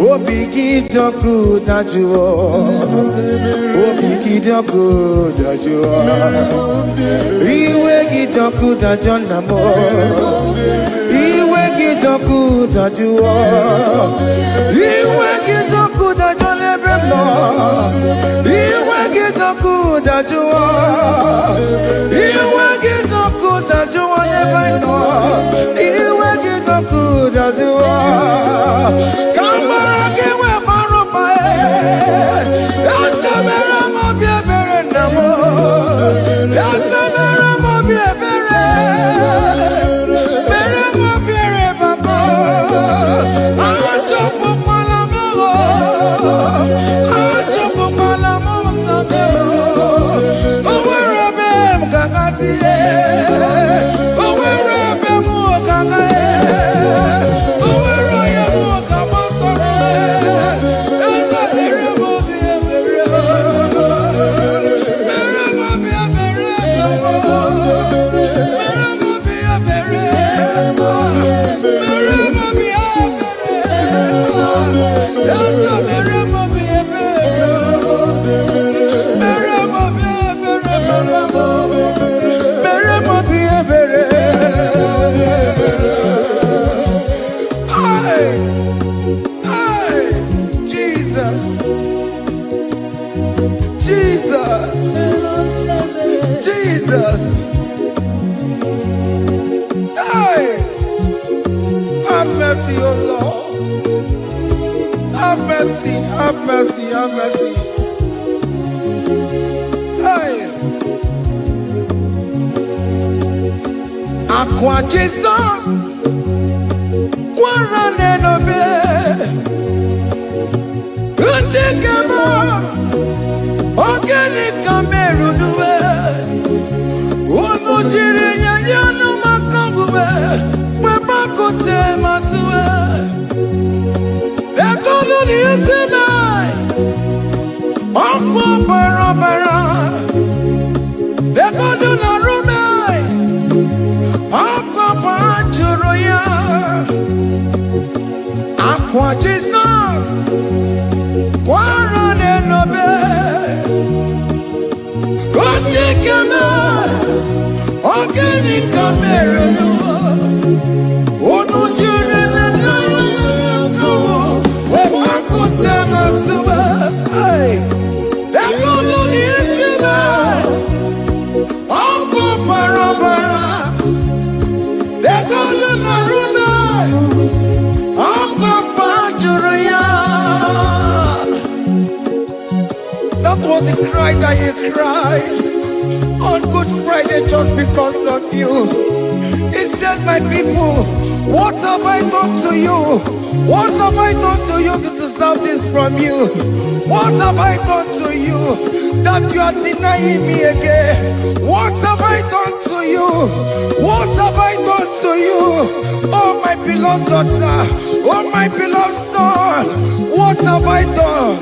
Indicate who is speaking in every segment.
Speaker 1: Obiki doku dajuo, Obiki doku dajuo, Iwe gidoku dajonamo, Iwe gidoku dajuo, Iwe gidoku dajonebremo, Iwe gidoku dajuo, Iwe gidoku dajuo nebano, Iwe gidoku dajuo. Jesus, hey, have mercy, oh Lord, have mercy, have mercy, have mercy, hey, Aqua Jesus, Quarane no be, Undekama, Organic Cameroon. Ojiriya yanu makangube, papa kote masue. Ekono ni esemai, onko bara. Ekono na rumai, onko panchuroya. Aqua Jesus, Quarane nobe, Ojekeme. Organic Cameroon, Ono Jurene Nayo, where Uncle Samasuba, Ekono Nisima, Uncle Parabara, Ekono Naruna, Uncle Pajuria. That was a cry that you cried on Good Friday just because of you. He said, my people, what have I done to you? What have I done to you to deserve this from you? What have I done to you that you are denying me again? What have I done to you? What have I done to you? Oh my beloved daughter, oh my beloved son, what have I done?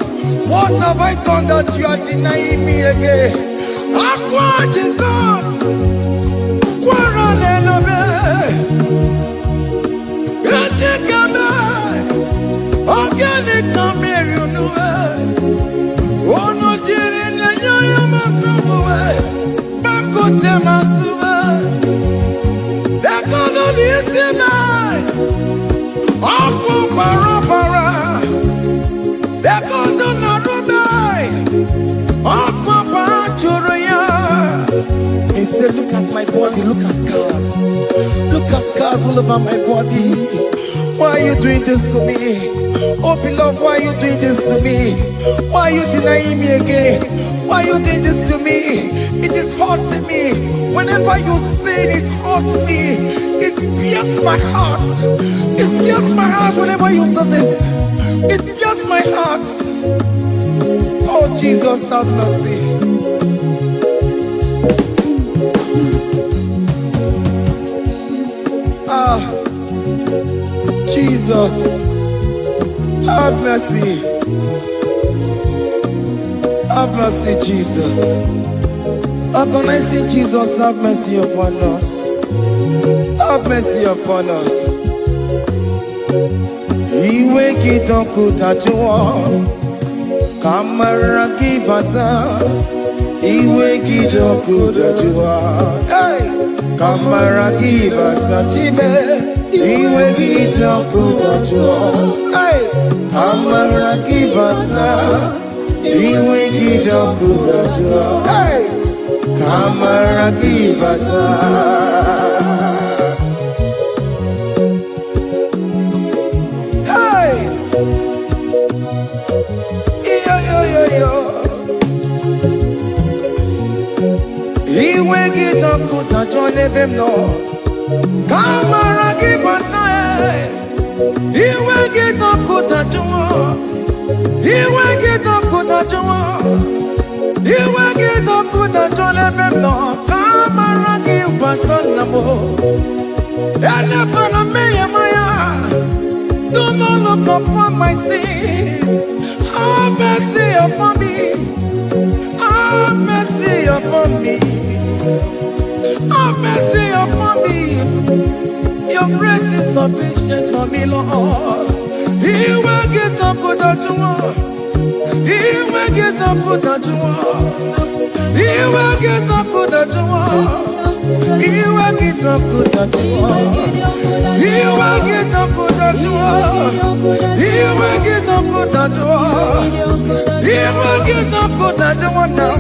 Speaker 1: What have I done that you are denying me again? Aqua Jesus, Quarane no be, Undekame, Organic Cameroon no be, Ono Jiriya yanu makangube, bakote masube. Ekono ni esemai, onko bara. Ekono na rumai, onko panchuroya. He said, look at my body, look at scars. Look at scars all over my body. Why are you doing this to me? Oh beloved, why are you doing this to me? Why are you denying me again? Why are you doing this to me? It is hurting me. Whenever you sin, it hurts me. It pierces my heart. It pierces my heart whenever you do this. It pierces my heart. Oh Jesus, have mercy. Jesus, have mercy. Have mercy, Jesus. Agonizing Jesus, have mercy upon us. Have mercy upon us. Iwe kitakutajua kamara kibata. Iwe kitakutajua kamara kibata chibe. Iwe kitakutajua kamara kibata. Iwe kitakutajua kamara kibata. Iwe kitakutajua nebemno kamara kibata. Iwe kitakutajua. Iwe kitakutajua. Iwe kitakutajua nebemno kamara kibata namo. Ene pana meye maya. Do not look upon my sin. Have mercy upon me. Have mercy upon me. Have mercy upon me. Your grace is sufficient for me, Lord. He will get up with that one. He will get up with that one. He will get up with that one. He will get up with that one. He will get up with that one. He will get up with that one. He will get up with that one now.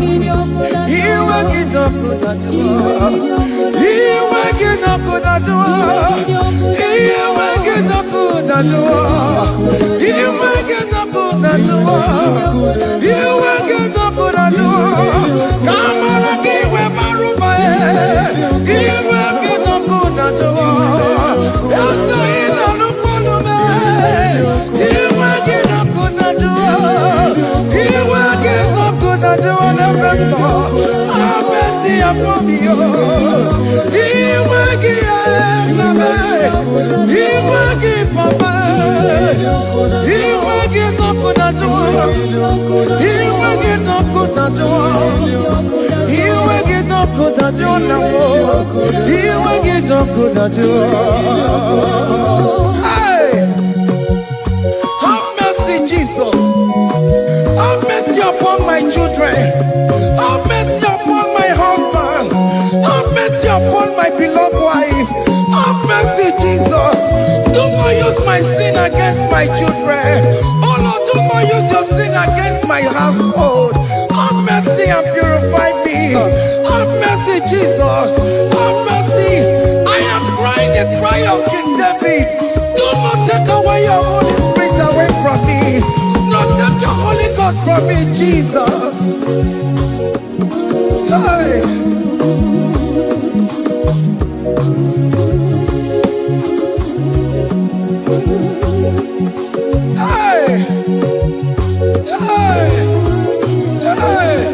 Speaker 1: He will get up with that one. He will get up with that one. He will get up with that one. He will get up with that one. He will get up with that one. Come on, give me Baruba. He will get up with that one. That's the end of the problem. He will get up with that one. He will get up with that one. Have mercy upon me. He will give me. He will give Papa. He will get up with that one. He will get up with that one. He will get up with that one. He will get up with that one. Hey, have mercy, Jesus. Have mercy upon my children. Have mercy upon my husband. Have mercy upon my beloved wife. Have mercy, Jesus. Do not use my sin against my children. Oh Lord, do not use your sin against my household. Have mercy and purify me. Have mercy, Jesus. Have mercy. I am crying the cry of King David. Do not take away your Holy Spirit away from me. Not take your Holy Ghost from me, Jesus. Hey. Hey. Hey. Hey.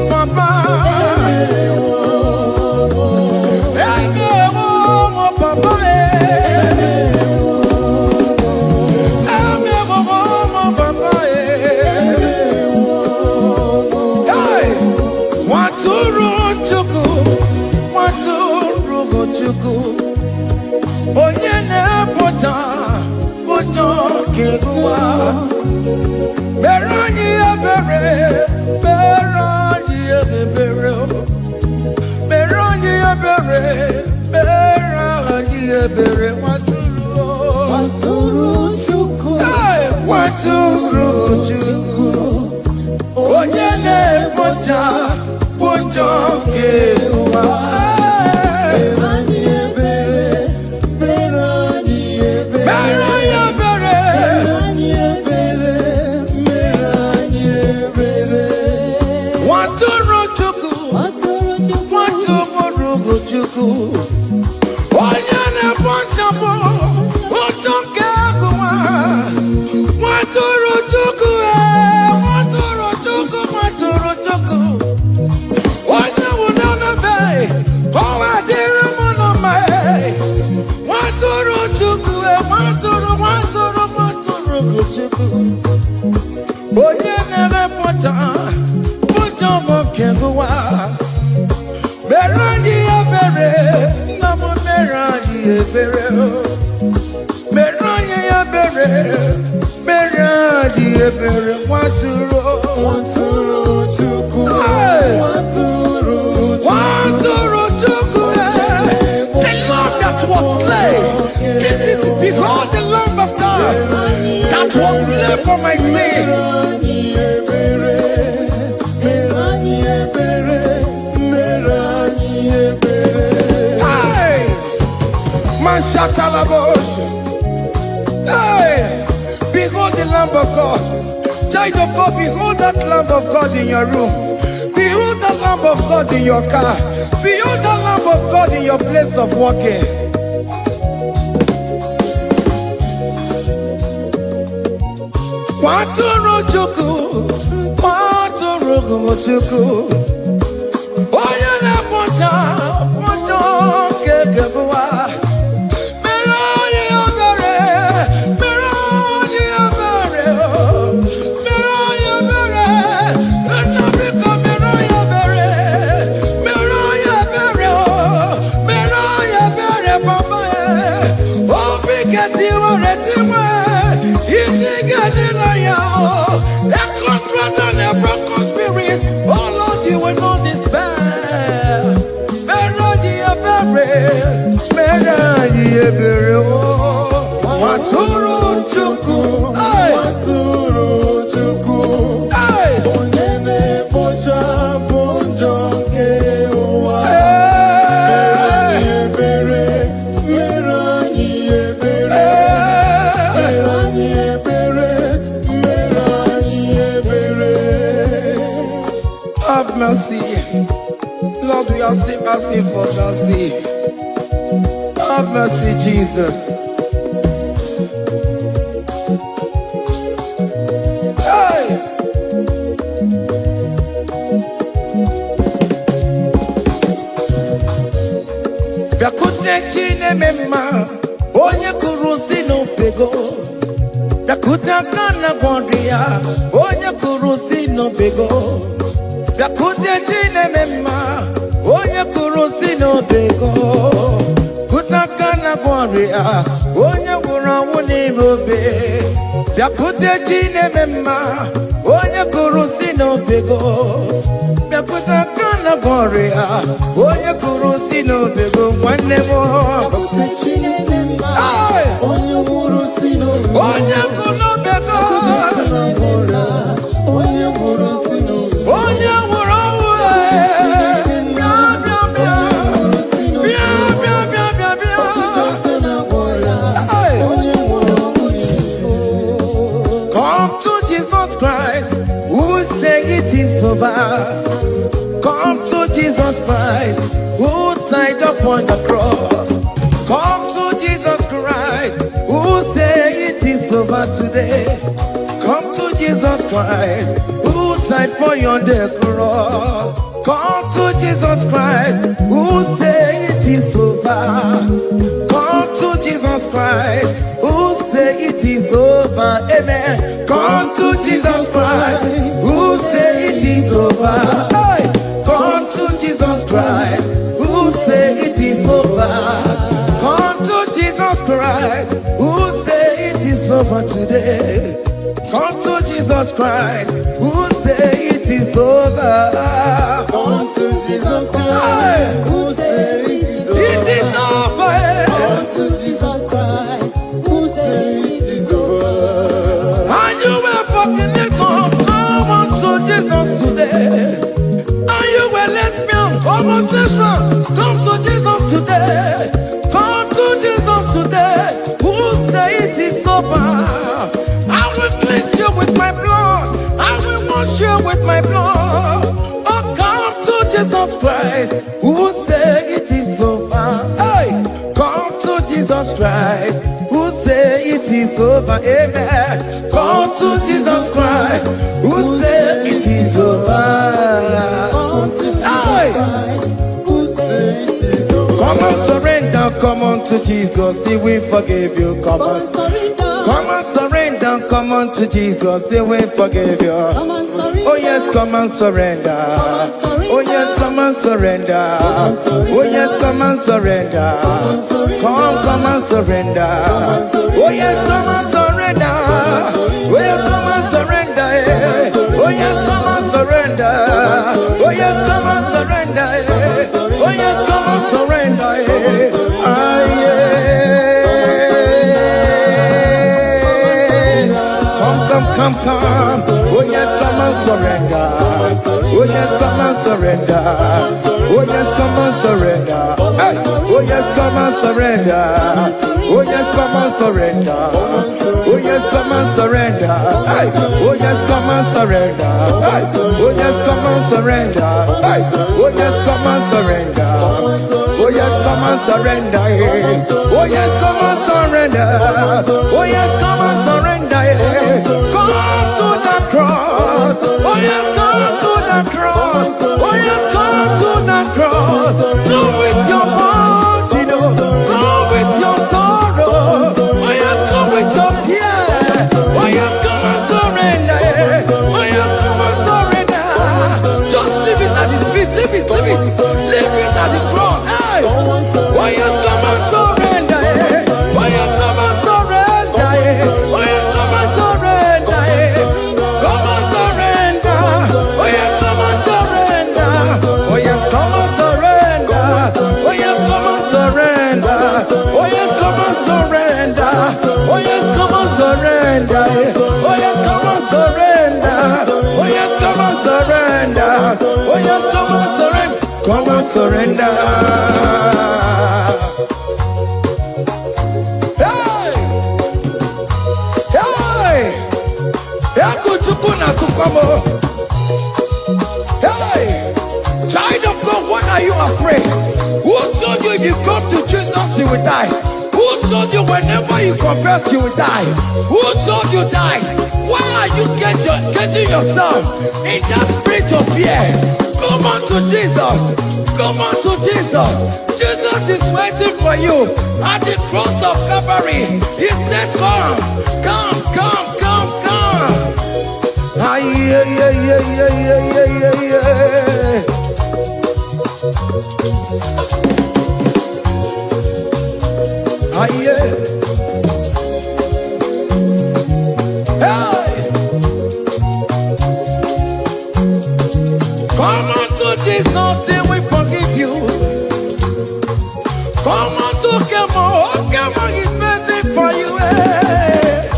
Speaker 1: Papa. Chukwu, nwatụrụ Chukwu, onye na-epụta ụjọ nke ụwa. Mere anyị ebere, mere anyị ebere, mere anyị ebere, mere anyị ebere, nwatụrụ Chukwu, nwatụrụ Chukwu, onye na-epụta ụjọ nke ụwa. Onye na-ekpochapụ ụjọ nke ụwa. Nwatụrụ Chukwu, nwatụrụ Chukwu, nwatụrụ Chukwu, onye nwụrụ n'ebe ka ọ wee dịrị mụ na mma. Nwatụrụ Chukwu, nwatụrụ Chukwu, onye na-emepụta ụjọ nke ụwa. Mere anyị ebere, nna m, mere anyị ebere, mere anyị ebere, mere anyị ebere, nwatụrụ Chukwu, nwatụrụ Chukwu, the Lamb that was slain. This is, behold, the Lamb of God that was slain for my sin. Hey, behold the Lamb of God. Child of God, behold that Lamb of God in your room. Behold that Lamb of God in your car. Behold that Lamb of God in your place of working. Nwatụrụ Chukwu, nwatụrụ Chukwu, onye na-epụta ụjọ nke ụwa. Nwatụrụ Chukwu, nwatụrụ Chukwu, onye na-ekpochapụ ụjọ nke ụwa. Mere anyị ebere, mere anyị ebere, mere anyị ebere. Have mercy, Lord, we are still asking for mercy. Have mercy, Jesus. Hey! Bịakute Chineke mma, onye kụrụ si n'obego. Bịakute aka na gwọrọ ya, onye kụrụ si n'obego. Bịakute Chineke mma, onye kụrụ si n'obego. Gloria, onye nwụrụ ọnwụ n'ime obe. Bịakute Chineke mma, onye kụrụ si n'obego. Bịakute kana Gloria, onye kụrụ si n'obego, nwanne m. Bịakute Chineke mma, onye nwụrụ si n'obego. Onye kụrụ n'obego. Onye nwụrụ si n'obego. Onye nwụrụ ọnwụ. Come to Jesus Christ, who died upon the cross. Come to Jesus Christ, who said it is over today. Come to Jesus Christ, who died for you on the cross. Come to Jesus Christ, who said it is over. Come to Jesus Christ, who said it is over. Amen. Come to Jesus Christ, who said it is over. Hey, come to Jesus Christ. Christ, who say it is over.
Speaker 2: Come to Jesus Christ, who say it is over.
Speaker 1: It is over.
Speaker 2: Come to Jesus Christ, who say it is over.
Speaker 1: And you were fucking it up. Come on to Jesus today. And you were lesbian, homosexual. Come to Jesus today. Come to Jesus today. Who say it is over? I will cleanse you with my blood. I will wash you with my blood. Oh, come to Jesus Christ. Who say it is over? Hey, come to Jesus Christ. Who say it is over? Amen. Come to Jesus Christ. Who say it is over?
Speaker 2: Come to Jesus
Speaker 1: Hey.
Speaker 2: Christ, who say it is over.
Speaker 1: Come and surrender, come on to Jesus, He will forgive you. Come on, come and surrender, come on to Jesus, He will forgive you. Oh yes, come and surrender. Oh yes, come and surrender. Oh yes, come and surrender. Come and surrender. Oh yes, come and surrender. Oh yes, come and surrender. Oh yes, come and surrender. Oh yes, come and surrender. Oh yes, come and surrender. Ah, yeah. Come. Oh yes, come and surrender. Oh yes, come and surrender. Oh yes, come and surrender. Hey. Oh yes, come and surrender. Oh yes, come and surrender. Oh yes, come and surrender. Hey. Oh yes, come and surrender. Hey. Oh yes, come and surrender. Hey. Oh yes, come and surrender. Oh yes, come and surrender. Oh yes, come and surrender. Oh yes, come and surrender. Come to the cross. Oh yes, come to the cross. Oh yes, come to the cross. Go with your body, no. Go with your sorrow. Oh yes, come with your fear. Oh yes, come and surrender. Oh yes, come and surrender. Just leave it at His feet. Leave it. Leave it at the cross. Hey. Oh yes, come and surrender. Oh yes, come and surrender. Oh yes, come and surrender. Come and surrender. Oh yes, come and surrender. Oh yes, come and surrender. Oh yes, come and surrender. Oh yes, come and surrender. Oh yes, come and surrender. Oh yes, come and surrender. Oh yes, come and surrender. Oh yes, come and surrender. Come and surrender. Hey! Hey! Yakuchukuna kukomo. Hey! Child of God, why are you afraid? Who told you if you come to Jesus you will die? Who told you whenever you confess you will die? Who told you die? Why are you getting yourself in that spirit of fear? Come on to Jesus. Come on to Jesus. Jesus is waiting for you at the cross of Calvary. He said, come. Ah, yeah. Ah, yeah. Hey! Come on to Jesus, He will forgive you. Come on to Kemo, is waiting for you. Hey.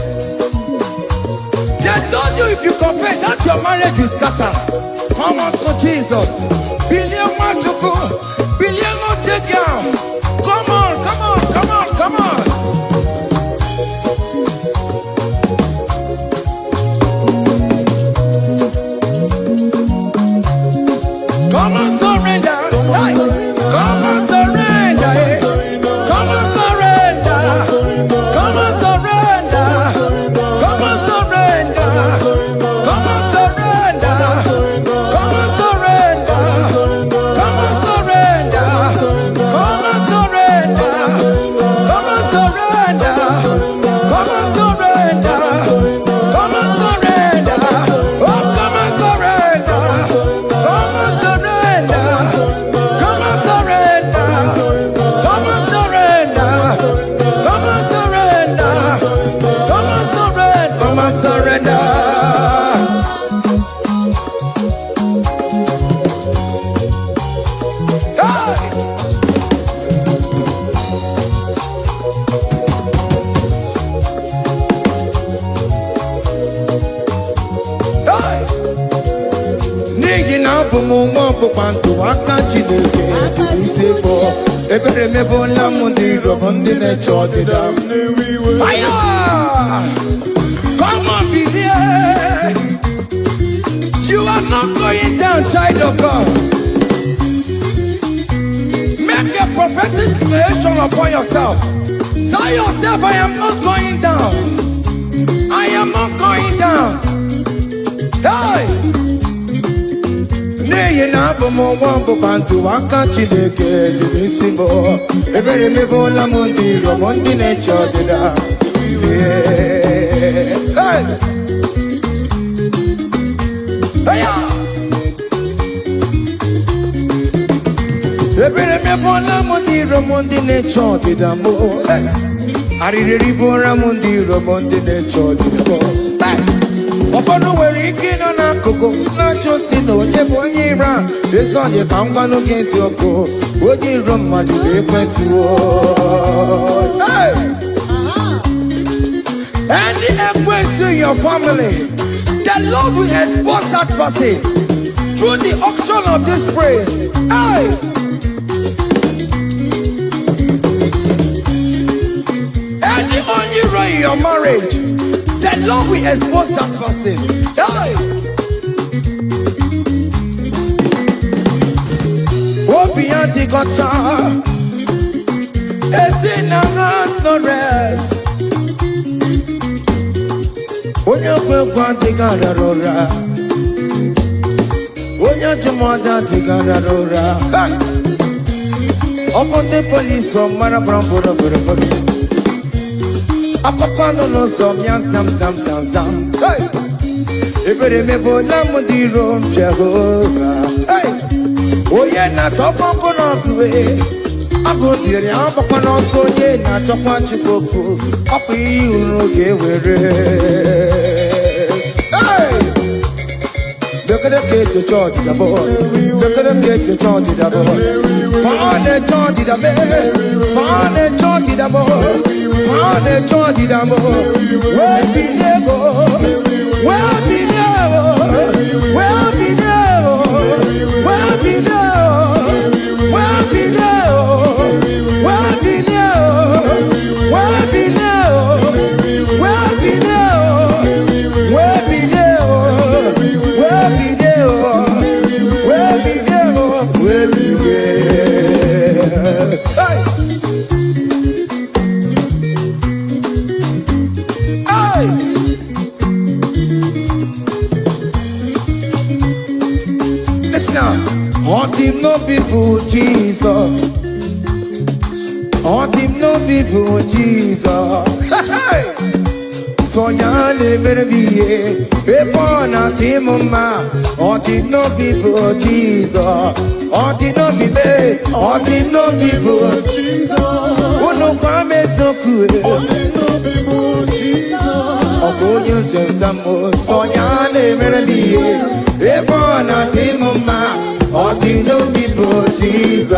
Speaker 1: They told you if you confess that your marriage will scatter. Come on to Jesus. Billion Machuku, Billion Otegiam. Come on. Come and surrender. Hey. Come and surrender. Come and surrender. Come and surrender. Come and surrender. Come and surrender. Come and surrender. Come and surrender. wambo kwanto wakanchileke tulisebo ebere mebo lamundi robondi ne chodida aya come on be there. You are not going down, child of God. Make a prophetic declaration upon yourself. Tell yourself, I am not going down. I am not going down. Hey! Nay, na bomo wambo bantu wakanchileke tulisimo. Every mebo la mundi robondi ne chodida. Hey! Ebere me bona mundi romondi ne chodi damo. Ariri bora mundi romondi ne chodi damo. Ofonu weri kino na koko na chosi no nye bonyira. Eso ye kangwano gensi oko. Oji roma jube kwensu. Any ekwensu in your family, the Lord will expose that person through the auction of this praise. Hey! Any only in your marriage, the Lord will expose that person. Hey! Obianti gotcha, Esinangas no rest. Onya kwe kwanti gararora, Onya jumada ti gararora. Often the police from Marabrambo. Akopano no som yan sam. Hey! Every mebo lamundi rom Jehovah. Hey! Oye na topo kono kuwe. Ako diri apapano sonye na topo chikoku. Api uroge were. Hey! Look at the kids to charge the boy. Look at the kids to charge the boy. Fane charge the boy. Fane charge the boy. Fane charge the boy. Where be levo? Where be levo? Where be levo? Where be levo? Where be levo? Where be levo? Where be levo? Where be levo? Where be levo? Where be levo? Where be levo? Where be levo? Hey! Hey! Listen now. All team no people Jesus. All team no people Jesus. Hey! Sognare per vie e poi un attimo ma oggi non vivo Gesù oggi non vive oggi non vivo uno qua messo qui ho voglio sentamo sognare per vie e poi un attimo ma oggi non vivo Gesù.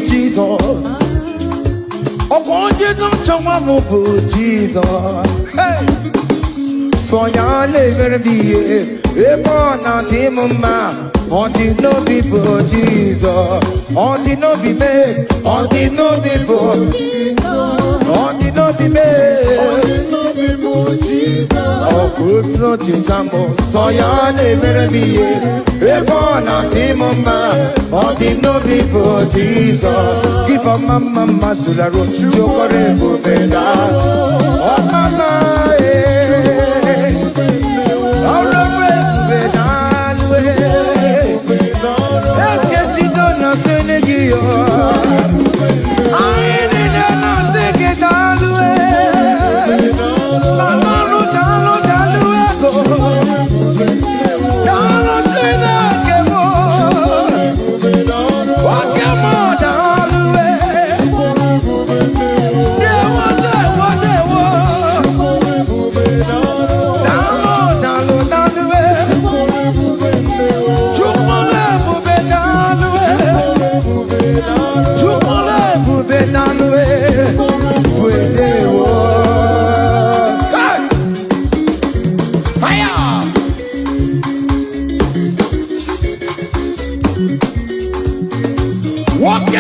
Speaker 1: Jesus, oh, you don't show my Jesus. Hey, so ya live vie, e bona ti mama, on ti no be for Jesus, on ti no be me, on ti no be for, on ti no be me, oh good no Jesus, so ya live vie, e bona ti mama, on ti no be for Jesus. Give a mama sulla road, giocare buvenda, oh mama,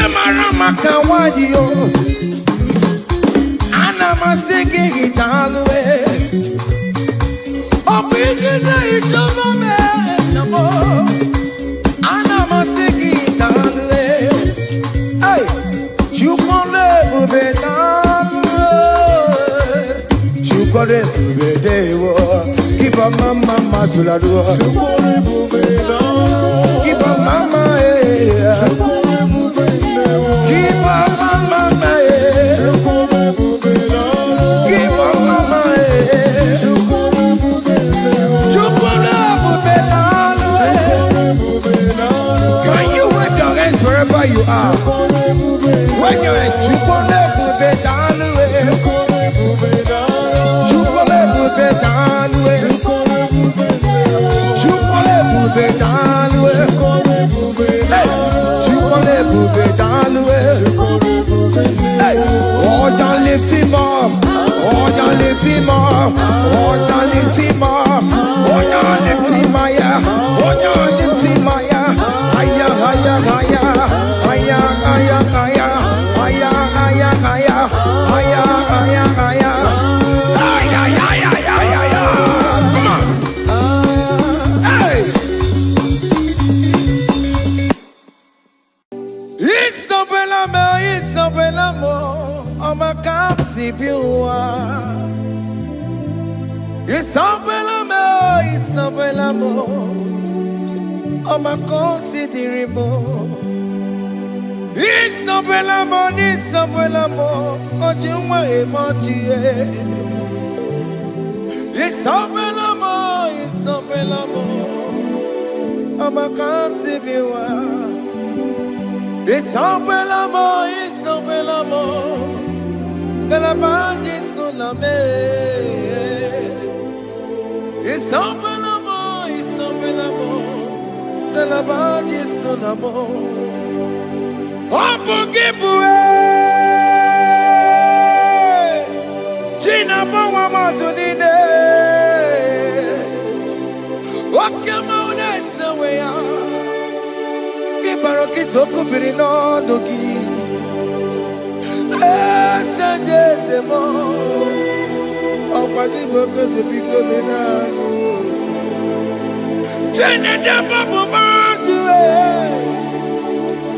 Speaker 1: Marama Kawadio, Anama singing it all away. Oh, bringing it over me, no more. Anama singing it all away. Hey, you can live with it. You can live with it. Keep a mama, Sulado. Keep a mama, keep on mama, keep on mama, you put up with it. Can you wave your hands wherever you are? When you're at you put up with it. You put up with it. You put up with it. Hey, oh, y'all lift him up. Oh, y'all lift him up. Oh, y'all lift him up. Oh, y'all lift him higher. Oh, y'all lift him higher. Higher, higher, higher. Higher, higher, higher. Higher, higher, higher. Higher, higher, higher. Higher, higher, higher, higher. Come on. Hey. Isabella, I'm a capsibua. Isabella, I'm a considerable. Isabella, Ojuma emotie. Isabella, I'm a capsibua. Isabella, de la bande sur la mer. Isabella, de la bande sur la mer. Oh, pour qui pourrait, Gina Bawa Madonine. Oh, come on, it's a way out. Ibaroki toko pirino dogi. Sejezemo. Opagi boko te piko menano. Jene de babo mandue.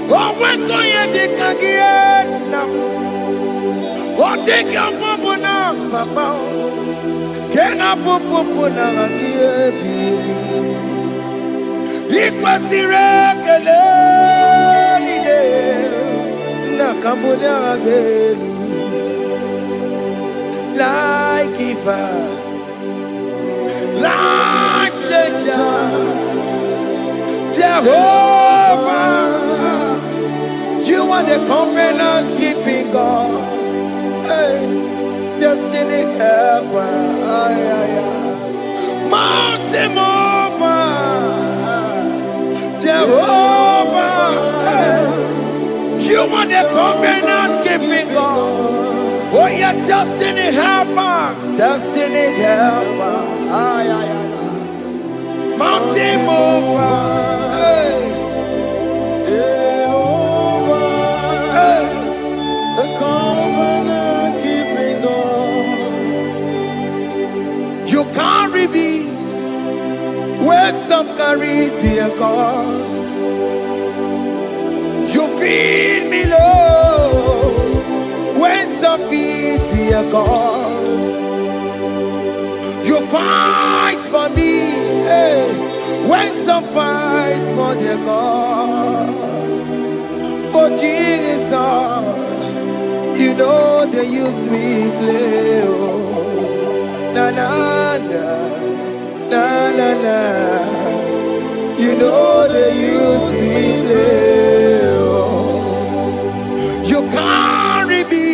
Speaker 1: Owe koye de kagiena. Ote kya babo na papa. Kena popo na kagie bibi. Ikwasire kelele na kambonya agelu like Eva, like Jehovah. You are the covenant keeping God. Hey, destiny helper. Mountain mover. Jehovah, you are the covenant keeping God. Oh, your destiny helper, mountain mover, Jehovah, the covenant keeping God. You carry me where some carry tear gas. You feed me low when some feed tear gas. You fight for me when some fight for their God. Oh Jesus, you know they use me play. Oh, na na na. Na na na, you know they use me play. You carry me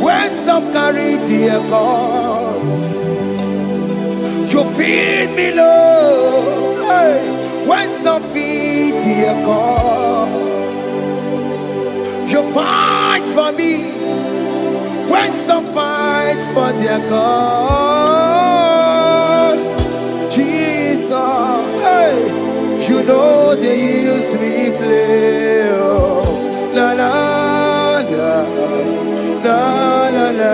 Speaker 1: when some carry their corpse. You feed me low when some feed their corpse. You fight for me when some fight for their God. Jesus, hey, you know they use me play. na na na na na.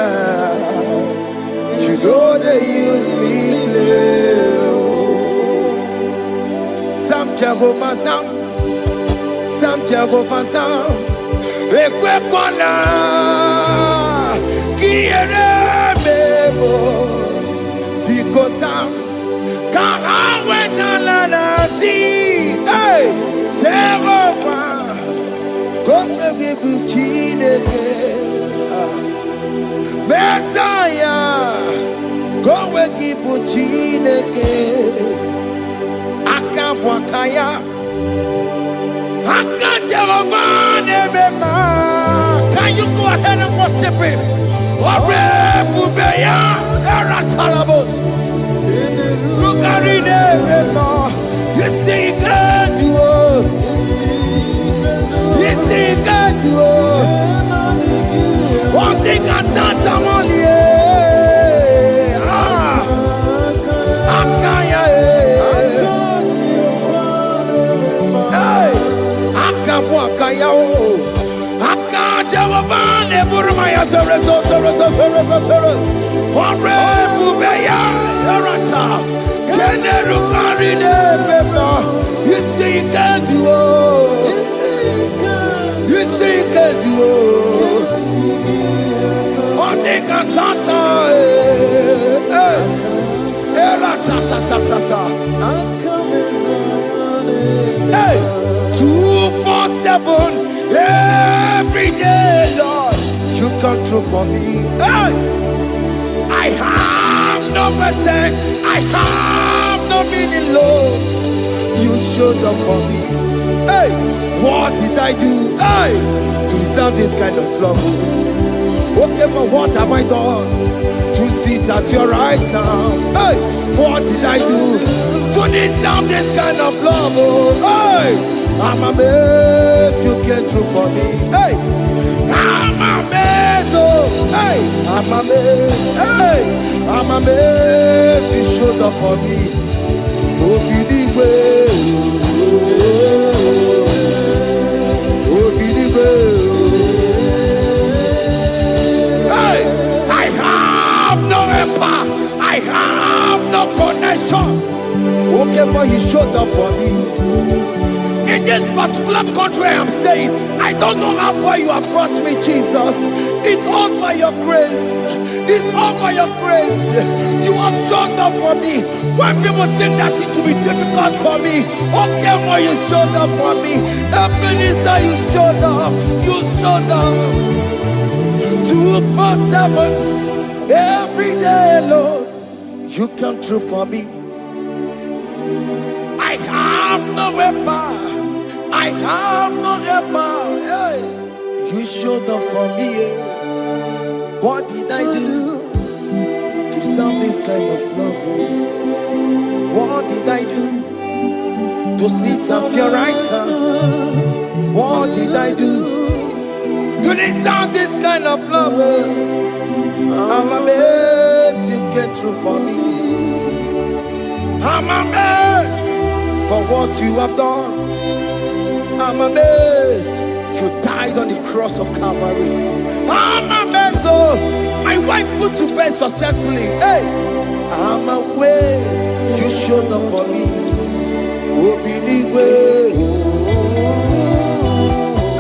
Speaker 1: You know they use me play. Some Jehovah, some Jehovah, some. Ekwe kwana kiere mebo because I'm can't wait to see. Hey, Jehovah, come me buchineke. Messiah, come me buchineke. Akabwakaya. Can you go ahead and worship him? You see, you can do it. You see, you can do it. One thing I can't only. You see, you can do it. You see, you can do it. One thing I can't. Hey, 247 every day, Lord, you come through for me. Hey, I have no message, I have no meaning, Lord. You showed up for me. Hey, what did I do? Hey, to deserve this kind of love? Okay, but what have I done to sit at your right hand? Hey, what did I do to deserve this kind of love? Oh, hey, I'm amazed you came through for me. Hey, I'm amazed. Oh, hey, I'm amazed. Hey, I'm amazed you showed up for me. Oh, believe I have no connection. Okay, but he showed up for me. In this particular country I'm staying, I don't know how far you have brought me, Jesus. It's all by your grace. It's all by your grace. You have showed up for me. When people think that it will be difficult for me, okay, but you showed up for me. Ebenezer, you showed up. You showed up. 247 every day, Lord. You come through for me. I have no weapon. I have no weapon. Hey. You showed up for me. What did I do to deserve this kind of love? What did I do to sit at your right hand? What did I do to deserve this kind of love? I'm amazed you came through for me. I'm amazed for what you have done. I'm amazed you died on the cross of Calvary. I'm amazed, oh, my wife put to bed successfully. Hey, I'm amazed you showed up for me. Obinigwe,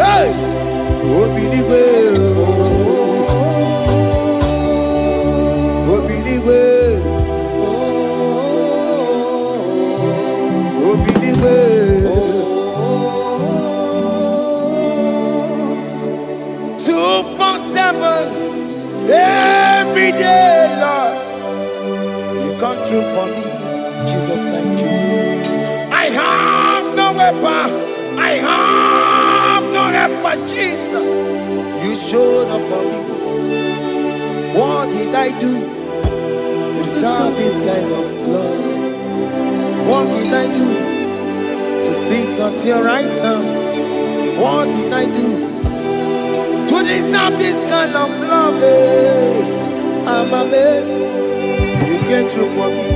Speaker 1: hey, Obinigwe, Obinigwe. 247 every day, Lord. You come through for me, Jesus. Thank you. I have no weapon. I have no weapon, Jesus. You showed up for me. What did I do to deserve this kind of love? What did I do to sit at your right hand? What did I do to deserve this kind of love? I'm amazed you came through for me.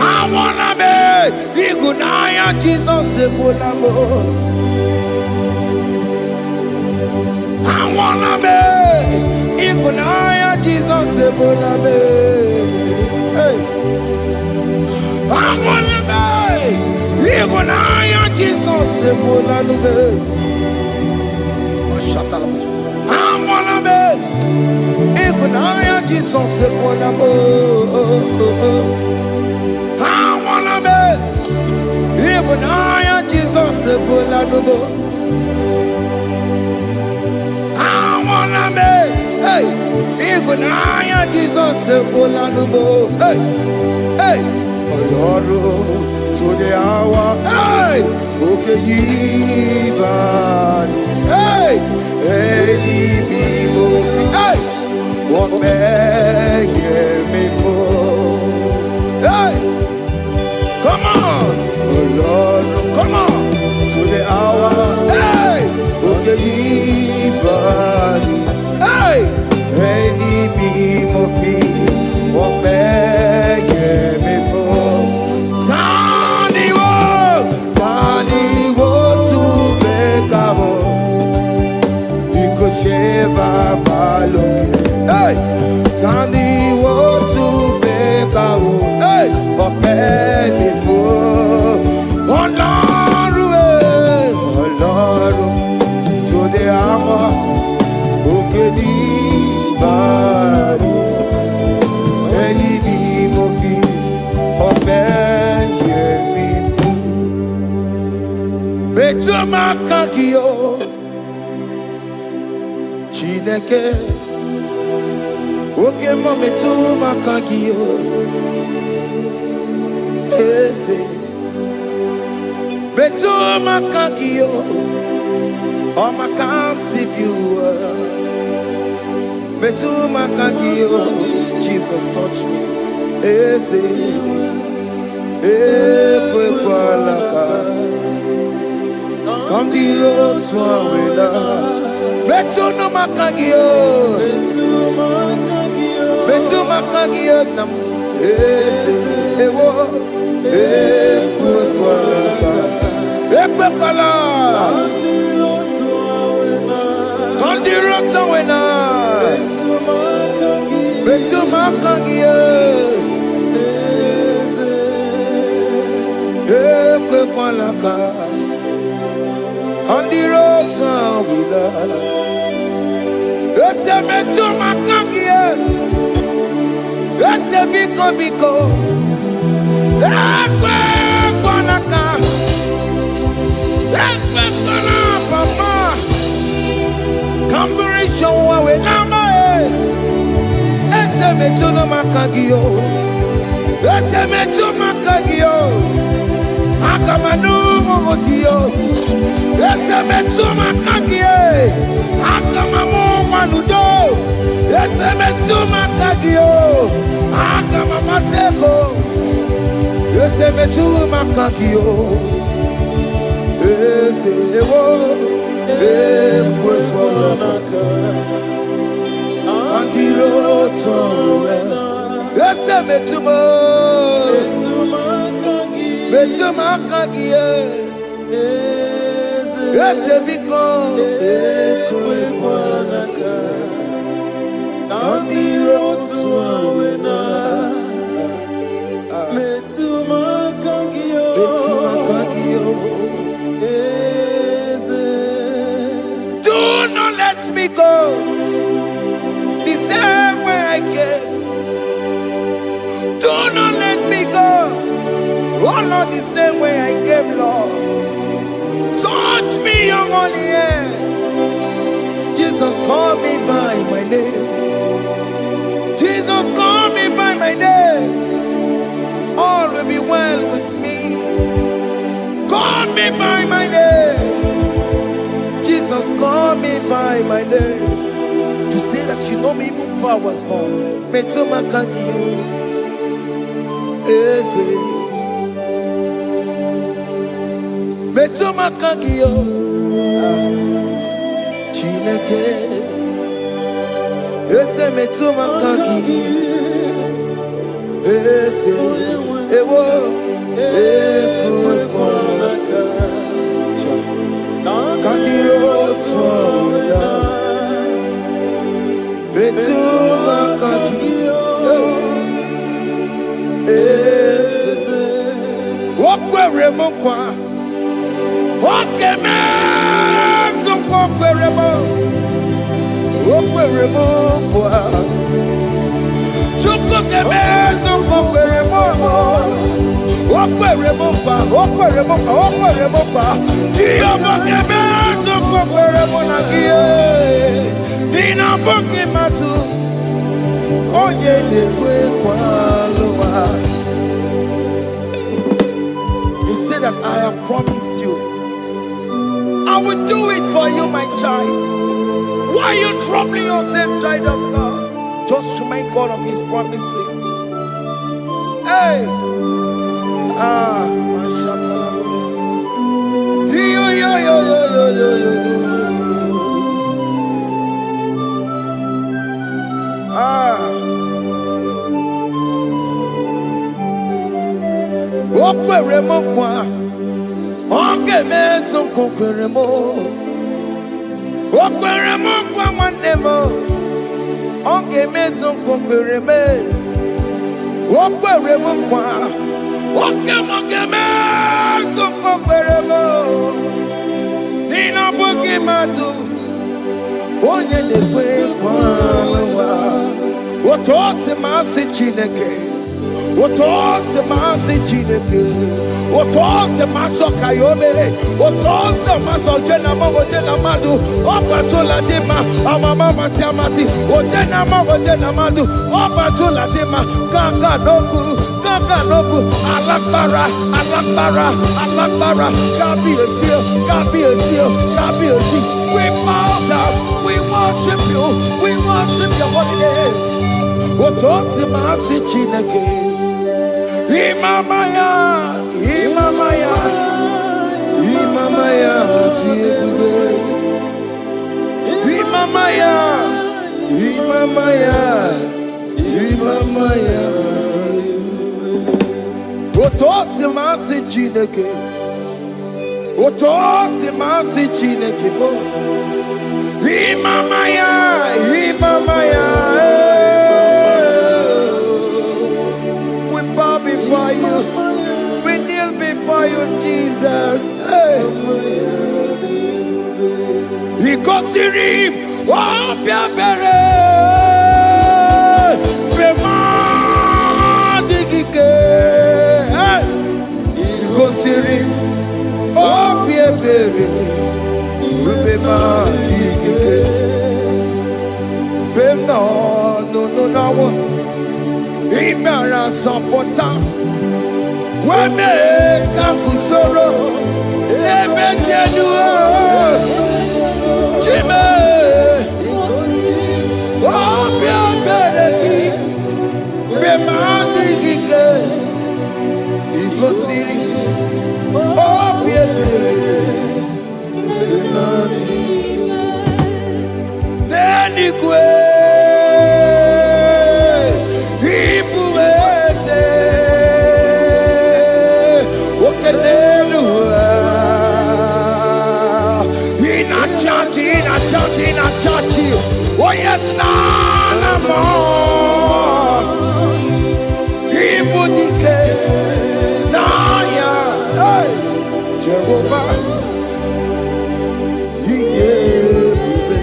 Speaker 1: I wanna be Igunaya Jesus Ebulamo. I wanna be. Ikunaya Jesus ebola be. Hey. I wanna be. Ikunaya Jesus ebola be. Shut up. I wanna be. Ikunaya Jesus ebola be. I wanna be. Ikunaya Jesus ebola be. I wanna be, hey, Igunaya Jesus Ebola. Hey, hey, Oloro to the hour, hey, okay, Yibani, hey, Edi Bibo, hey, what may me for, hey, come on, Oloro, come on, to the hour, hey, okay, Yibani. Hey, any me mofi, what may me for? Tani wo to be cabo, because Sheva Baloke. Hey, Tani wo to be cabo, hey, what may me for? Oloro, to the hour. Anybody, any mofi, or man, yeah, me fool. Betuma kakio, Chineke, okay, Betuma kakio, ese, Betuma kakio, oh, my can't see you. Betuma kakio, Jesus touch me. Ese, ekwe kwa laka. Come the road to awela. Betuma kakio, Betuma kakio nam. Ese, ewo, ekwe kwa laka. Ekwe kwa laka. Come the road to awela. Betuma kagia, ekwe kwa laka, on the road to wila. Ese betuma kagia, ese biko, ekwe kwa laka, ekwe kwa laka, papa. Kamburisho wawe nama. Ese metuna makagio, ese metuna makagio, akamanu mogotio, ese metuna makagio, akamamu manudo, ese metuna makagio, akamamateko, ese metuna makagio, ese ewo, ekwe kwa Antiro to ese betuma kagie, ese biko, ekwe kwa laka. Antiro to awena, betuma kagio. Do not let me go. The same way I came. Do not let me go. Oh Lord, the same way I came, Lord. Touch me, your holy hand. Jesus, call me by my name. Jesus, call me by my name. All will be well with me. Call me by my name. Jesus, call me by my name. You say that you know me even before I was born. Betuma kakio, ese. Betuma kakio, Chineke, ese betuma kakio, ese. Ewo, ekwe kwa laka. Kandiro tuwa. Okweremokwa. Okemezokweremo. Okweremokwa. Chukukemezokweremo. Okweremokwa. Okweremokwa. Okweremokwa. Jiyobokemezokweremo nagiye. Nina bokimatu. Onye nekwe kwalowa. He said that I have promised you. I will do it for you, my child. Why are you troubling yourself, child of God? Just remind God of His promises. Hey! Mashatalabo. Yo, yo, yo, yo, yo, yo, yo, yo. Okweremokwa. Okemezokweremo. Okweremokwa manemo. Okemezokwereme. Okweremokwa. Okemezokweremo. Nina bokimatu. Onye nekwe kwalowa. Otote masi Chineke. Otote masi Chineke. Otote maso kayome. Otote maso jena madu. Opatola dima. Amama masi amasi. Ojena madu. Opatola dima. Gaga noku. Alakbara. Gabi esio. We bow down. We worship you. We worship your holy name. Otote masi Chineke. Imamaya, tiebe. Imamaya, tiebe. Otosi masi Chineke. Otosi masi Chineke bo. Imamaya. We bow before you. We kneel before you, Jesus. Hey. Ikosirim, obiabere, bemadikike. Ikosirim, obiabere, bemadikike. Beno, no. Imara sopota. Weme kakusoro. Ebe kenuo. Jime. Obia bereki. Bemandi gike. Ikosiri. Obia bereki. Bemandi. Neni kwe. Oh yes, nana more. Ibudike, naya, hey, Jehovah, He gave me.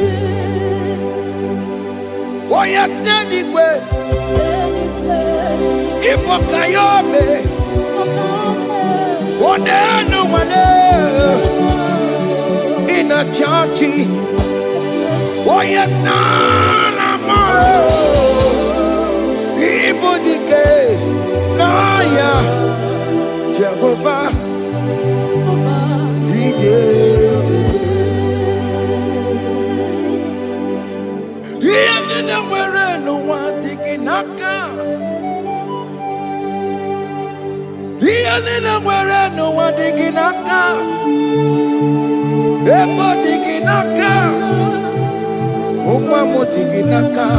Speaker 1: Oh yes, nanigwe, Ibokayobe, oh nenu wane, in a churchy. Oh yes, nana more. Ibudike, naya, Jehovah, He gave it. He didn't wear no one digging naka. He didn't wear no one digging naka. Eko digging naka. Umamotiginaka.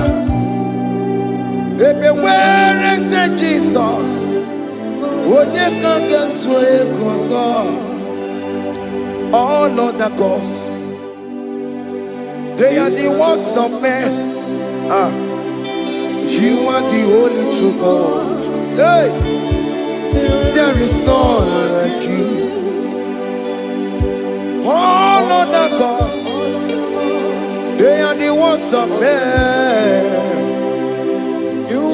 Speaker 1: Ebe where is the Jesus? Onye can get to a console. All other gods, they are the works of men. You are the only true God. Hey, there is none like you. because they are the ones of men.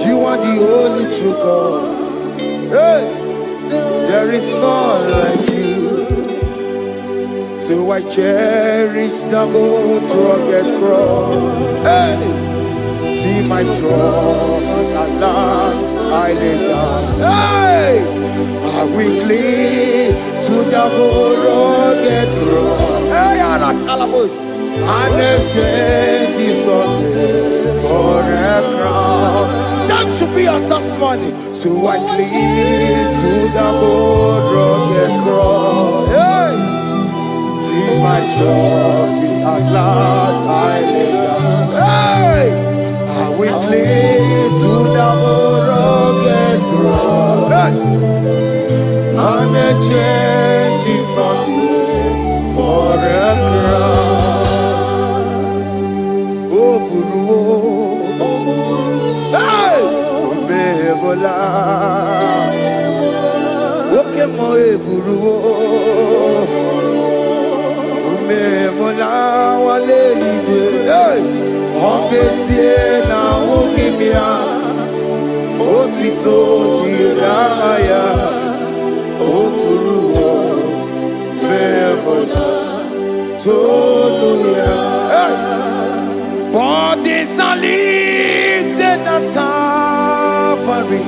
Speaker 1: You are the only true God. Hey, there is none like you. So I cherish the old rugged cross. Hey, see my trouble, Allah, I lay down. Hey, I will cling to the old rugged cross. Hey, Allah, Talamus, and exchange this Sunday for a crown. That should be a testimony. So I cling to the old rugged cross. Hey, see my trophy at last I lay down. Hey, I will cling to the old rugged cross. Hey, and a change is Sunday for a crown. Oh, Guru. Hey, Omebola. Okay, my Guru. Omebola wale lide. Hey, Obesie na ukimia. Otito diraya. Oh, Guru. Omebola. Toluya. Hey. Bodies are lifted at Calvary,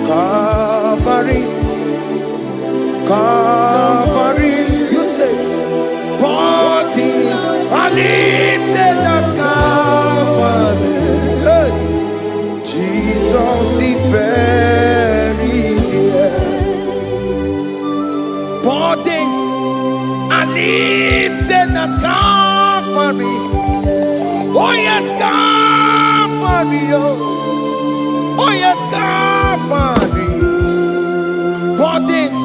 Speaker 1: Calvary, Calvary. You say, bodies are lifted at Calvary. Hey. Jesus is buried here. Bodies are lifted at Calvary. Oh yes, Calvary, oh yes, Calvary. Bodies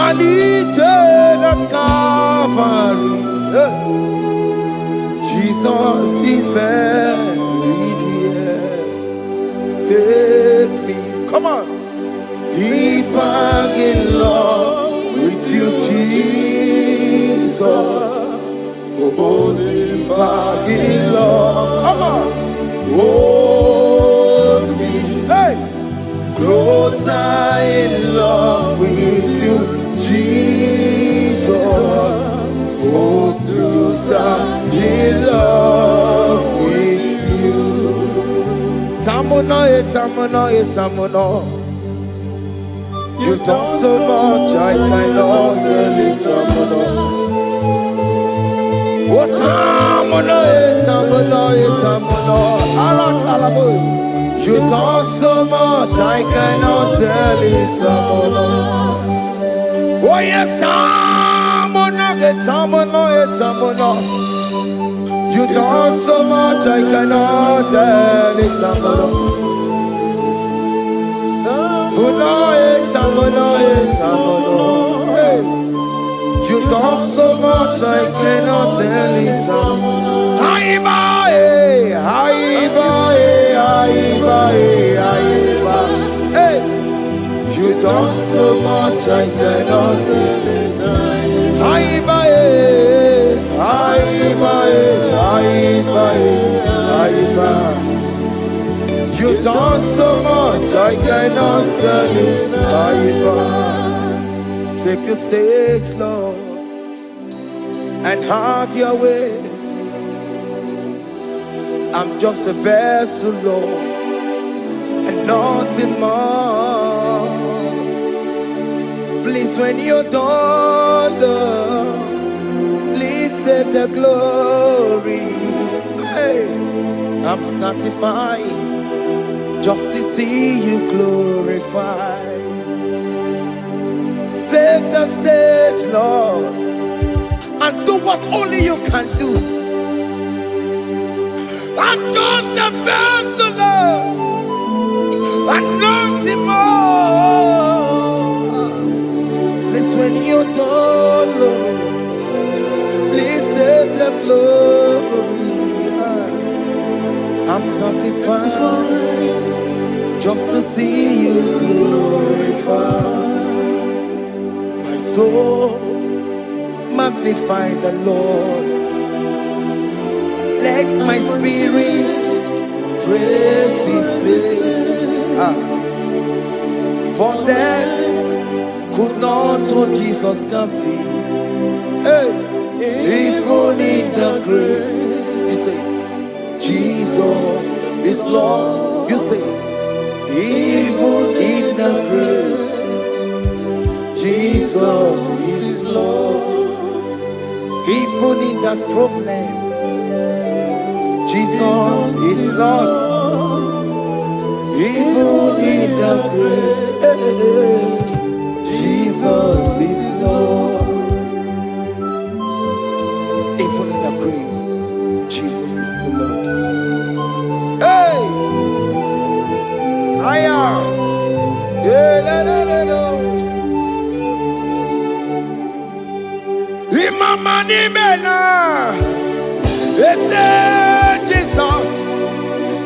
Speaker 1: are lifted at Calvary. Jesus is buried here. Take me, come on, deeper in love with you, Jesus. Oh, deeper in love, come on, hold me, hey, closer in love with you, Jesus. Oh, closer in love with you. Tamuno, tamuno, tamuno. You've done so much, I cannot tell it, tamuno. Oh, tamuno, tamuno, tamuno. Alatalabos. You done so much, I cannot tell it, tamuno. Oh yes, tamuno, tamuno, tamuno. You done so much, I cannot tell it, tamuno. Tamuno, tamuno, tamuno. Hey. You done so much, I cannot tell it. Haiba, haiba, haiba, haiba. Hey, you done so much, I cannot tell it. Haiba, haiba, haiba, haiba. You done so much, I cannot tell it. Haiba. Take the stage, Lord, and have your way. I'm just a vessel, Lord, and nothing more. Please, when you're done, Lord, please take the glory. Hey, I'm satisfied just to see you glorified. Take the stage, Lord, and do what only you can do. I'm just a vessel, Lord, and nothing more. Please, when you're done, Lord, please take the glory. I'm satisfied just to see you glorified. My magnify the Lord. Let my spirit praise His name. For death could not hold Jesus captive. Hey, even in the grave, you say, Jesus is Lord. You say, even in the grave, Jesus is Lord. Even in that problem, Jesus is Lord. Even in the grave, Jesus is Lord. Even in the grave, Jesus is the Lord. Hey! I am. Imama ni mena, ese Jesus.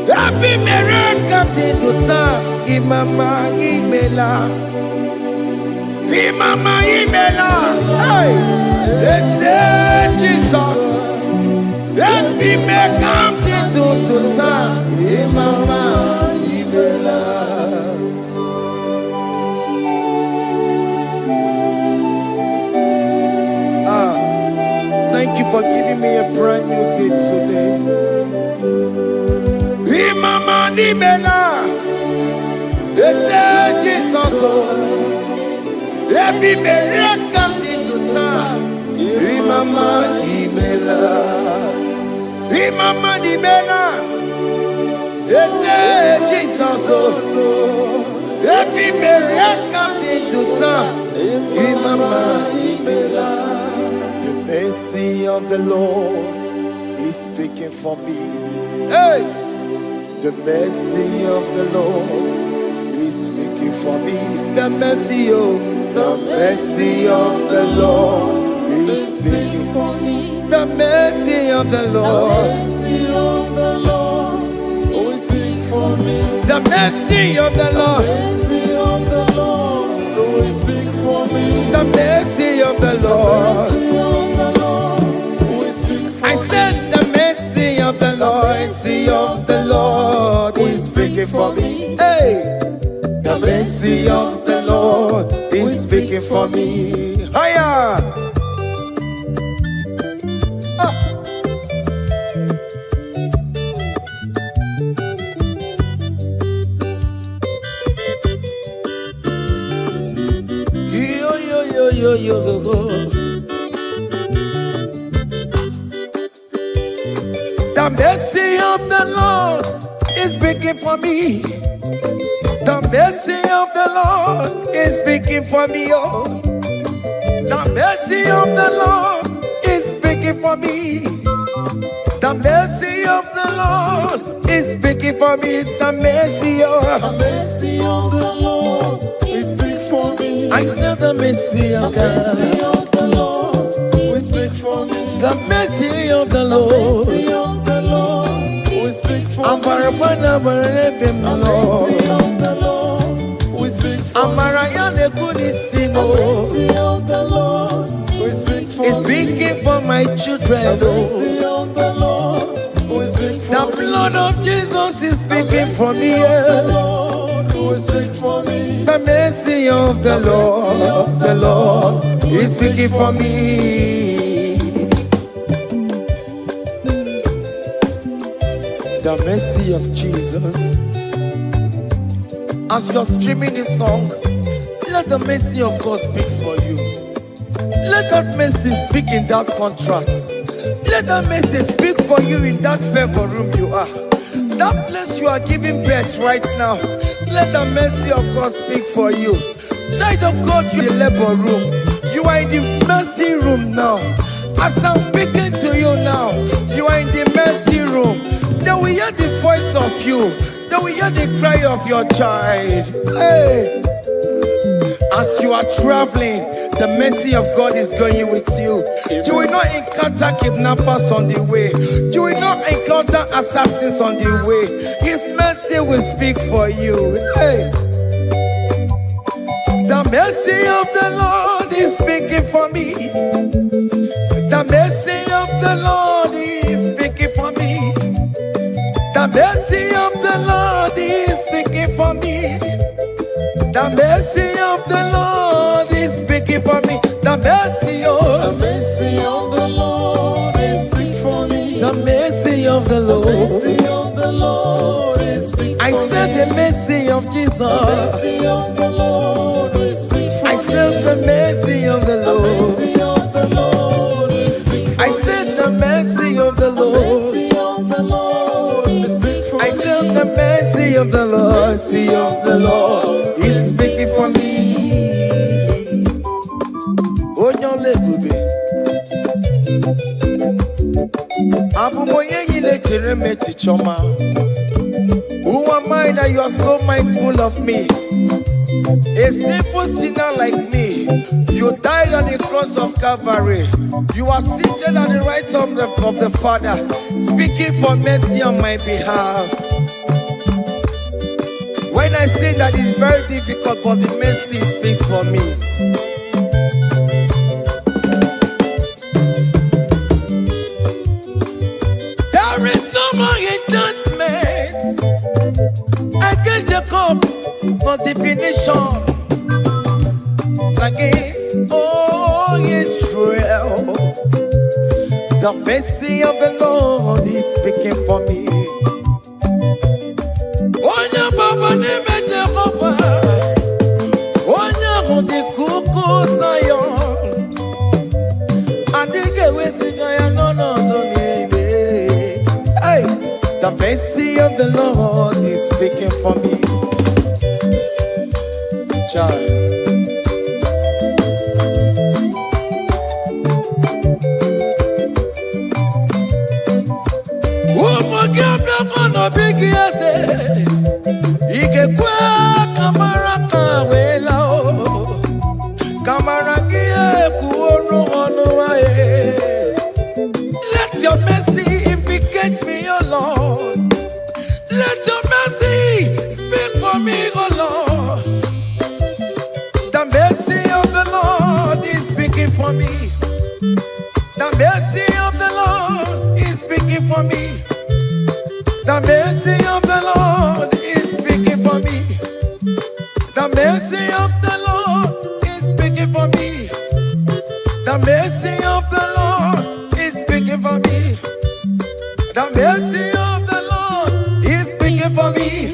Speaker 1: Happy miracle de tuta, Imama imela, Imama imela. Hey, ese Jesus. Happy miracle de tuta, Imama imela. Thank you for giving me a brand new day today. Imama nimela, ese Jesus o, ebi mereka tituta. Imama nimela, Imama nimela, ese Jesus o, ebi mereka tituta. Imama nimela. The mercy of the Lord is speaking for me. Hey! The mercy of the Lord is speaking for me. The mercy of the Lord is speaking for me. The mercy of the Lord
Speaker 2: always speak for me.
Speaker 1: The mercy of the Lord
Speaker 2: Always speak for me.
Speaker 1: The mercy of the Lord I said the mercy of the Lord is speaking for me. Hey, the mercy of the Lord is speaking for me. Higher. Yo, yo, yo, yo, yo, yo. The mercy of the Lord is speaking for me. The mercy of the Lord is speaking for me. Oh, the mercy of the Lord is speaking for me. The mercy of the Lord is speaking for me. The mercy of
Speaker 2: the Lord is speak for me.
Speaker 1: I said the mercy of God.
Speaker 2: The Lord will speak for me.
Speaker 1: The mercy of the Lord.
Speaker 2: Will speak for
Speaker 1: Amara bana barebe mlo.
Speaker 2: the Lord will speak for
Speaker 1: Amara yane kunisimo.
Speaker 2: the Lord will speak for
Speaker 1: It's speaking for my children. Oh.
Speaker 2: the Lord will speak for
Speaker 1: The blood of Jesus is speaking for me.
Speaker 2: the Lord will speak for me.
Speaker 1: The mercy of the Lord is speaking for me. The mercy of Jesus. As you are streaming this song, let the mercy of God speak for you. Let that mercy speak in that contract. Let that mercy speak for you in that favor room you are. That place you are giving birth right now. Let the mercy of God speak for you. Child of God, you are in the labor room. You are in the mercy room now. As I'm speaking to you now, you are in the mercy room. They will hear the voice of you. They will hear the cry of your child. Hey! As you are traveling, the mercy of God is going with you. You will not encounter kidnappers on the way. You will not encounter assassins on the way. His mercy will speak for you. Hey! The mercy of the Lord is speaking for me. mercy of the Lord is speaking for me. The mercy of
Speaker 2: the Lord is speaking for me.
Speaker 1: the mercy of the Lord.
Speaker 2: Mercy of the Lord is speaking
Speaker 1: I
Speaker 2: for
Speaker 1: said
Speaker 2: me.
Speaker 1: the mercy of Jesus.
Speaker 2: Mercy of the Lord is speaking for
Speaker 1: I said the mercy of the Lord.
Speaker 2: Mercy of the Lord is speaking
Speaker 1: I said the mercy of the Lord.
Speaker 2: Mercy of the Lord is speaking for
Speaker 1: I said the mercy of the Lord. Mercy of the Lord is speaking for me. Onyole bube. Abumoye yile jereme chichoma. Who am I that you are so mindful of me? A simple sinner like me, you died on the cross of Calvary. You are seated at the right hand of the Father, speaking for mercy on my behalf. When I say that it's very difficult, but the mercy speaks for me. There is no more enchantment against Jacob, no definition against all Israel. The mercy of the Lord is speaking for me. Onya baba neme Jehovah, onya hundi kuku Zion. Adige wesigaya no zonile. Hey, the mercy of the Lord is speaking for me. Child. Big Ike kwa kamara kawela o kamara gie kuonu onu wae. Let your mercy implicate me, O Lord. Let your mercy speak for me, O Lord. The mercy of the Lord is speaking for me. The mercy of the Lord is speaking for me. The mercy of the Lord is speaking for me. The mercy of the Lord is speaking for me. The mercy of the Lord is speaking for me. The mercy of the Lord is speaking for me.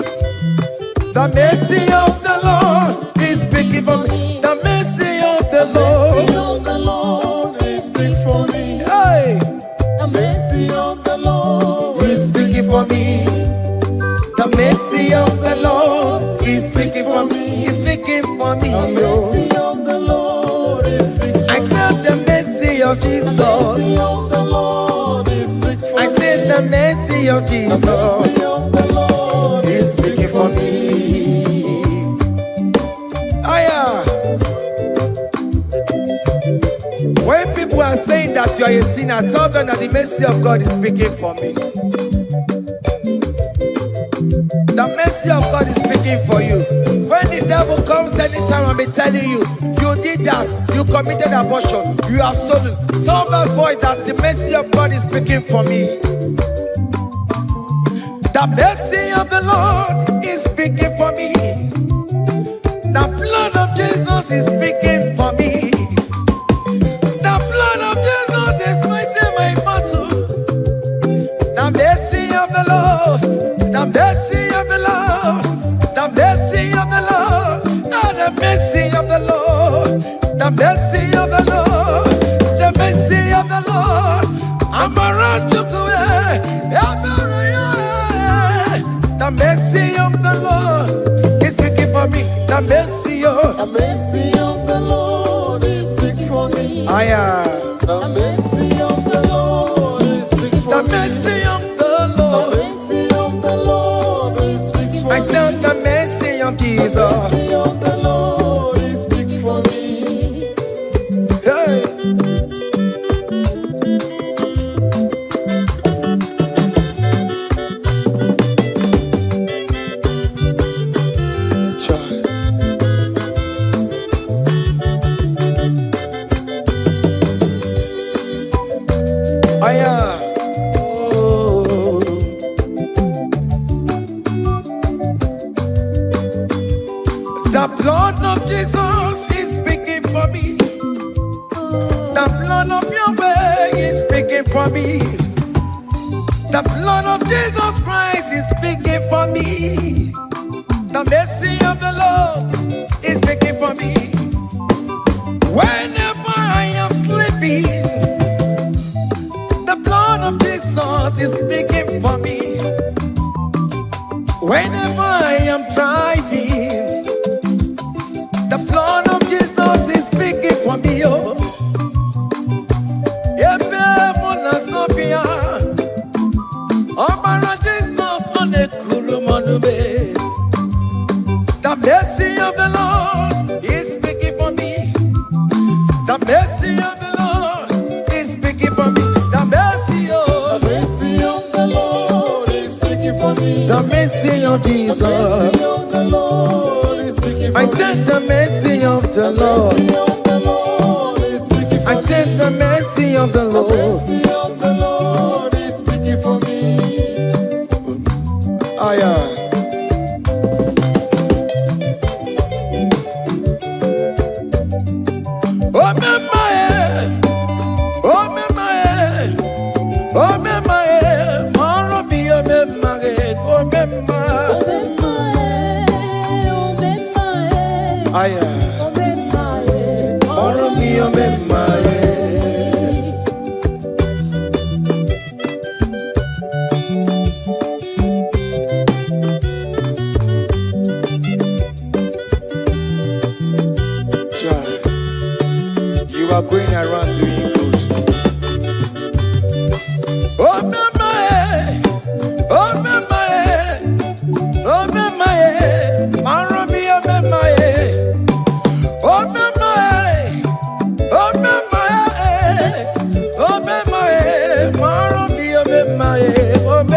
Speaker 1: The mercy of the Lord is speaking for me. The mercy of the Lord
Speaker 2: is speaking for me.
Speaker 1: Hey.
Speaker 2: The mercy of the Lord
Speaker 1: is speaking for me. The mercy of the Lord is speaking for me. Is speaking for me.
Speaker 2: The mercy of the Lord is speaking for me.
Speaker 1: I said the mercy of Jesus.
Speaker 2: The mercy of the Lord is speaking for me.
Speaker 1: I said the mercy of Jesus.
Speaker 2: The mercy of the Lord
Speaker 1: is speaking for me. Aya. When people are saying that you are a sinner, tell them that the mercy of God is speaking for me. The mercy of God is speaking for you. When the devil comes anytime and be telling you, you did that, you committed abortion, you have stolen, tell that voice that the mercy of God is speaking for me. The mercy of the Lord is speaking for me. The blood of Jesus is speaking for me. The blood of Jesus is fighting my battle. The mercy of the Lord, the mercy of the Lord, the mercy of the Lord, oh, the mercy of the Lord, the mercy of the Lord, the mercy of the Lord. Amarachukwe, the mercy of the Lord is speaking for me. The mercy
Speaker 2: of the Lord is speaking for me. The mercy of the Lord is speaking for
Speaker 1: the
Speaker 2: me.
Speaker 1: mercy of the Lord.
Speaker 2: The mercy of the Lord is speaking for
Speaker 1: I
Speaker 2: me.
Speaker 1: said the mercy of
Speaker 2: The
Speaker 1: Jesus.
Speaker 2: mercy of the Lord is speaking for me.
Speaker 1: Hey. Child. for me. The blood of Jesus Christ is speaking for me. The mercy of the Lord is speaking for me. Whenever I am sleeping, the blood of Jesus is speaking for me. Whenever I am driving, the blood of Jesus is speaking for me. Oh, Sophia, Obara Jesus on the Kurumanube. The mercy of the Lord is speaking for me. The mercy of the Lord is speaking for me. The mercy of
Speaker 2: the Lord is speaking for me.
Speaker 1: The mercy of Jesus.
Speaker 2: The mercy of the Lord is speaking for
Speaker 1: I
Speaker 2: me.
Speaker 1: said the mercy of the Lord. I said the mercy of the Lord.
Speaker 2: The mercy of the Lord is speaking for me.
Speaker 1: You are going around doing good. Oh, my, oh, my, oh, my, Maromi, oh, my, oh, my, oh, my, oh, my, Maromi, oh, my, oh,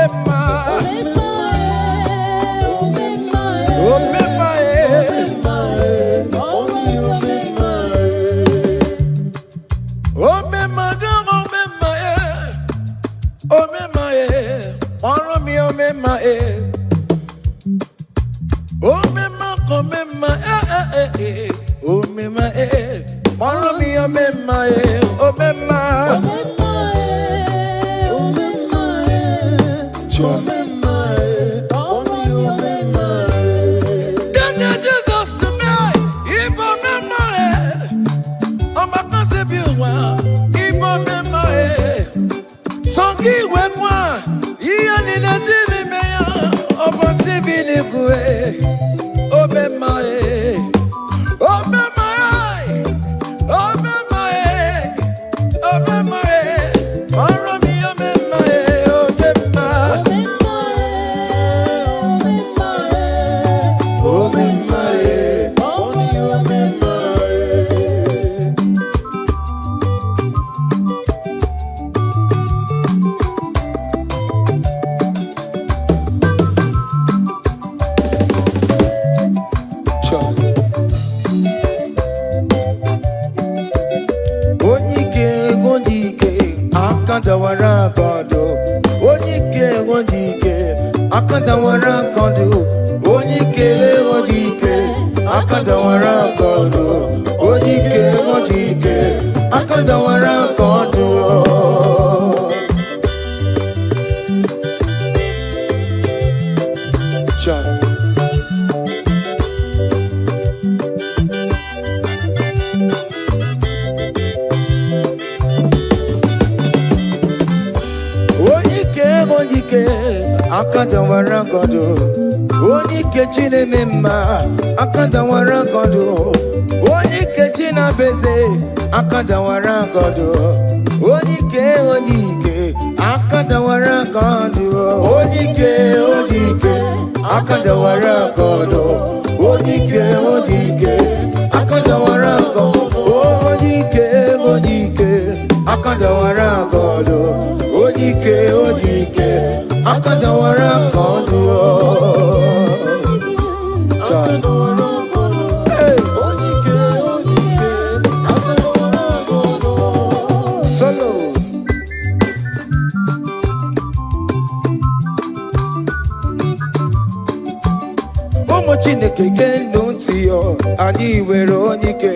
Speaker 1: Chineke kendo ntị yo anyị were onye ike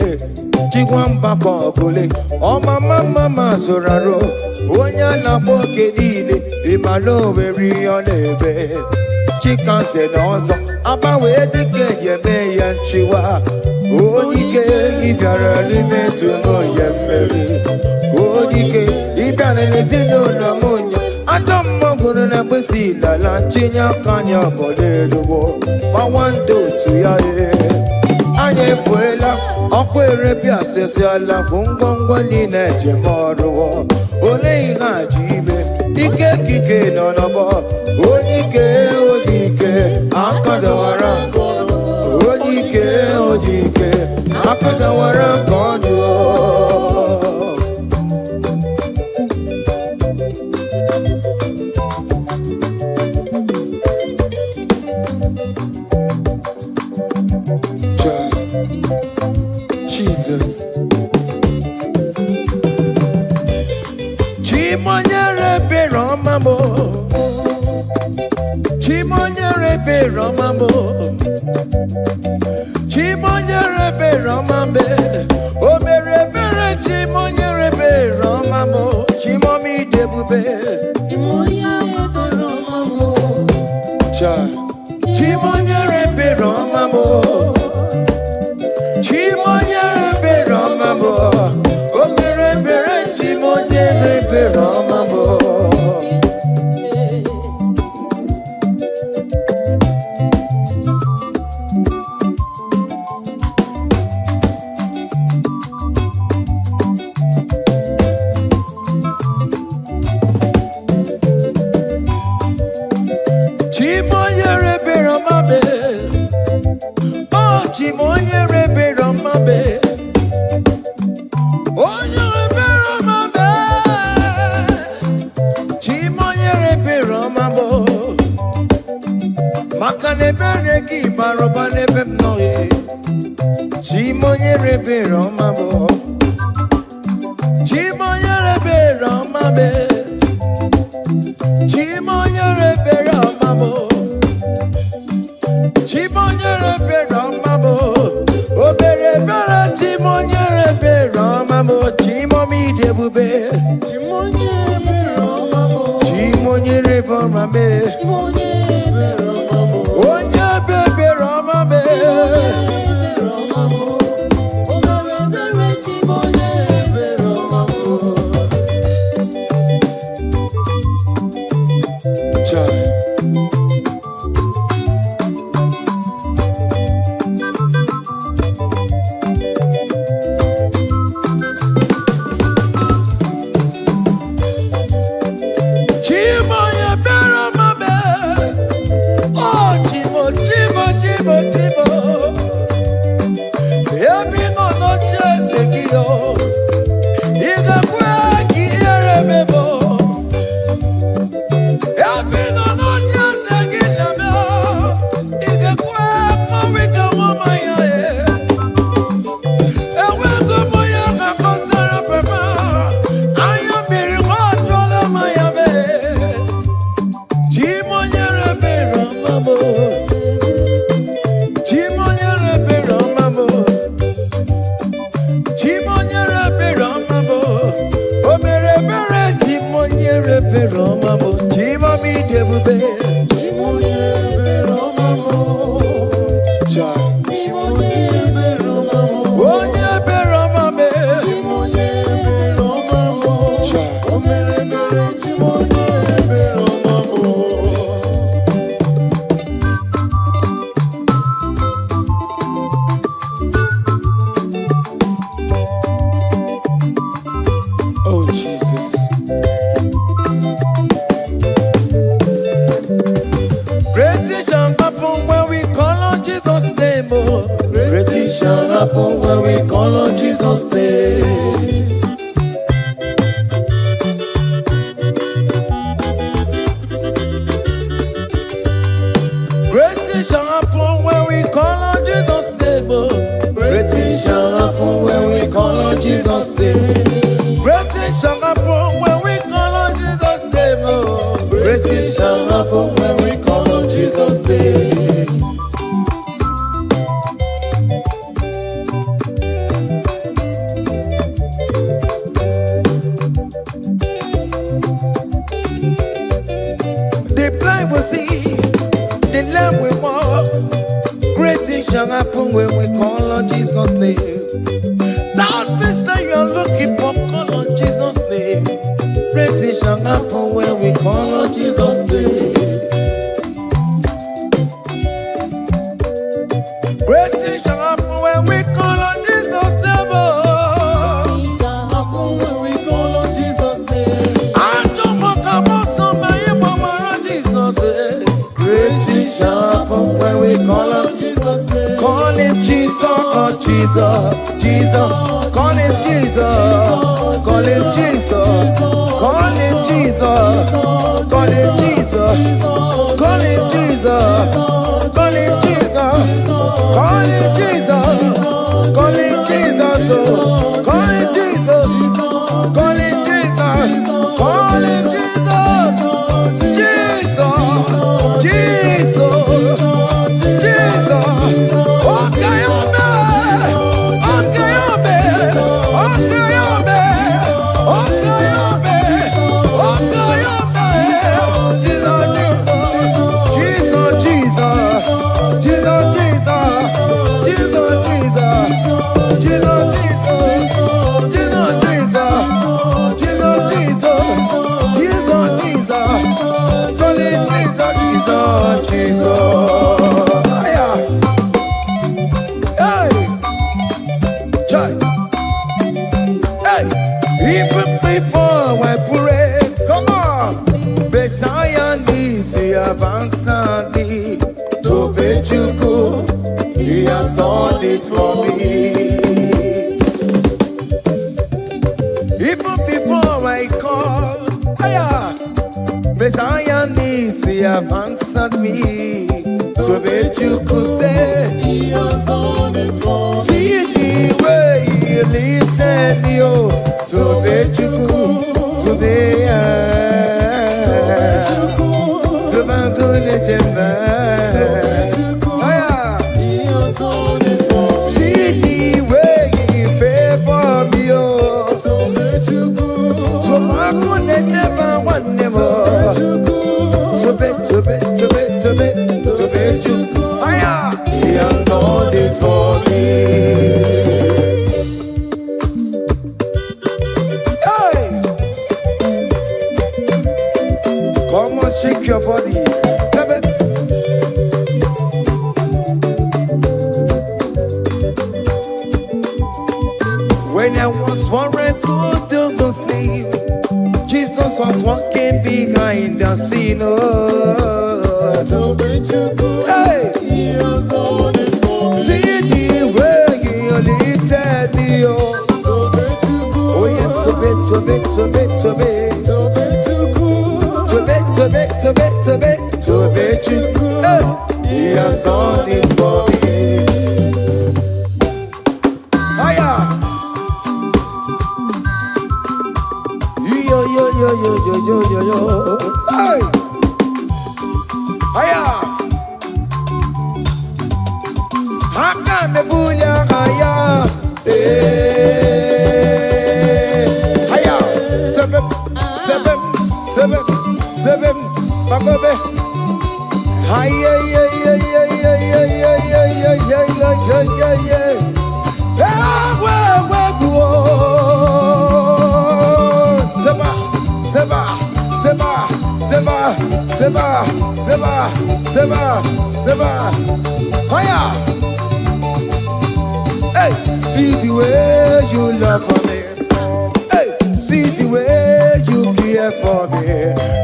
Speaker 1: chikwa mgbakọ ọbụle ọma mama ma zụrụ arụ Onya na boke niile imalo weri onebe chikanse n'ọzọ agbanwe dike yeme ya nchiwa onike ịbịara n'ime ndụ m ya mmeri onike ịbịara n'ezinụlọ m nya atọ mmọgụrụ na mkpịsị lala ntinye aka anya ọbọleluwo gbawa ndị otu ya anya efuela ọkụ erepịa sesiala bụ ngwongwo niile ejem ọrụwo ole ihe a ji ime ike kike nọ n'ọbọ onye ike ojike akadawara onye ike ojike akadawara nke ọdụ Jesus Chimonyere Beramamo Chimonyere Beramamo Chimonyere Beramambe O mere bere Chimonyere Beramamo Chimomi Debube Chimonyere Beramamo Chimonyere Beramamo Chimonyere Beramamo O mere bere Chimonyere Beramamo Chimonyere Beramabe Oh Chimonyere Beramabe Oh Nyere Beramabe Chimonyere Beramabo Makane beregi baroba nebem noye Chimonyere Beramabo Chimonyere Beramabe Chimonyere Beramabo Chimonyere Beramabo O bere bere Chimonyere Beramabo Chimomi Debube Chimonyere Beramabo Chimonyere Beramabo Onya Bebe Ramabe Oh Jesus. Great shall happen when we call on Jesus' name. Oh, great shall happen when we call on Jesus' name. Great shall happen when we call on Jesus' name. Oh, great shall happen when we call on Jesus' name. Great shall happen when we call on Jesus' name. Oh, great shall happen when we call on Jesus' name. Jesus' name. That vista you're looking for, call on Jesus' name. Great things shall happen when we call on Jesus' name. Great things shall happen when we call on Jesus' name.
Speaker 2: Things shall happen when we call on Jesus' name.
Speaker 1: I don't want to come on somebody, but on Jesus' name. Great things shall happen when we call on
Speaker 2: Jesus' name.
Speaker 1: Call him Jesus, oh Jesus, Jesus. Call him Jesus, call him Jesus, call him Jesus, call him Jesus, call him Jesus, call him Jesus, call him Jesus, call him Jesus, call him Jesus, call him Jesus, call him Jesus, Jesus, Jesus. Even before I pray, come on, Messiah needs the answered me. To Bejuku, he has done it for me. Even before I call, Messiah needs the answered me. To Bejuku say,
Speaker 2: He has done it for me.
Speaker 1: see the way he lifted me, oh. To Bejuku, to be to Bangunet and
Speaker 2: He has done it for me.
Speaker 1: see the way he favor me, oh.
Speaker 2: To Bejuku,
Speaker 1: To Bangunet and one more. To Bejuku, he has done it for me. Come on, shake your body. When I was worried, couldn't sleep, Jesus was walking behind the scene. Oh.
Speaker 2: to Bejuku,
Speaker 1: Hey,
Speaker 2: He has done it for me.
Speaker 1: see the way he lifted me. Oh,
Speaker 2: To Bejuku,
Speaker 1: oh yes, to be.
Speaker 2: to Bejuku,
Speaker 1: To Bejuku, he has done it for me. Hiya! Yo. Hey! Hiya! Haka me bunya hiya! Hiya! Seven, Bagobe! Hiya! Seba. Hiya! Hey, see the way you love for me. Hey, see the way you care for me.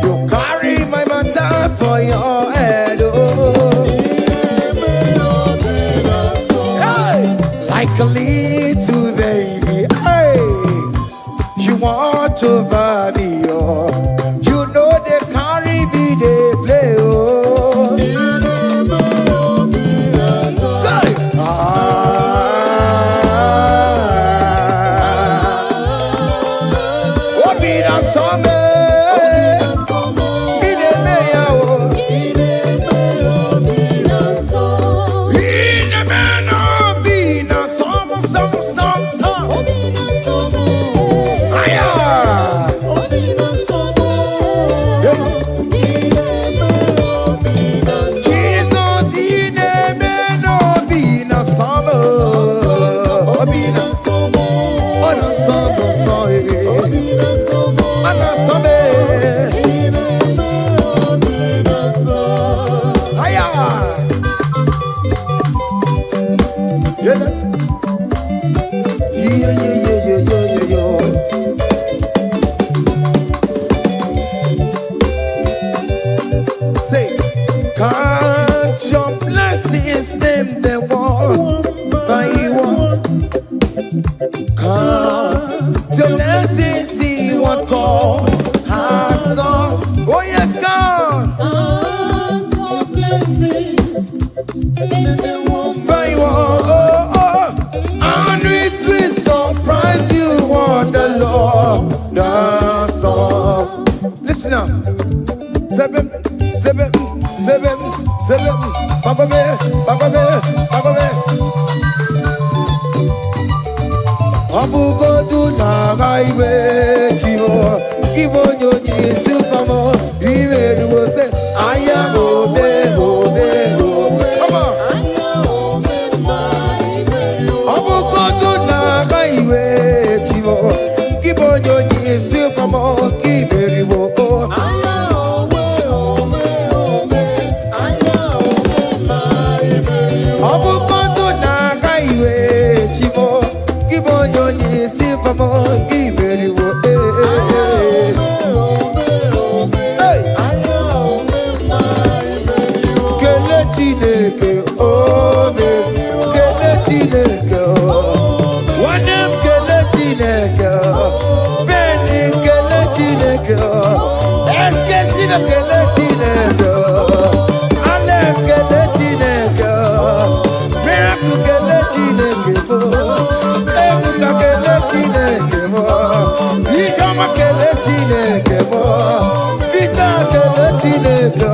Speaker 1: You carry my matter for your head. Oh. Hey, like a little baby. Hey, you want over me. Oh. You know they carry me, they play. Oh. Say, your blessings, see what God has done. Oh yes, God. By and it will surprise you what the Lord does done. Listen now. Seven. Bagobe. Abugodu na highway chivo. Ibonyo ni supamo. Imeru se aya obe. Come on. Abugodu na highway chivo. Ibonyo ni supamo. Imeru Abugodu na highway chivo. Ibonyo ni supamo. Imeru Chineke, oh, kele Chineke, oh, wanem kele Chineke, beni kele Chineke, eskesino kele Chineke, ales kele Chineke, miracle kele Chineke, ebuka kele Chineke, ishama kele Chineke, vita kele Chineke.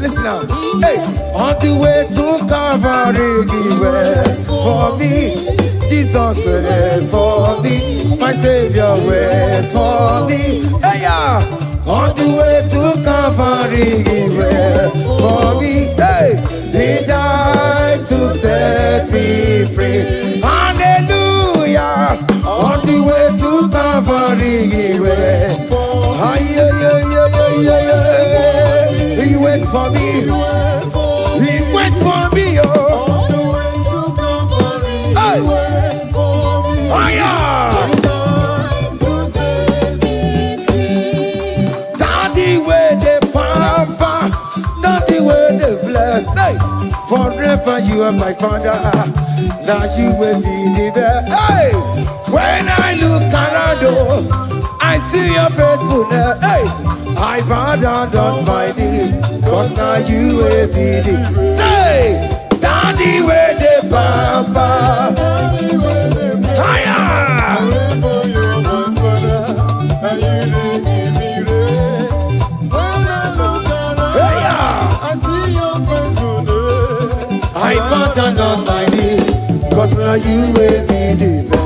Speaker 1: Listen now. Hey, on the way to Calvary, he went for me. Jesus went for me. My Savior went for me. Hey, yeah. On the way to Calvary, he went for me. Hey, he died to set me free. Hallelujah. On the way to Calvary, he went. He waits for me. He waits for me, oh. Hey. Oh, yeah. Daddy, where the papa, daddy, where the bless. Hey. Forever you are my father. Now you will be the best. Hey. When I look around, I see your faithfulness. Hey. I bow down on my knees, cause now you will be the. Say, Daddy, where the papa. Higher. I bow down on my knees, cause now you will be the best.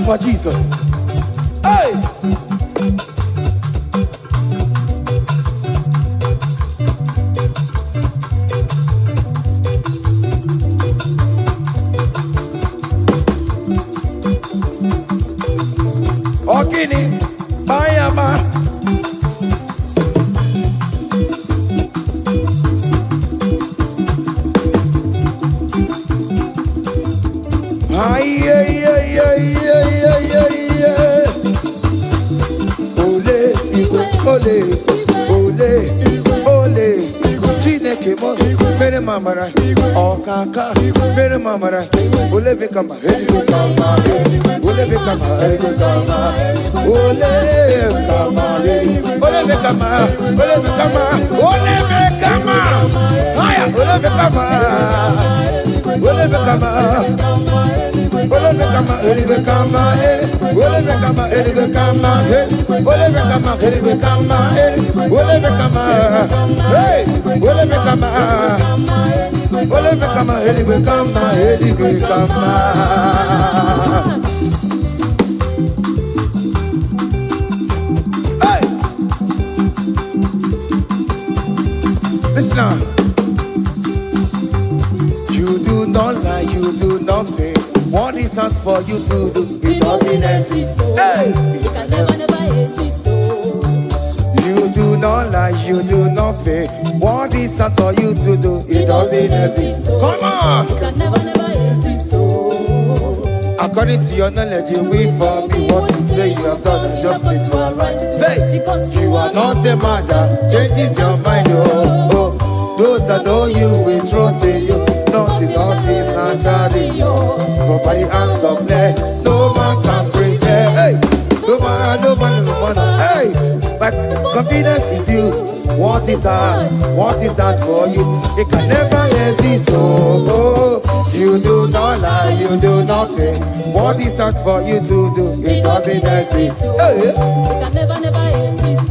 Speaker 1: For Jesus. Hey! Okini, Bayama. Mamara, oh kaka, very mamara, ole become a very good kama, ole become a very good kama, ole become a, ole become a, ole become a, ole become a, higher, ole become a, ole become a, ole become a, ole become a, ole become a, ole become a, ole become a, ole become a, ole become a, hey, ole become a. Ole be kama, ele be kama, ele be kama. Hey, listen now. You do not lie, you do not fake. What is not for you to do? It doesn't exist. Hey,
Speaker 2: it can never exist.
Speaker 1: You do not lie, you do not fake. What is not for you to do? It doesn't exist. Come on!
Speaker 2: It can never exist.
Speaker 1: According to your knowledge, you will for me. What you say you have done, I just need to align. Hey, you are not a man that changes your mind. Oh, oh. Those that know you will trust in you. Nothing else is naturally. But by the hands of man, no man can bring them. Hey, no man, no man, no man. Hey. But confidence is you. What is that for you? It can never exist. Oh, oh. You do not lie, you do not fake. What is that for you to do? It doesn't exist. Hey.
Speaker 2: It can never exist.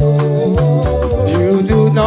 Speaker 1: You do not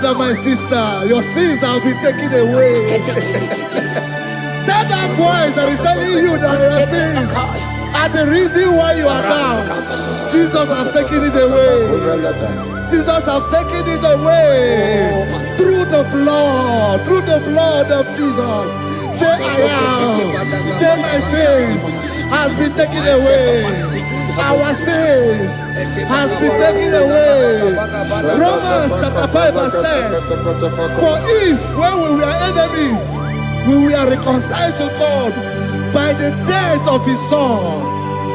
Speaker 3: brother, my sister, your sins have been taken away. That voice that is telling you that your sins are the reason why you are down. Jesus has taken it away. Jesus has taken it away. Through the blood of Jesus. Say I am. Say my sins has been taken away. Our sins has been taken away. Romans chapter 5 verse 10. For if when we were enemies, we were reconciled to God by the death of his son,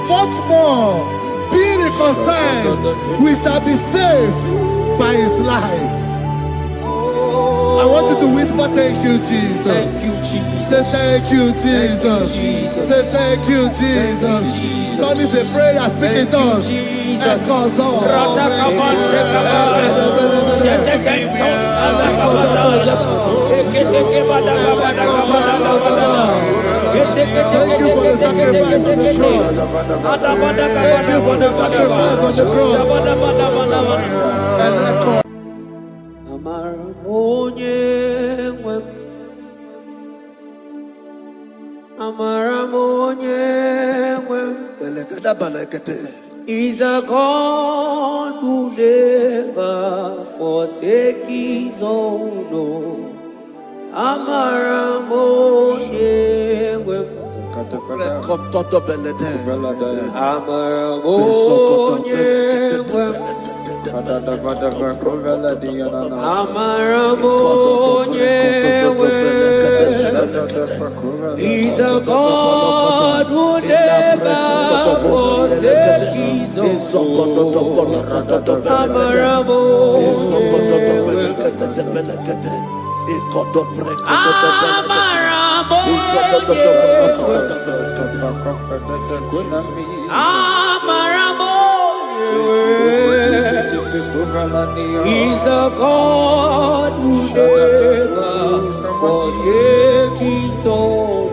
Speaker 3: much more, being reconciled, we shall be saved by his life. I want you to whisper, thank you, Jesus.
Speaker 2: Thank you, Jesus.
Speaker 3: Say thank you, Jesus. Say thank you, Jesus. Don't need a prayer, speak in tongues. Thank you for the sacrifice on the cross. Thank you for the sacrifice on the cross. And echo.
Speaker 2: Is a God who never forsake his own. He's a God who never forsakes his own. He's a God who never forsakes his own.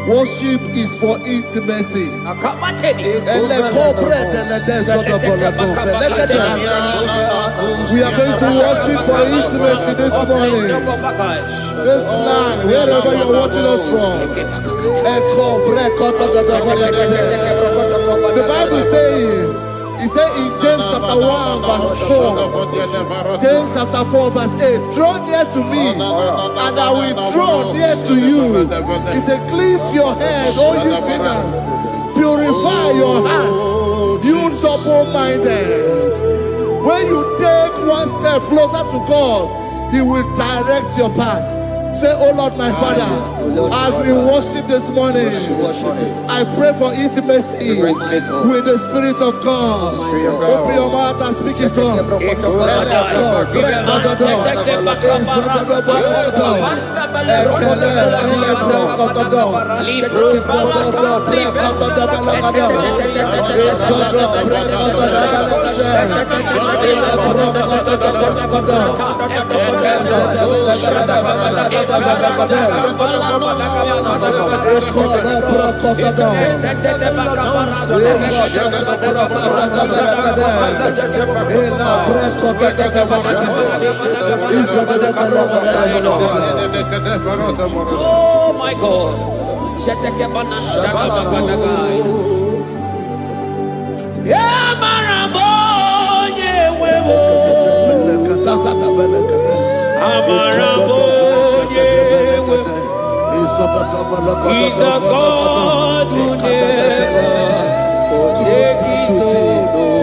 Speaker 3: Worship is for intimacy. We are going to worship for intimacy this morning. This land, wherever you're watching us from. The Bible says, it says in James chapter 1 verse 4, James chapter 4 verse 8, draw near to me and I will draw near to you. It says, cleanse your head, all you sinners, purify your hearts, you double-minded. When you take one step closer to God, he will direct your path. Say, oh Lord, my Father, as we worship this morning, I pray for intimacy with the Spirit of God. Open your mouth and speak in tongues.
Speaker 1: Oh my God. Yeah, Marabo, yeah, wewo. Amarabo, yeah, wewo. He's a God who never forsake his own.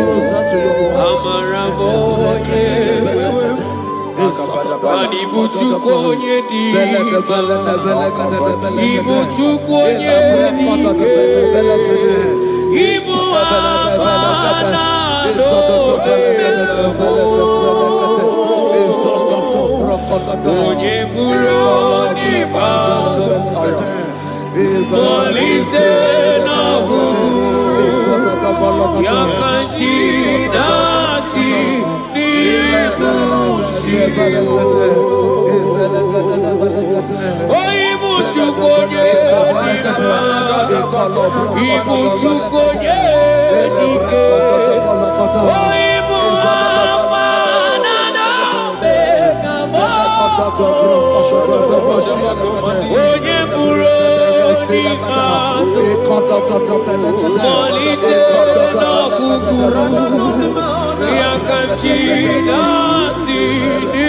Speaker 1: Amarabo, yeah, wewo. Ibuchukonye di, Ibuchukonye di, Ibu Afana Onye buru ni baso, Polize na hu, Yakanchi nasi ni Ibuchukonye Ibuchukonye Onye buru si maso, Polite na kukuru, Yakanchi nasi ni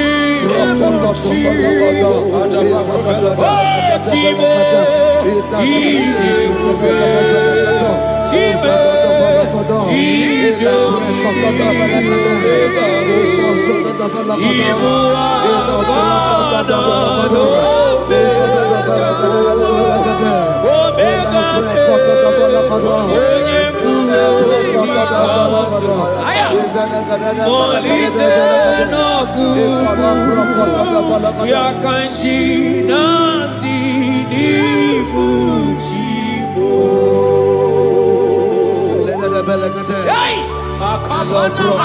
Speaker 1: Yakanchi nasi ni buchibo. Hey!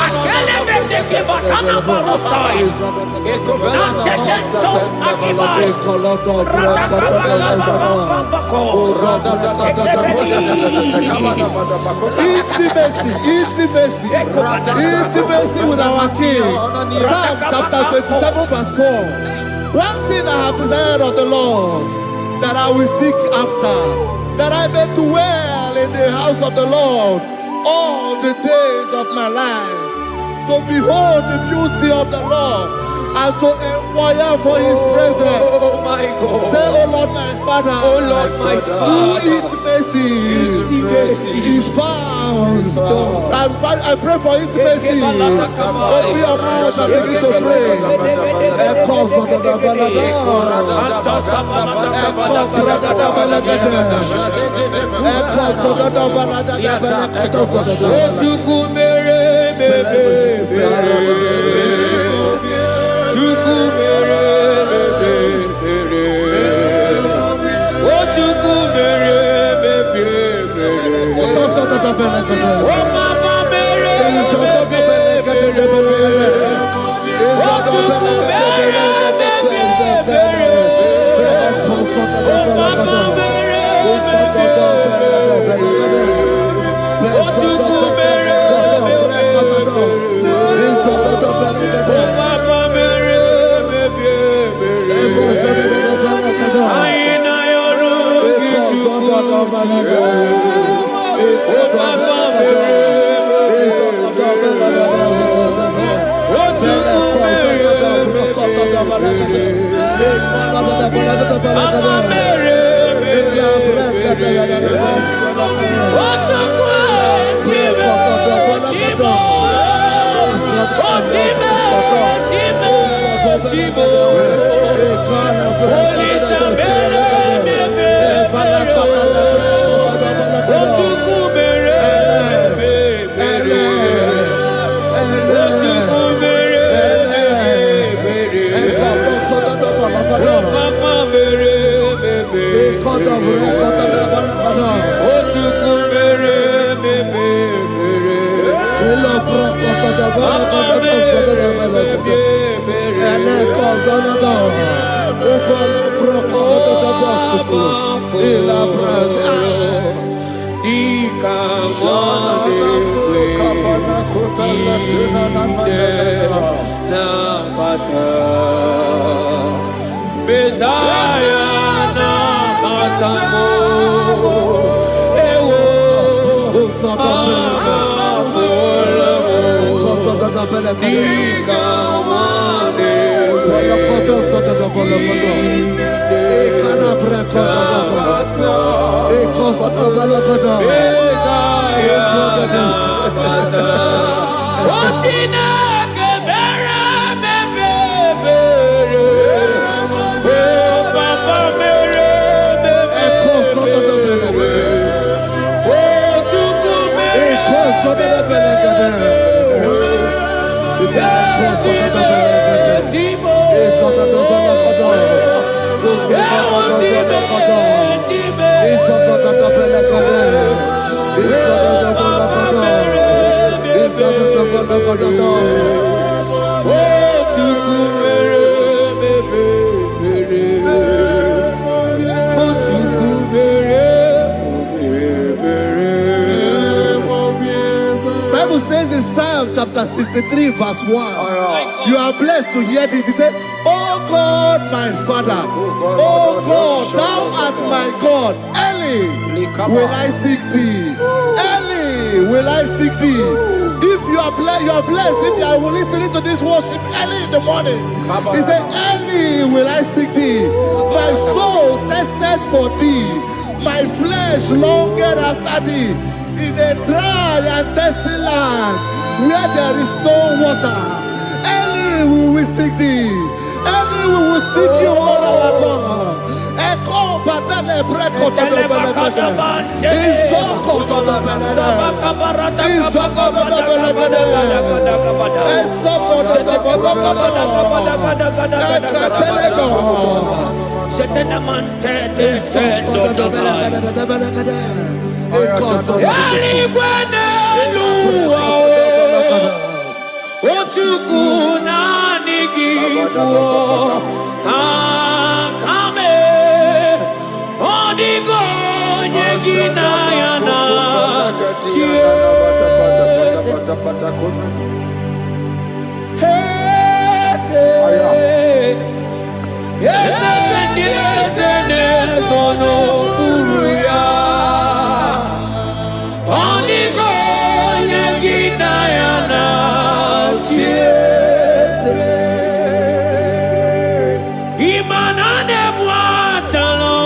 Speaker 1: Akele bete bakana barosai. Nantetentos akibai.
Speaker 3: Intimacy with our King. Psalm chapter 27 verse 4. One thing I have desired of the Lord, that I will seek after, that I may dwell in the house of the Lord all the days of my life, to behold the beauty of the Lord and to inquire for his presence.
Speaker 1: Oh my God.
Speaker 3: Say, oh Lord my Father,
Speaker 1: Oh Lord my Father,
Speaker 3: intimacy is found. I pray for intimacy. Open your mouth and begin to pray. Zanada, Opala Procoto da Basuku, Ila Brada, Bible says in Psalm chapter 63 verse 1, you are blessed to hear this. He said, Oh God, my Father, oh God, thou art my God. Early will I seek thee. Early will I seek thee. If you are blessed, if you are listening to this worship early in the morning, he said, early will I seek thee. My soul thirsted for thee. My flesh longed after thee. In a dry and thirsty land where there is no water. Early will we seek thee. Early we will seek you, all our God. Echo patale breko to the belagada. Isoko to the belagada. Isoko to the belagada. Isoko to the belagada. Ekapelego.
Speaker 1: Shetenamante descendo the belagada. Eligwene luwa Ochukuna nigibuo Kakame Odigo nyegina yana Yeze sono uruya Onigo yegina yana chiese Imanane mwatalo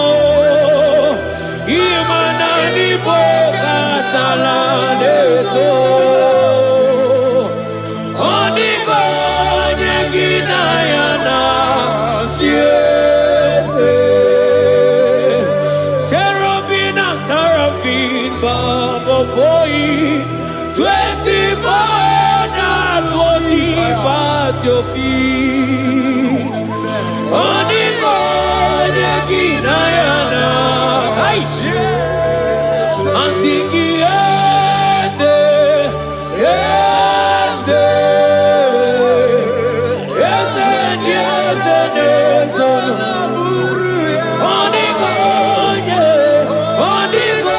Speaker 1: Imanani bokatala neto Onigo yegina yana chiese Cherubim and seraphim bow before you 24 elders worship at your feet. Onigo yegina yana and sing yes, yes, yes, yes, yes, Onigo, Onigo.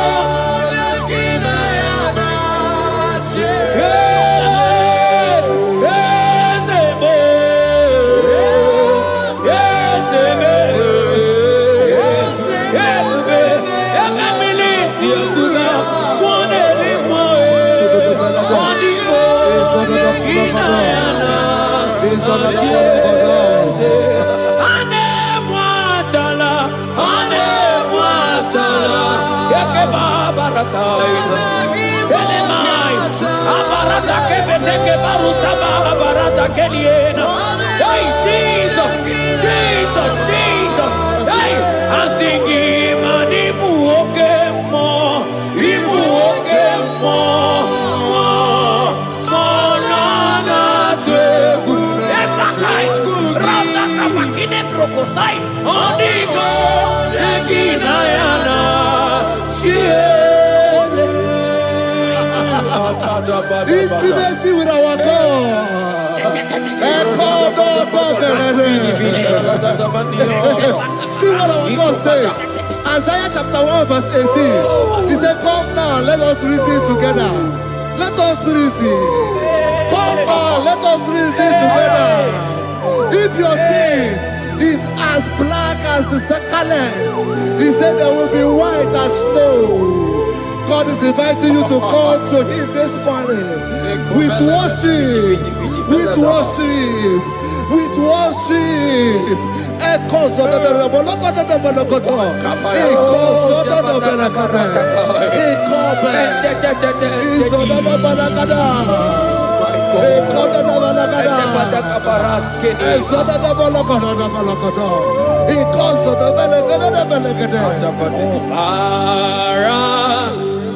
Speaker 1: Hey, Jesus, Jesus, Jesus. Hey, I'm singing, man, ibu okemo, na teku. Etakai, rata kamakine brokosai. Onigo, egina yana,
Speaker 3: intimacy with our God. See what our God says. Isaiah chapter 1 verse 18. He said, come now, let us reason together. Let us reason. Come now, let us reason together. If your sin is as black as the scarlet, he said there will be white as snow. God is inviting you to come to him this morning with worship, with worship, with worship. Echoes of the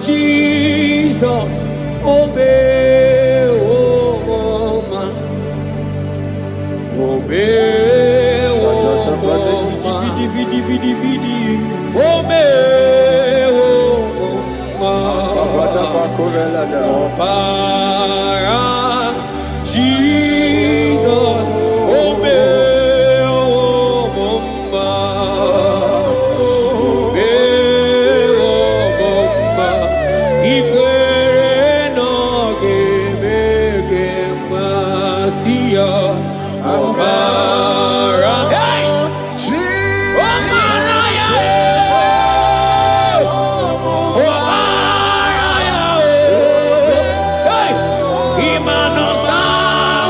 Speaker 2: Jesus, obey, oh mama, obey, oh mama, obey, oh mama, Jesus, obey, oh mama, obey, oh mama, ikwere no gemasiya, obara, hey, obara ya, obara ya, hey, imano sa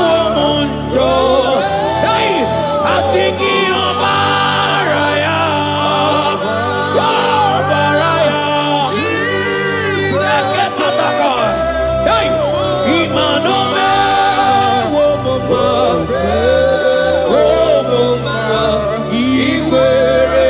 Speaker 2: womunjo, hey, asiki obara ya, obara ya, leke pataka, hey, imano me womama, womama, ikwere,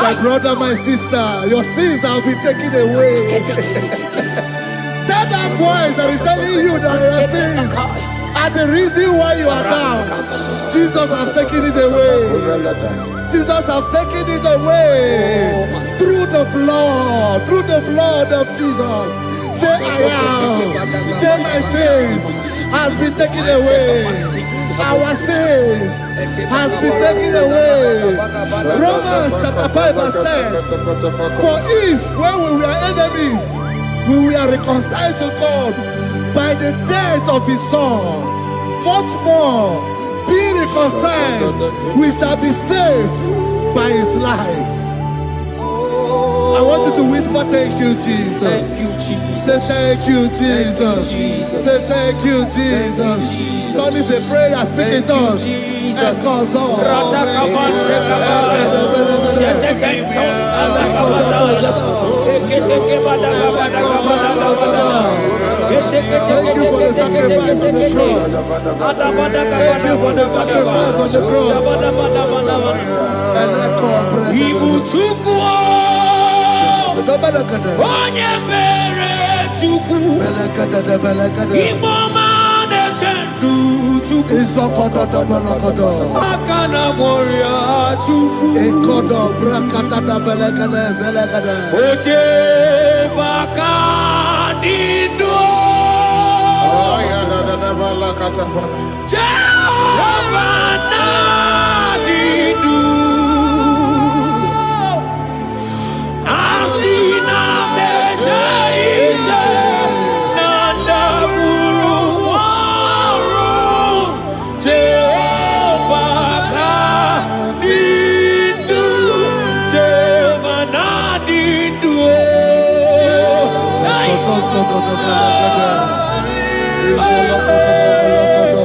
Speaker 3: my brother, my sister, your sins have been taken away. That voice that is telling you that your sins are the reason why you are down. Jesus has taken it away. Jesus has taken it away through the blood of Jesus. Say I am. Say my sins has been taken away. Our sins has been taken away. Romans chapter 5 verse 10. For if when we were enemies, we were reconciled to God by the death of his son, much more, being reconciled, we shall be saved by his life. I want you to whisper, thank you, Jesus.
Speaker 2: Thank you, Jesus.
Speaker 3: Say thank you, Jesus. Say thank you, Jesus. Turn it a prayer, speak in tongues. Echoes of Thank you for the sacrifice on the cross. Thank you for the sacrifice on the cross. And echo
Speaker 2: onye mere Chukwu Imoma na-eche ndụ
Speaker 1: chuku.
Speaker 3: Izokodo da balakodo.
Speaker 1: Akana moria chuku.
Speaker 3: Ekodo brakata da belekele zelegede.
Speaker 1: Oje vakadido. Jehovah nadidu. Asina meja ije. Nanda buru waru. Jehovah nadidu. Jehovah nadidu.
Speaker 3: Sokodo belekede. Izokodo belekede.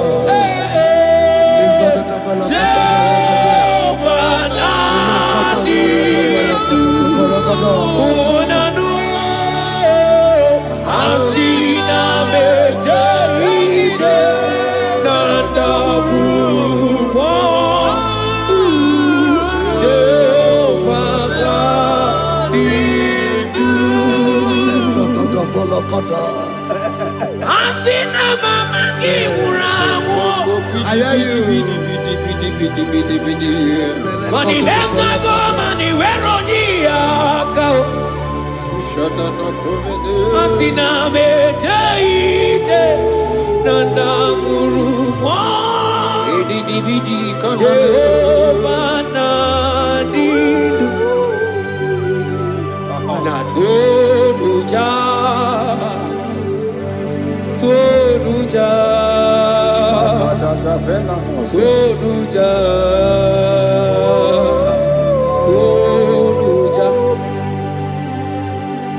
Speaker 3: Izokodo belekede.
Speaker 1: Jehovah nadidu. Unanu asina meja ije nanda kuwa Jehovah nadidu.
Speaker 3: Izokodo belekede.
Speaker 1: Asina mama kiwurawo.
Speaker 3: I hear you.
Speaker 1: Mani lenga go mani weroji akao. Asina meja ije nanda murumo. Jehovah nadidu. Anatonuja. Tonuja. Tonuja. Tonuja.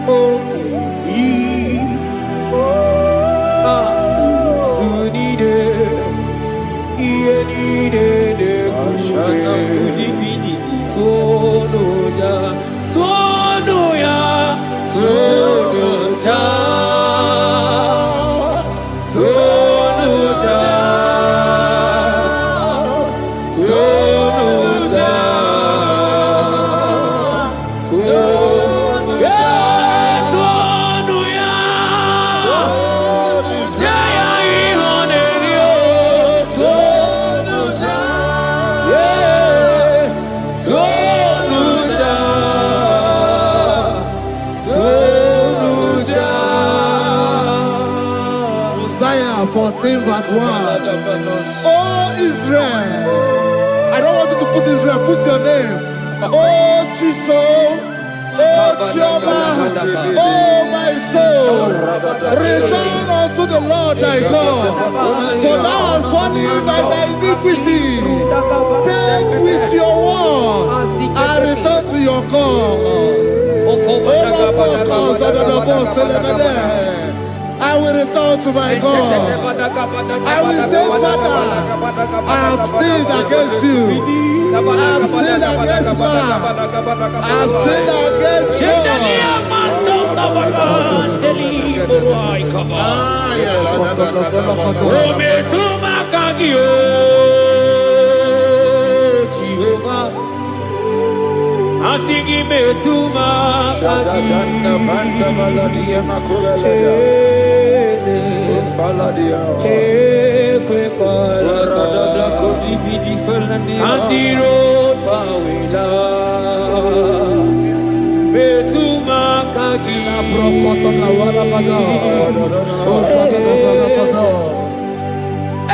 Speaker 1: Oh, baby. Ah, sunide. Ienide de kushke. Tonuja. Tonuya. Tonuja. Tonuja. Tonuja. Tonuja. Tonuya. Jaya ihonelio. Tonuja. Yeah. Tonuja. Tonuja.
Speaker 3: Isaiah 14 verse 1. Oh Israel. I don't want you to put Israel, put your name. Oh Jesus. Oh Jehovah. Oh my soul. Return unto the Lord thy God. For thou hast fallen by thy iniquity. Take with your word and return to your God. I will return to my God. I will say, Father, I have sinned against you. I have sinned against man. I have sinned against
Speaker 1: Jehovah, Asigi metuma kagi. Ekwe kolaka. Andiro tawila. Metuma kagi.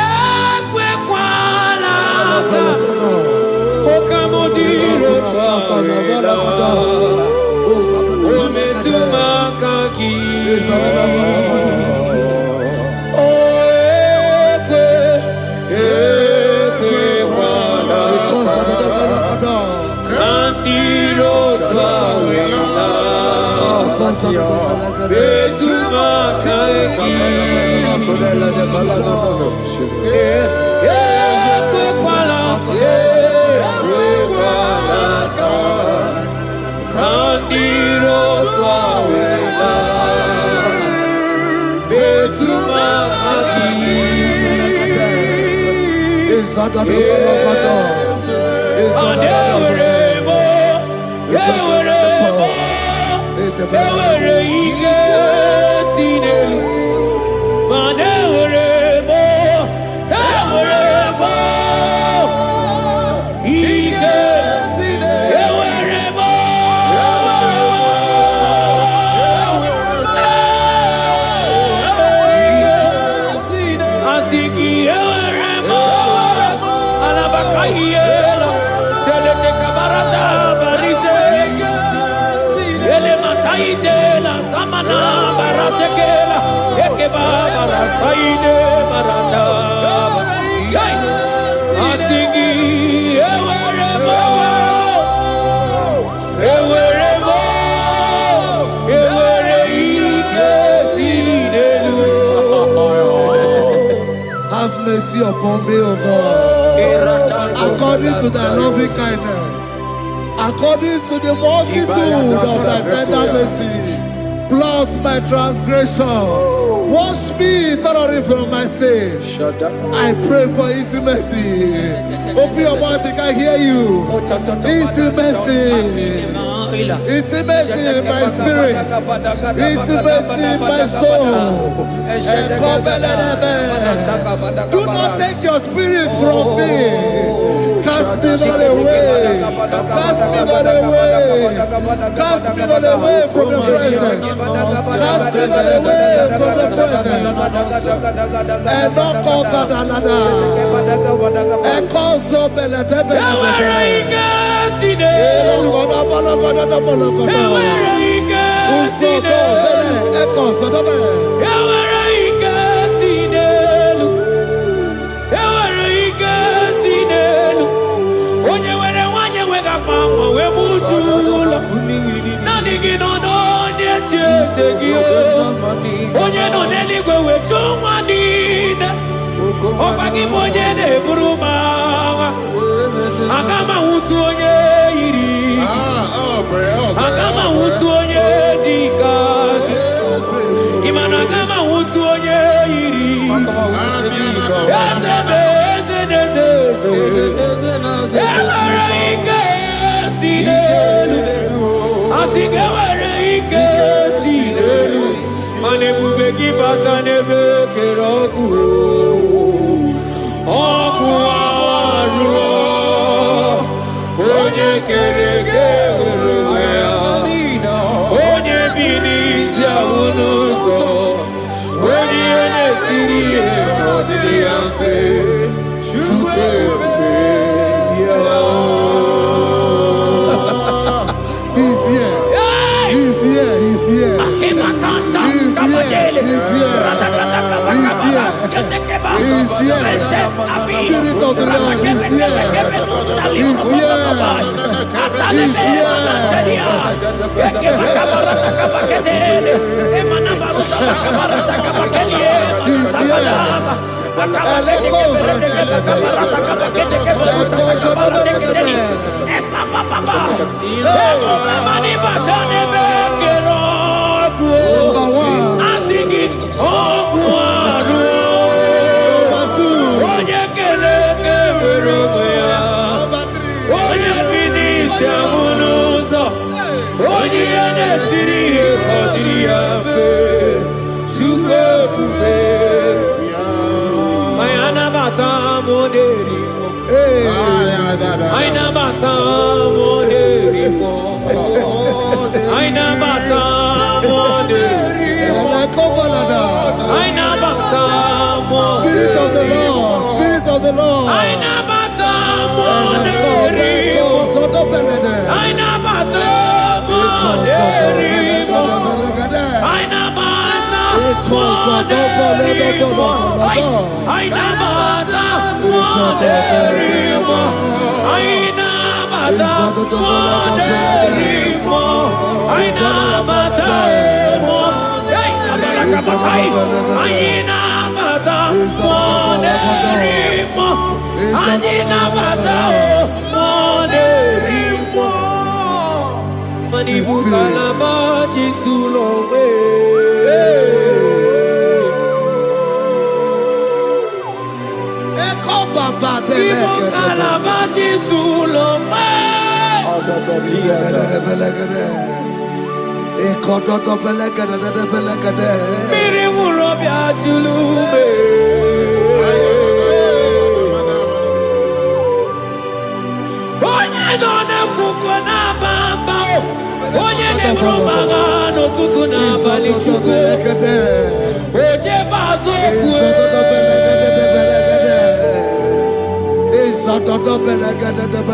Speaker 1: Ekwe kolaka. Okamodiro tawila. Ometuma kagi. Ewere Saitela samana baratekela ekeba barasaide barata asigi eweremo
Speaker 3: have mercy upon me, O God, according to thy loving kindness, according to the multitude of thy tender mercy. Blot my transgression, wash me thoroughly from my sin. I pray for intimacy. Open your mouth, I can hear you. Intimacy. Intimacy in my spirit, intimacy in my soul. Do not take your spirit from me. Cast me not away. Cast me not away. Cast me not away from the presence. Cast me not away from the presence. And not come to the ladder. And cause so
Speaker 1: Agama utuonye iri Agama utuonye dikaki Imana agama utuonye iri Ewere ike sinelu Asige were ike sinelu Manebube kibata nebe keroku Oku aruo Onye kereke uruya Onye binisi unuzo Onye nesiri odiri afe Chukwe
Speaker 3: He's here. He's here. He's here. He's here. Spirit of the Lord is here. He's here. He's here. Spirit of the Lord, Spirit of the Lord.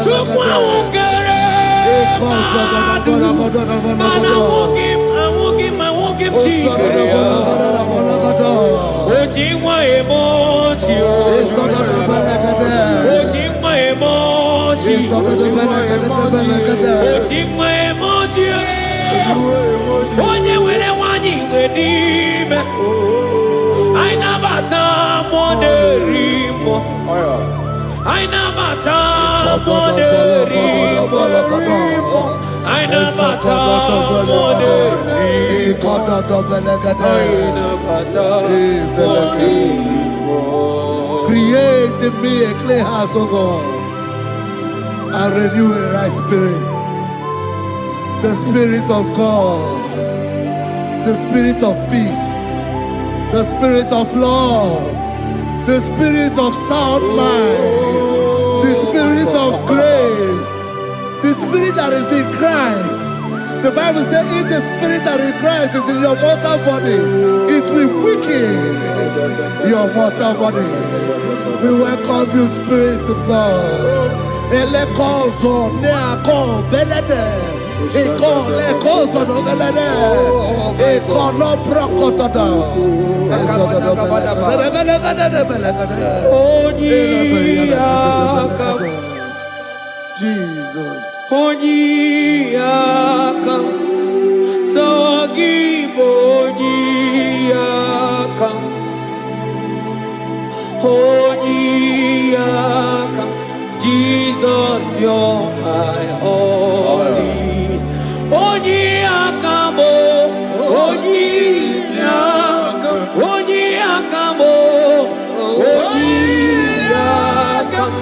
Speaker 1: Chukwu
Speaker 3: Create in me a clean house, O God, and renew a right spirit. The Spirit of God, the Spirit of peace, the Spirit of love, the Spirit of sound mind, the Spirit of grace, the Spirit that is in Christ. The Bible says if the Spirit that is in Christ is in your mortal body, it will weaken your mortal body. We welcome you, Spirit of God. Elekozo neako belede, eko lekozo no belede, eko no prokotada, ezodo no belede. Jesus.
Speaker 2: Onyiyakam, Sogibonyiyakam, Onyiyakam, Jesus, you're my only. Onyiyakam, Onyiyakam, Onyiyakam, Onyiyakam,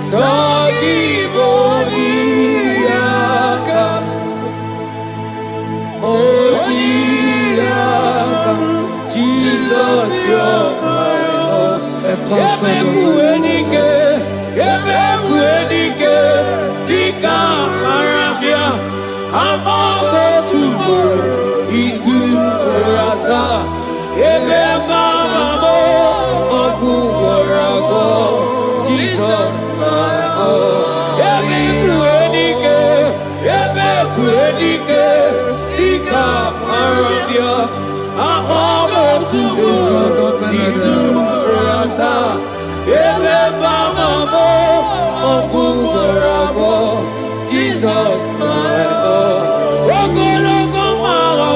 Speaker 2: Sogibonyiyakam, Onyiyakam, Jesus, you're my own. Ebekuenike, Dika Arabia, Amoko Tubo, Isu Rasa, Ebebamamo, Oguwarago, Jesus, my own. Ebekuenike, Dika Arabia, Amoko Tubo, Isu Rasa, Ebebamamo, Oguwarago, Jesus, my own. Ogologo maro,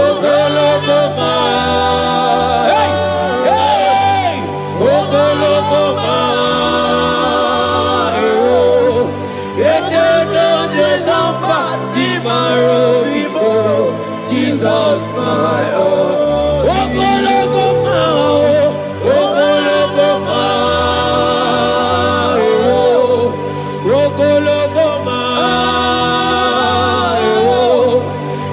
Speaker 2: ogologo maro, hey, hey, ogologo maro. Eternal Jezamba, Simaro Vivo, Jesus, my own. Ogologo maro, ogologo maro, ogologo maro.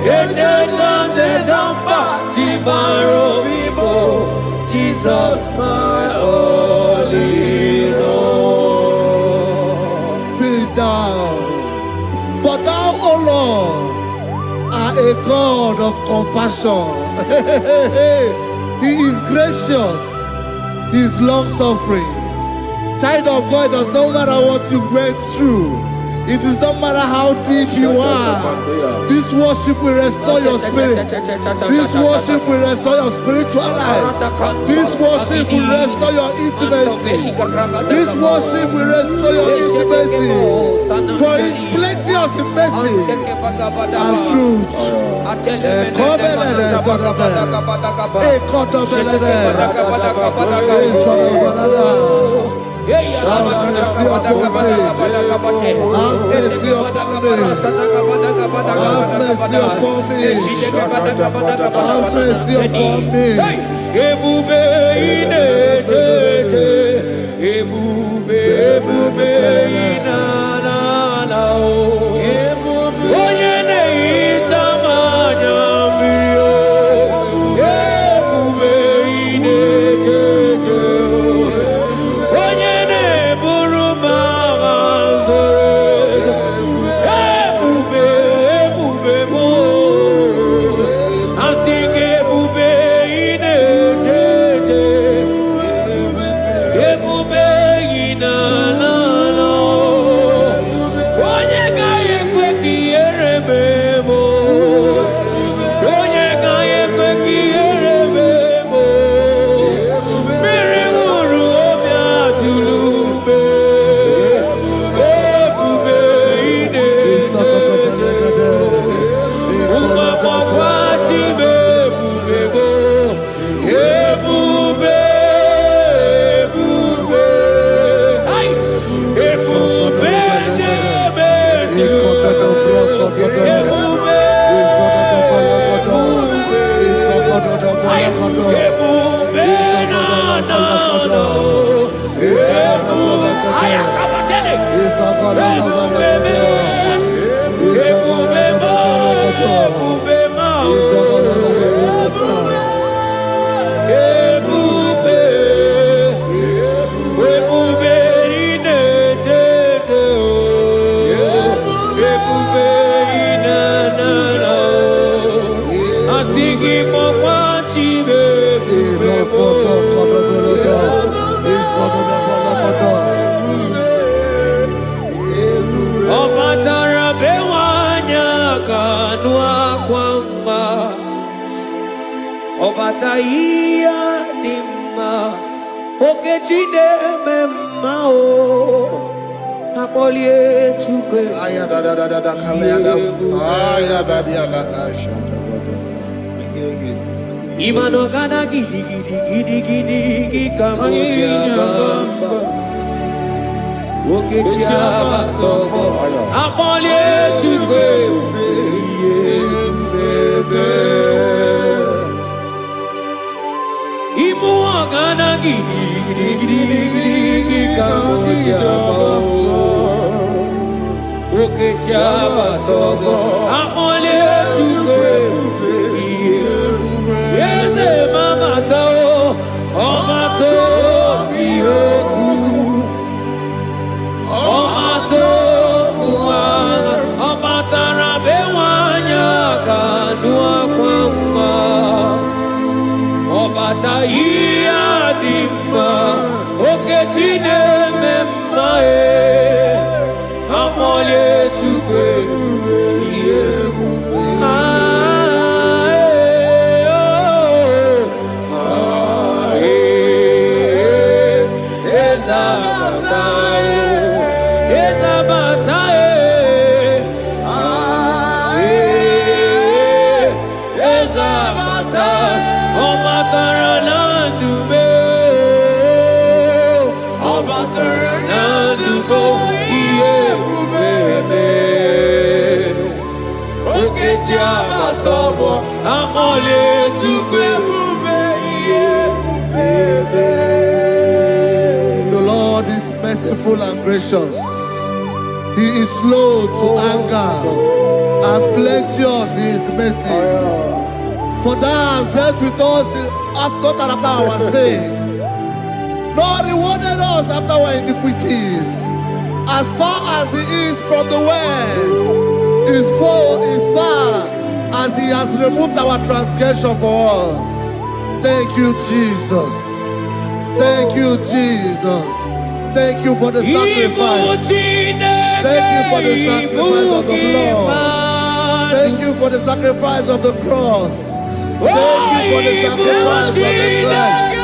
Speaker 2: Eternal Jezamba, Simaro Vivo, Jesus, my only Lord.
Speaker 3: Be thou, but thou, O Lord, are a God of compassion. He is gracious, He is long suffering. Child of God, it does not matter what you went through, it does not matter how deep you are. This worship will restore your spirit. This worship will restore your spiritual life. This worship will restore your intimacy. This worship will restore your intimacy. For He is plenteous in mercy and truth. Have mercy upon me. Have mercy upon me. Have mercy upon me. Have mercy upon me.
Speaker 2: Ebube inetete, ebube inanana o. Onye na-ehita mmanya mmiri o. Ebube inetete o. Onye na-eburu m agha nzo. Ebube m o. Asị gị ebube inetete. Ebube inanana o.
Speaker 1: Obataia dimma okechide memma o apolie tuke
Speaker 3: aya da kalenda aya da dia la shanta
Speaker 1: imano kana gidi kamoja bamba okechia batogo apolie tuke bebe Ibu agana gidi kamoja oke chaba togo amole tuke yeze mama tao omato biyoku omato buwa omatara bewanya kanua kwamba Obataia dimma okechine memma amole tuke
Speaker 3: The Lord is merciful and gracious. He is slow to anger and plenteous in his mercy. For thou hast dealt with us after our sin, nor rewarded us after our iniquities. As far as the east from the west is far as he has removed our transgression for us. Thank you, Jesus. Thank you, Jesus. Thank you for the sacrifice. Thank you for the sacrifice of the blood. Thank you for the sacrifice of the cross. Thank you for the sacrifice of the Christ.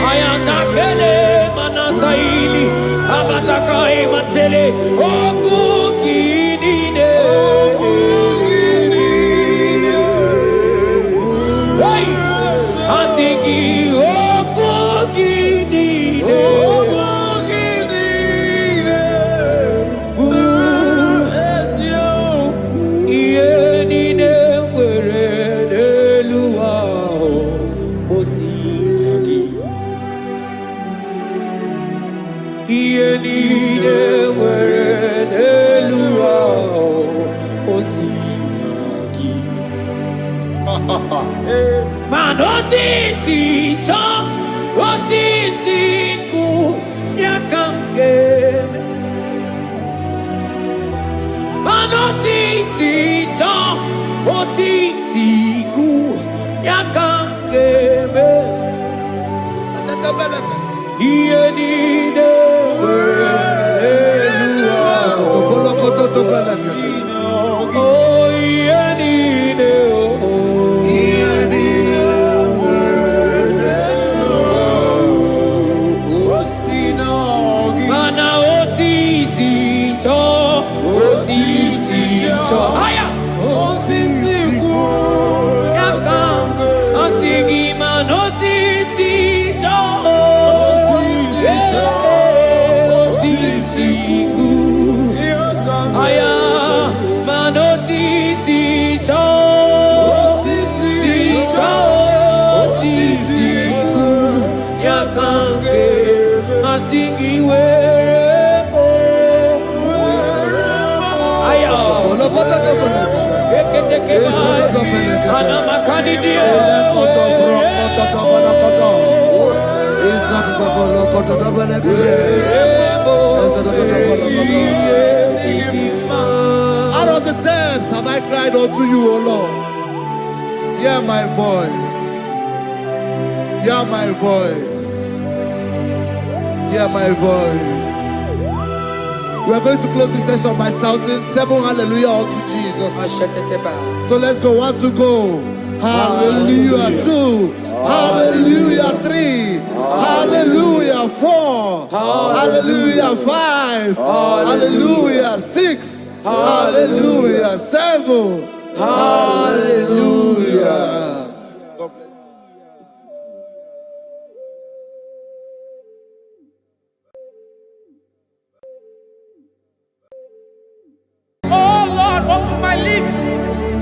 Speaker 3: Ayatakele manasaili abatakai matele okukinine hey asiki okukinine esio ienine kwere luwa osinagi Ienine were luwa osinagi. Manotisi chom otisi ku yakangeme. Manotisi chom otisi ku yakangeme. Ienine
Speaker 2: siku aya manotisi cho siku yakange asingiwe aya ana makanidia
Speaker 3: out of the depths have I cried unto you, O Lord. Hear my voice. Hear my voice. Hear my voice. We are going to close this session by shouting 7 hallelujah unto Jesus. So let's go. 1, 2, go. Hallelujah. 2. Hallelujah. 3. Hallelujah. 4. Hallelujah. 5. Hallelujah. 6. Hallelujah. 7. Hallelujah. God bless.
Speaker 1: Oh Lord, open my lips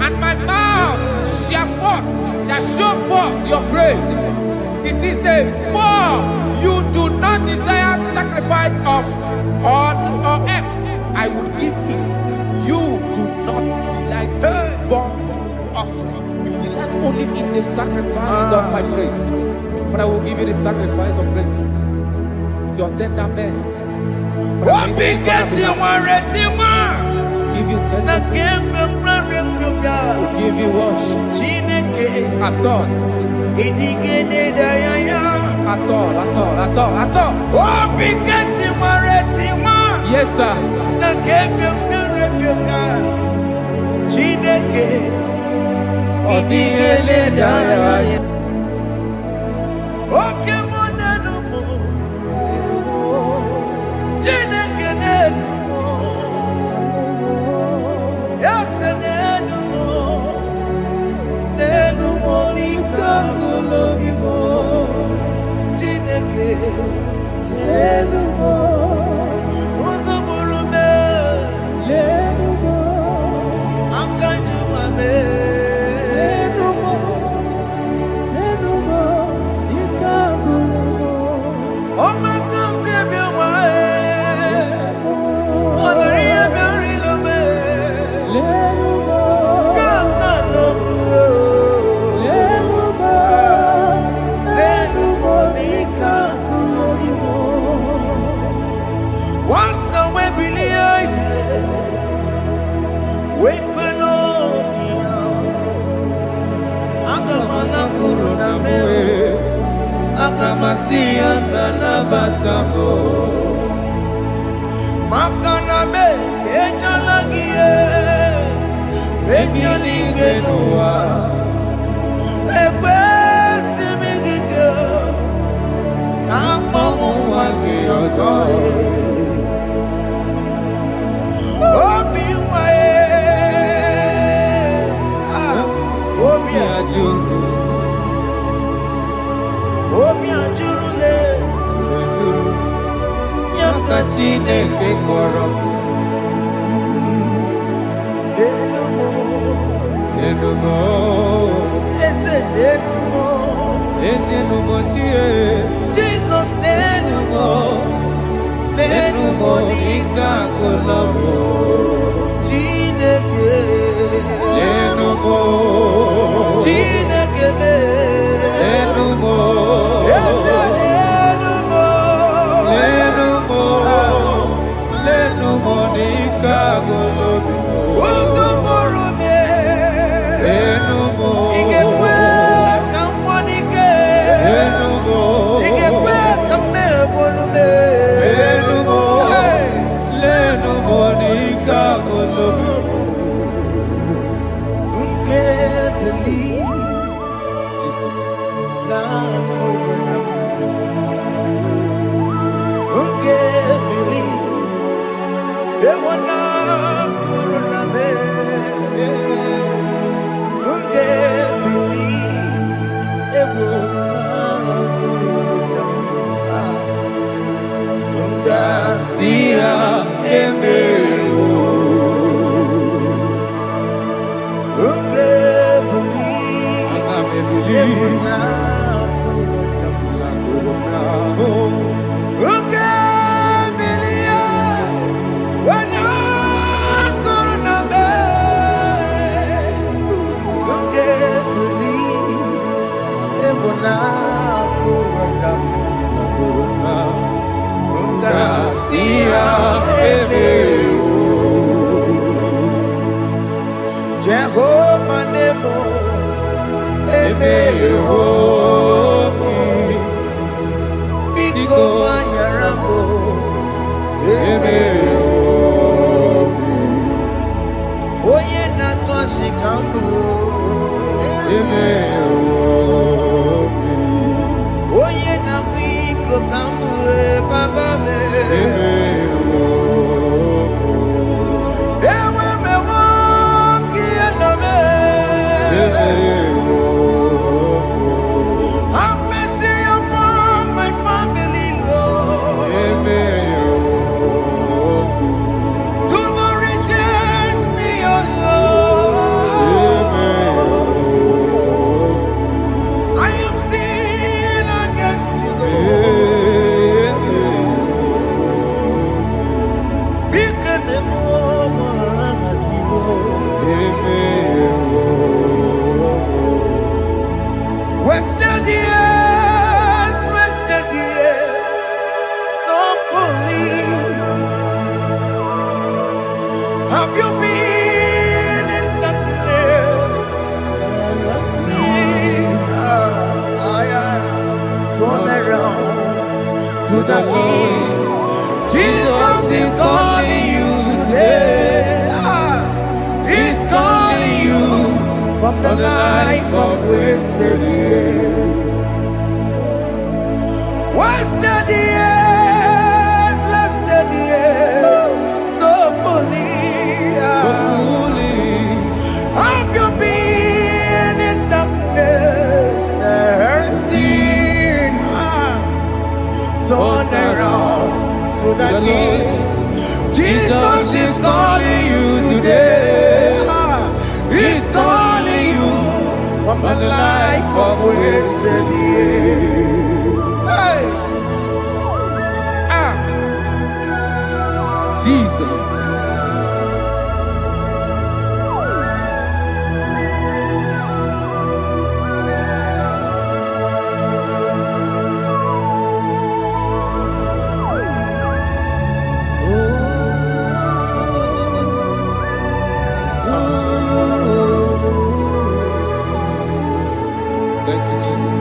Speaker 1: and my mouth shall show forth your praise. 16 says, for you do not desire sacrifice of or X, I would give it. You do not delight in burnt offering. You delight only in the sacrifice of my praise. But I will give you the sacrifice of praise with your tender mercy. Give you tender praise. Give you worship. At all. Yes, sir.
Speaker 2: Jesus,
Speaker 1: Have you been in that place? Turn around to the King. Jesus is calling you today. He's calling you from the life of wasted years. Wasted years, wasted years, so fully. Have you been in darkness and seen? Turn around so that Jesus is calling you today. He's calling you from the life of wasted years. Hey!
Speaker 2: Jesus. Thank you, Jesus.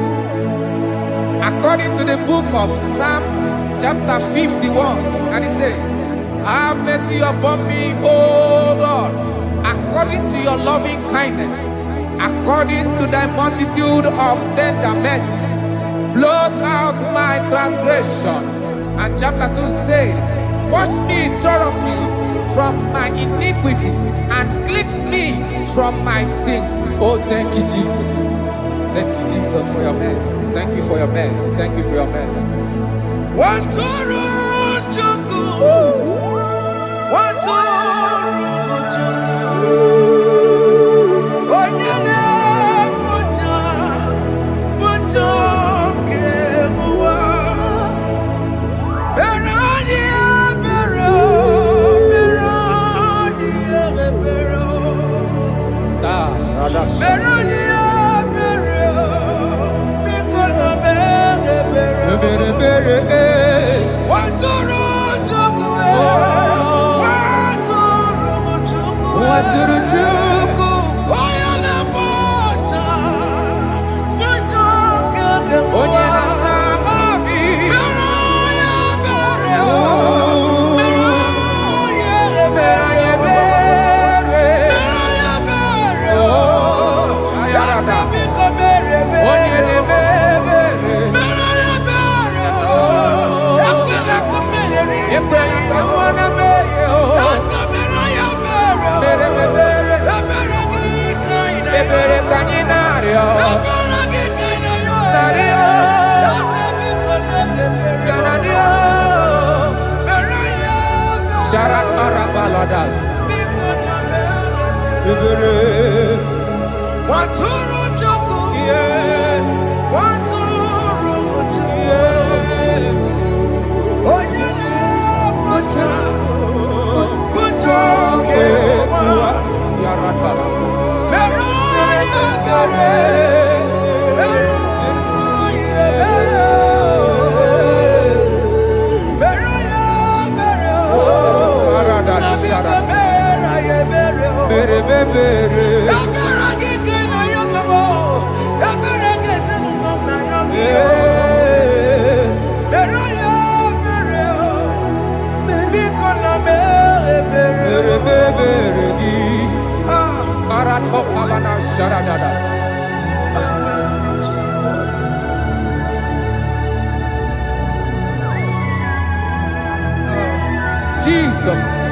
Speaker 2: According to the book of Psalm, chapter 51, and it says, have mercy upon me, O Lord, according to your loving kindness, according to thy multitude of tender mercies, blot out my transgression. And chapter 2 said, wash me thoroughly from my iniquity and cleanse me from my sins. Oh, thank you, Jesus. Thank you, Jesus, for your mercy. Thank you for your mercy. Thank you for your mercy. Jesus.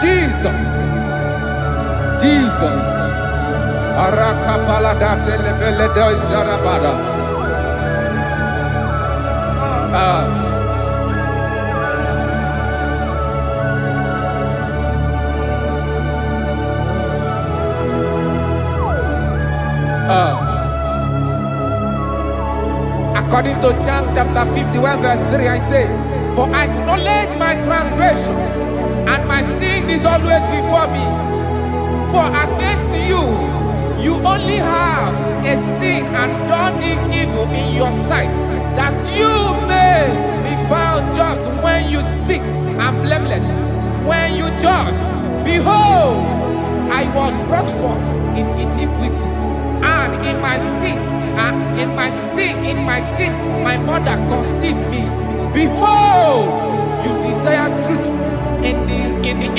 Speaker 2: Jesus. Jesus. Arakapalada telebeledo jarabada. According to John chapter 51 verse 3, I say, for I acknowledge my transgressions, and my sin is always before me. For against you, you only have a sin and done this evil in your sight, that you may be found just when you speak and blameless when you judge. Behold, I I was brought forth in iniquity, and in my sin, my mother conceived me. Behold, you desire truth in the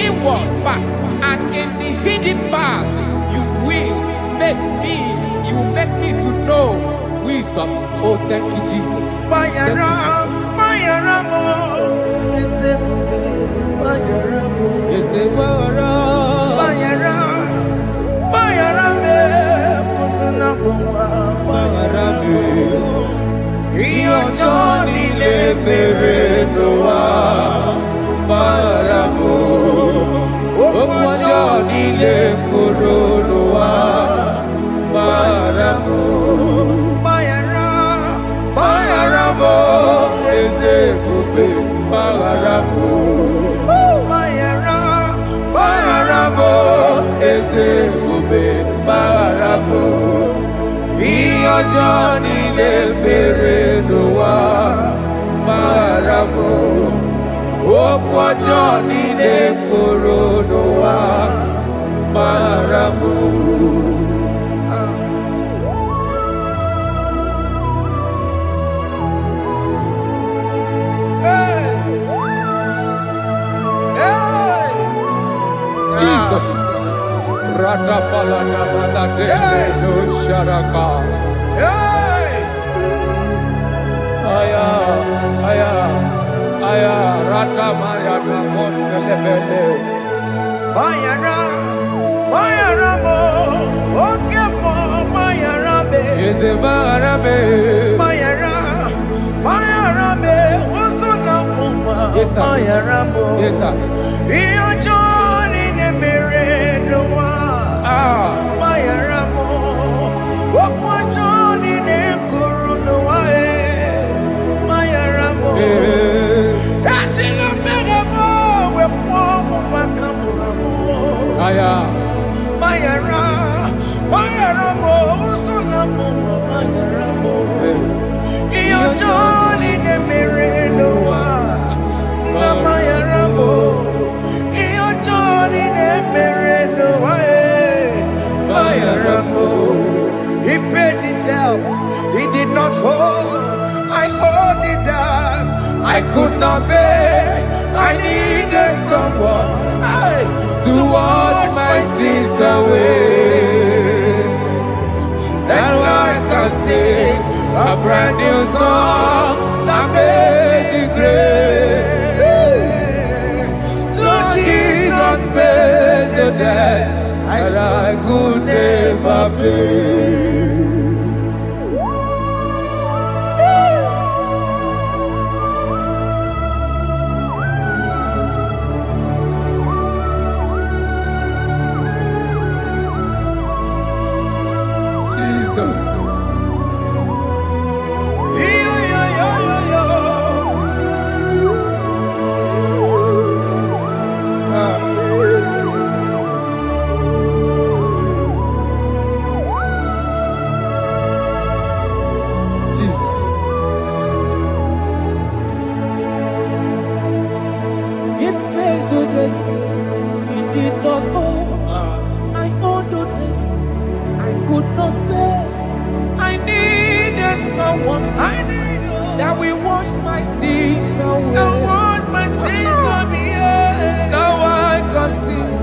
Speaker 2: inward part, and in the hidden part, you will make me to know wisdom. Oh, thank you, Jesus. Thank you, Jesus.
Speaker 1: Johnny le Noah Baramo Okwa Johnny le Noah Baramo
Speaker 2: Jesus Radapalana Balade no Sharaka. Aya, Rata Maya Nakoselebele.
Speaker 1: Bayara mo, okemo Bayarabe.
Speaker 2: Yezebarabe.
Speaker 1: Bayara me, osuna puma.
Speaker 2: Yes, sir.
Speaker 1: Bayara mo.
Speaker 2: Yes, sir.
Speaker 1: Iyo Johnny ne mere noa. Bayara mo, okwa Johnny ne kuru noa. Bayara mo.
Speaker 2: Aya,
Speaker 1: Bayara mo, usuna mo, Bayara mo. Iyo Johnny ne mere noa, na Bayara mo. Iyo Johnny ne mere noa, Bayara mo. He paid it out, he did not hold. I owed it out, I could not pay. I needed someone to wash my sins away. And I can sing a brand new song that made me great. Lord Jesus paid the debt that I could never pay.
Speaker 2: That we wash my sins away. Now I can sing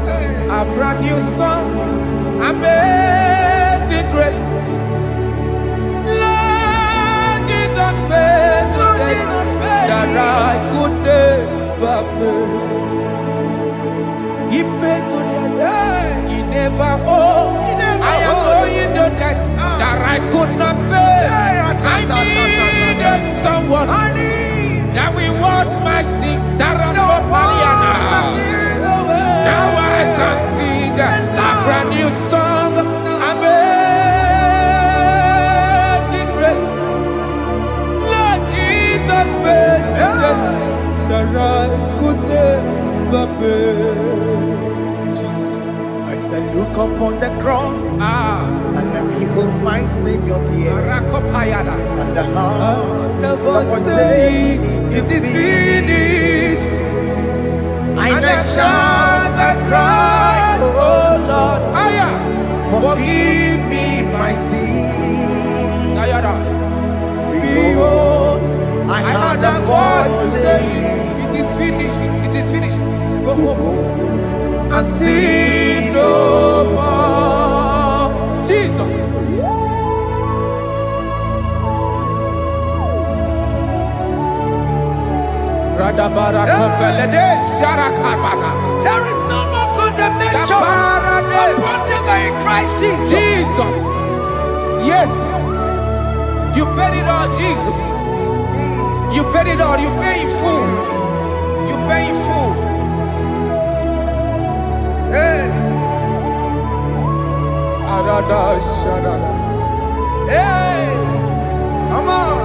Speaker 2: a brand new song, amazing grace. Lord Jesus paid the debt that I could never pay. He pays the debt he never owed. I am owing the debt that I could not pay. I needed someone that will wash my sins. Now I can sing a brand new song. Amazing grace. Lord Jesus paid the debt that I could never pay. Jesus.
Speaker 1: I say, look upon the cross. And then behold my Savior dear. And the heart of us saying, it is finished. I shall not cry, oh Lord. There is no more condemnation upon them that in Christ Jesus.
Speaker 2: Jesus. Yes. You paid it all, Jesus. You paid it all. You pay in full. You pay in full.
Speaker 1: Hey. Hey. Come on.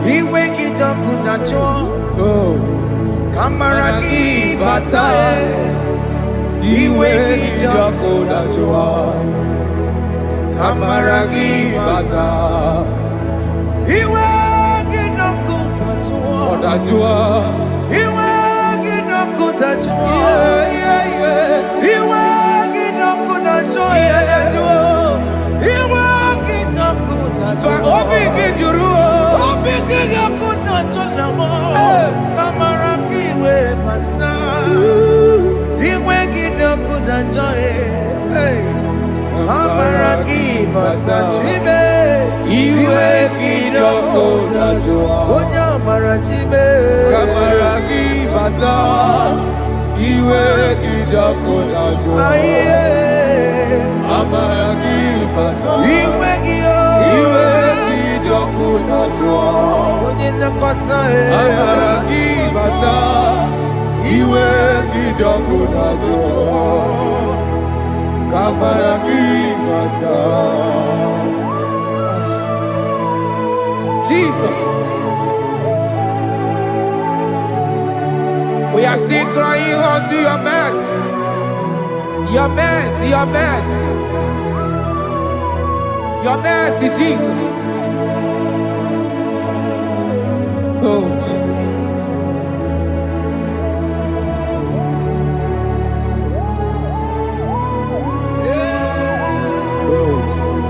Speaker 1: Iwe kitakuta Kamaraki batae. Iwe kitakuta Kamaraki batae. Iwe kitakuta Iwe kitakuta Iwe kitakuta Iwe kitakuta
Speaker 2: Obi kijuru.
Speaker 1: Obi kitakuta Kamaraki we pansa. Iwe kitakuta Kamaraki pansa chibe. Iwe kitakuta Onya marachibe.
Speaker 2: Kamaraki basa. Iwe kitakuta Kamaraki basa.
Speaker 1: Iwe
Speaker 2: kitakuta
Speaker 1: Onye nakotsa
Speaker 2: Kamaraki basa. Iwe kitakuta Kamaraki basa. Jesus. We are still crying unto your mercy. Your mercy, your mercy. Your mercy, Jesus. Oh, Jesus. Oh, Jesus.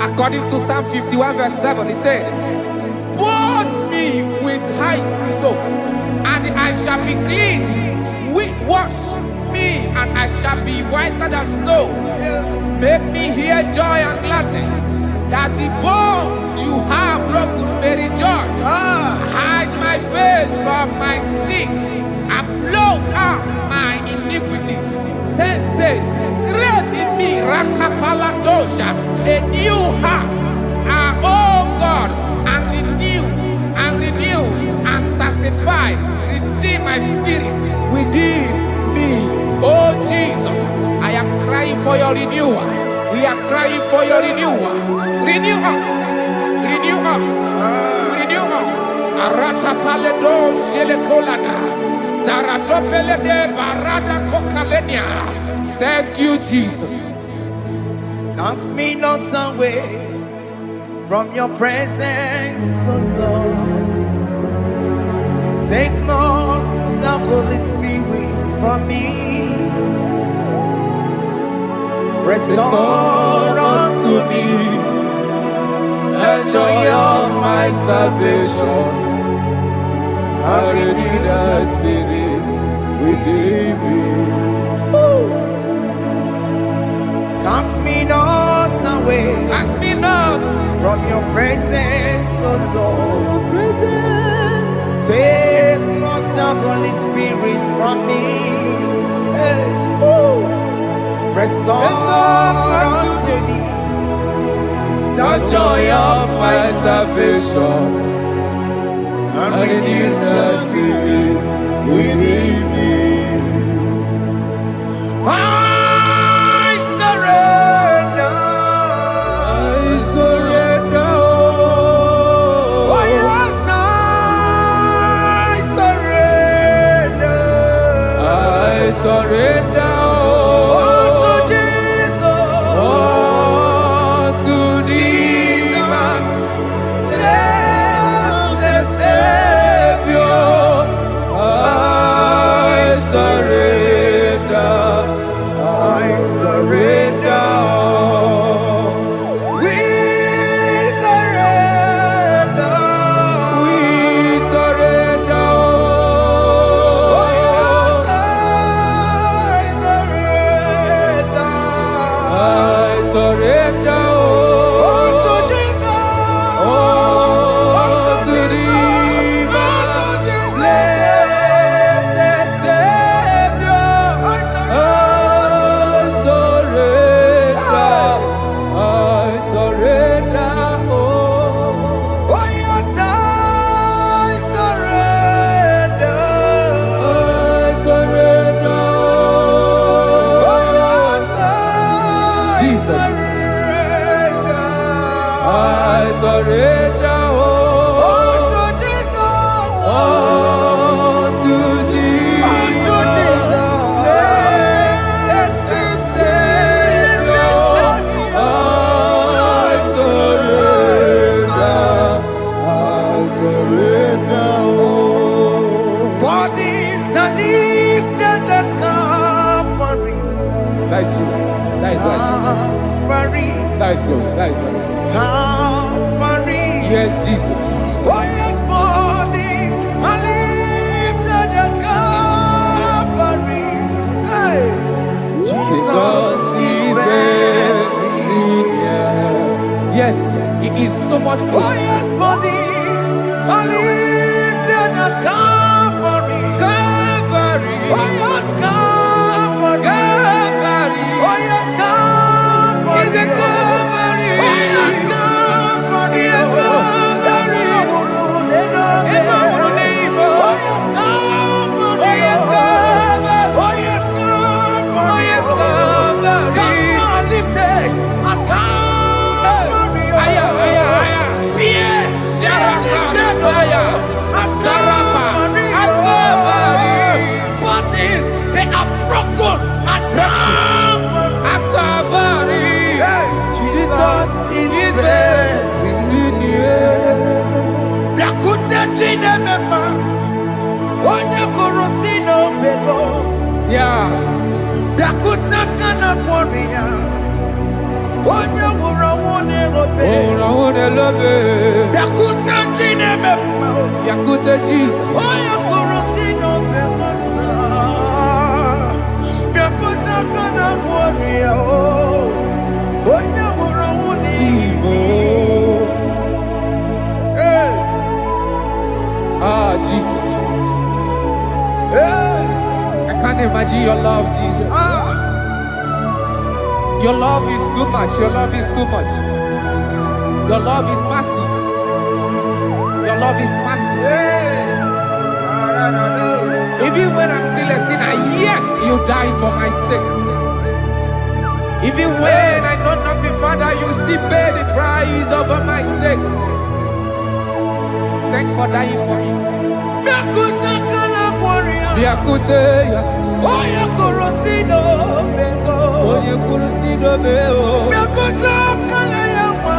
Speaker 2: According to Psalm 51 verse 7, he said, "Wash me with high soap, and I shall be clean. Wash me, and I shall be whiter than snow. Make me hear joy and gladness, that the bones you have broken may rejoice. Hide my face from my sin, and blot out my iniquities." Then said, "Create in me Rakapaladosha, a new heart, oh God, and renew, and sanctify, restore my spirit within me." Oh Jesus, I am crying for your renewal. We are crying for your renewal. Renew us, renew us, renew us. Arata paledo shelekolada, saratopele de barada kokalenia. Thank you, Jesus.
Speaker 1: Cast me not away from your presence, oh Lord. Take not the Holy Spirit from me. Restore unto me the joy of my salvation. I renew the spirit within me. Cast me not away.
Speaker 2: Cast me not
Speaker 1: from your presence, oh Lord. Take not the Holy Spirit from me. Hey. Restore unto me the joy of my salvation, and renew the spirit within me. I surrender. Oh yes, I surrender.
Speaker 2: Surrender.
Speaker 1: at Calvary.
Speaker 2: That is true. That is right.
Speaker 1: Calvary.
Speaker 2: That is good. That is right.
Speaker 1: Calvary.
Speaker 2: Yes, Jesus.
Speaker 1: Oh yes, bodies are lifted at Calvary. Hey. Jesus is very near.
Speaker 2: Yes, He is so much
Speaker 1: Oh
Speaker 2: closer.
Speaker 1: yes, bodies are lifted at Calvary.
Speaker 2: Calvary.
Speaker 1: Oh yes, Calvary.
Speaker 2: Calvary.
Speaker 1: Oh yes, Calvary.
Speaker 2: Is it Calvary?
Speaker 1: Oh yes, Calvary.
Speaker 2: Yes, Calvary. Yeah. Yakuta Jesus. Ah, Jesus. I can't imagine your love, Jesus. Your love is too much. Your love is too much. Your love is massive. Your love is massive. Even when I'm still a sinner, yet you died for my sake. Even when I know nothing, Father, you still pay the price over my sake. Thanks for dying for me. Biakuteya.
Speaker 1: Oya korosino bego.
Speaker 2: Oye kurusino beo.
Speaker 1: Biakuta kana yawa.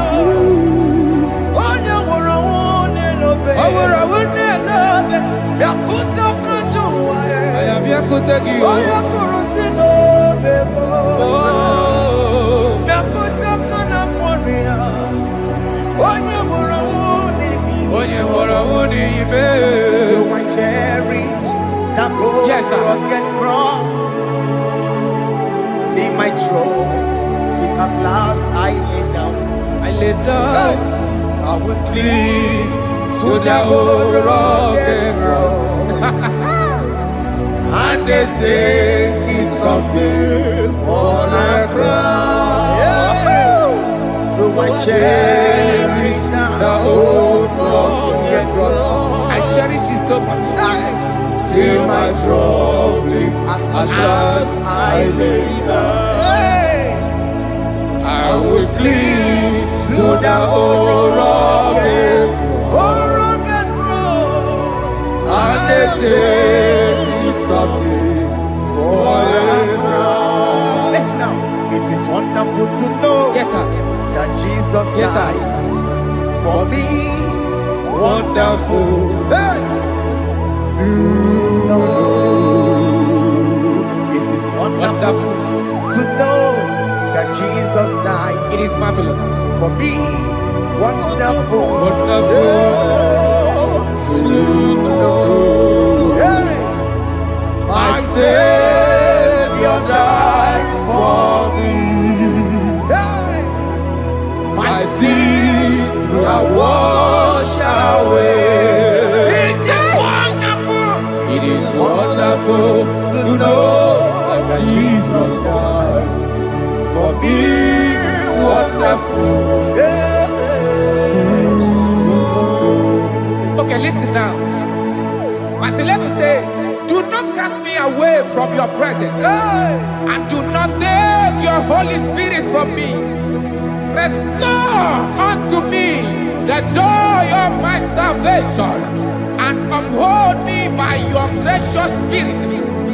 Speaker 1: Oya worawone lobe.
Speaker 2: Aworawone lobe.
Speaker 1: Biakuta kanjuwa.
Speaker 2: Aya biakutegi.
Speaker 1: Oya korosino bego. Biakuta kana kwaria. Oya worawone mi.
Speaker 2: Oye worawone ibe.
Speaker 1: So I cherish that rugged cross. See my throne, with at last I lay down.
Speaker 2: I lay down.
Speaker 1: I will cling to the old rugged cross. And they say it's something for the cross. So I cherish the old rugged cross.
Speaker 2: I cherish it so much.
Speaker 1: Till my troubles at last I lay down. I will cling to the old rugged cross. And they tell me something for the cross. Listen now, it is wonderful to know
Speaker 2: Yes, sir.
Speaker 1: that Jesus
Speaker 2: Yes, sir.
Speaker 1: died for me. Wonderful. Hey! To know. It is wonderful to know that Jesus died
Speaker 2: It is marvelous.
Speaker 1: for me. Wonderful.
Speaker 2: Wonderful.
Speaker 1: To know. Hey. My Savior died for me. Hey. My sins are washed away. It is wonderful to know that Jesus died for me. Wonderful to know.
Speaker 2: Okay, listen now. My celeb say, do not cast me away from your presence. And do not take your Holy Spirit from me. Restore unto me the joy of my salvation, and uphold me by your gracious spirit.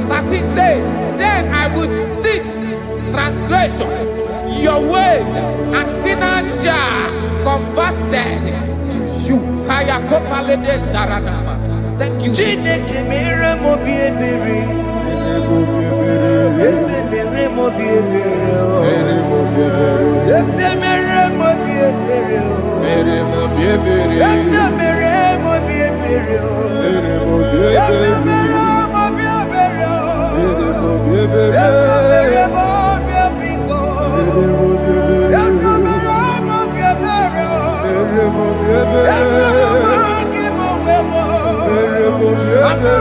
Speaker 2: That is said, then I will teach transgressions your ways, and sinners shall converted to you. Kaya kopalede saranama. Thank you.
Speaker 1: Chineke mere mo biebere. Ese mere mo bi ebere o. Ese mere mo bi ebere o. Ese mere mo bi ebere o. Ese mere mo bi ebere o. Ese mere mo bi ebiko. Ese mere mo bi ebere o. Ese mere ki mo wemo. Ama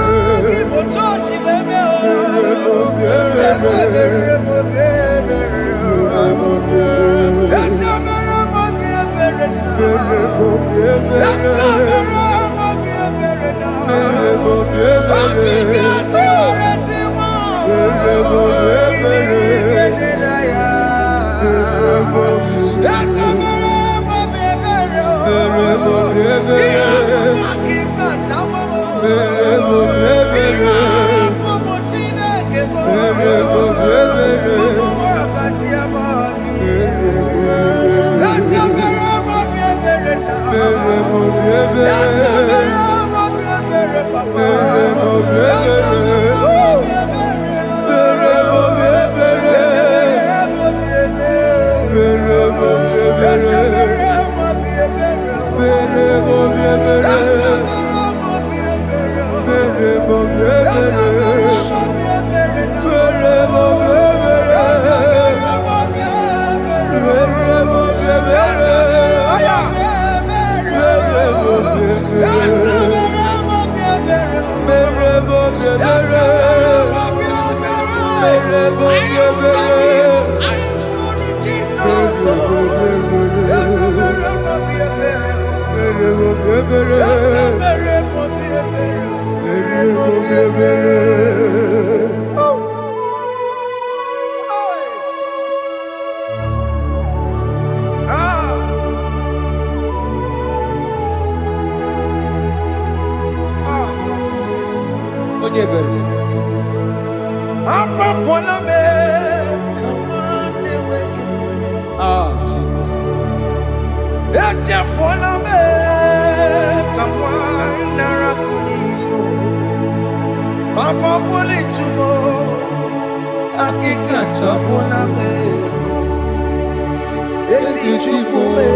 Speaker 1: ki mo tochi weme o. Ese mere mo bi ebere o. Ese mere mo bi ebere na. Ese mere mo bi ebere na. Apikati oreti mo. Kini na ya. Ese mere mo bi ebere o. Iya mo kikata mo. Iya mo chineke mo. Mo wakati ya modi. Ese mere mo bi ebere na. Ese mere mo bi ebere papa. Ese mere mo bi ebere. Ese mere mo bi ebere. Ese mere mo bi ebere.
Speaker 2: Jesus.
Speaker 1: Papa poli tumo, akika tabuna me, ezi chupume,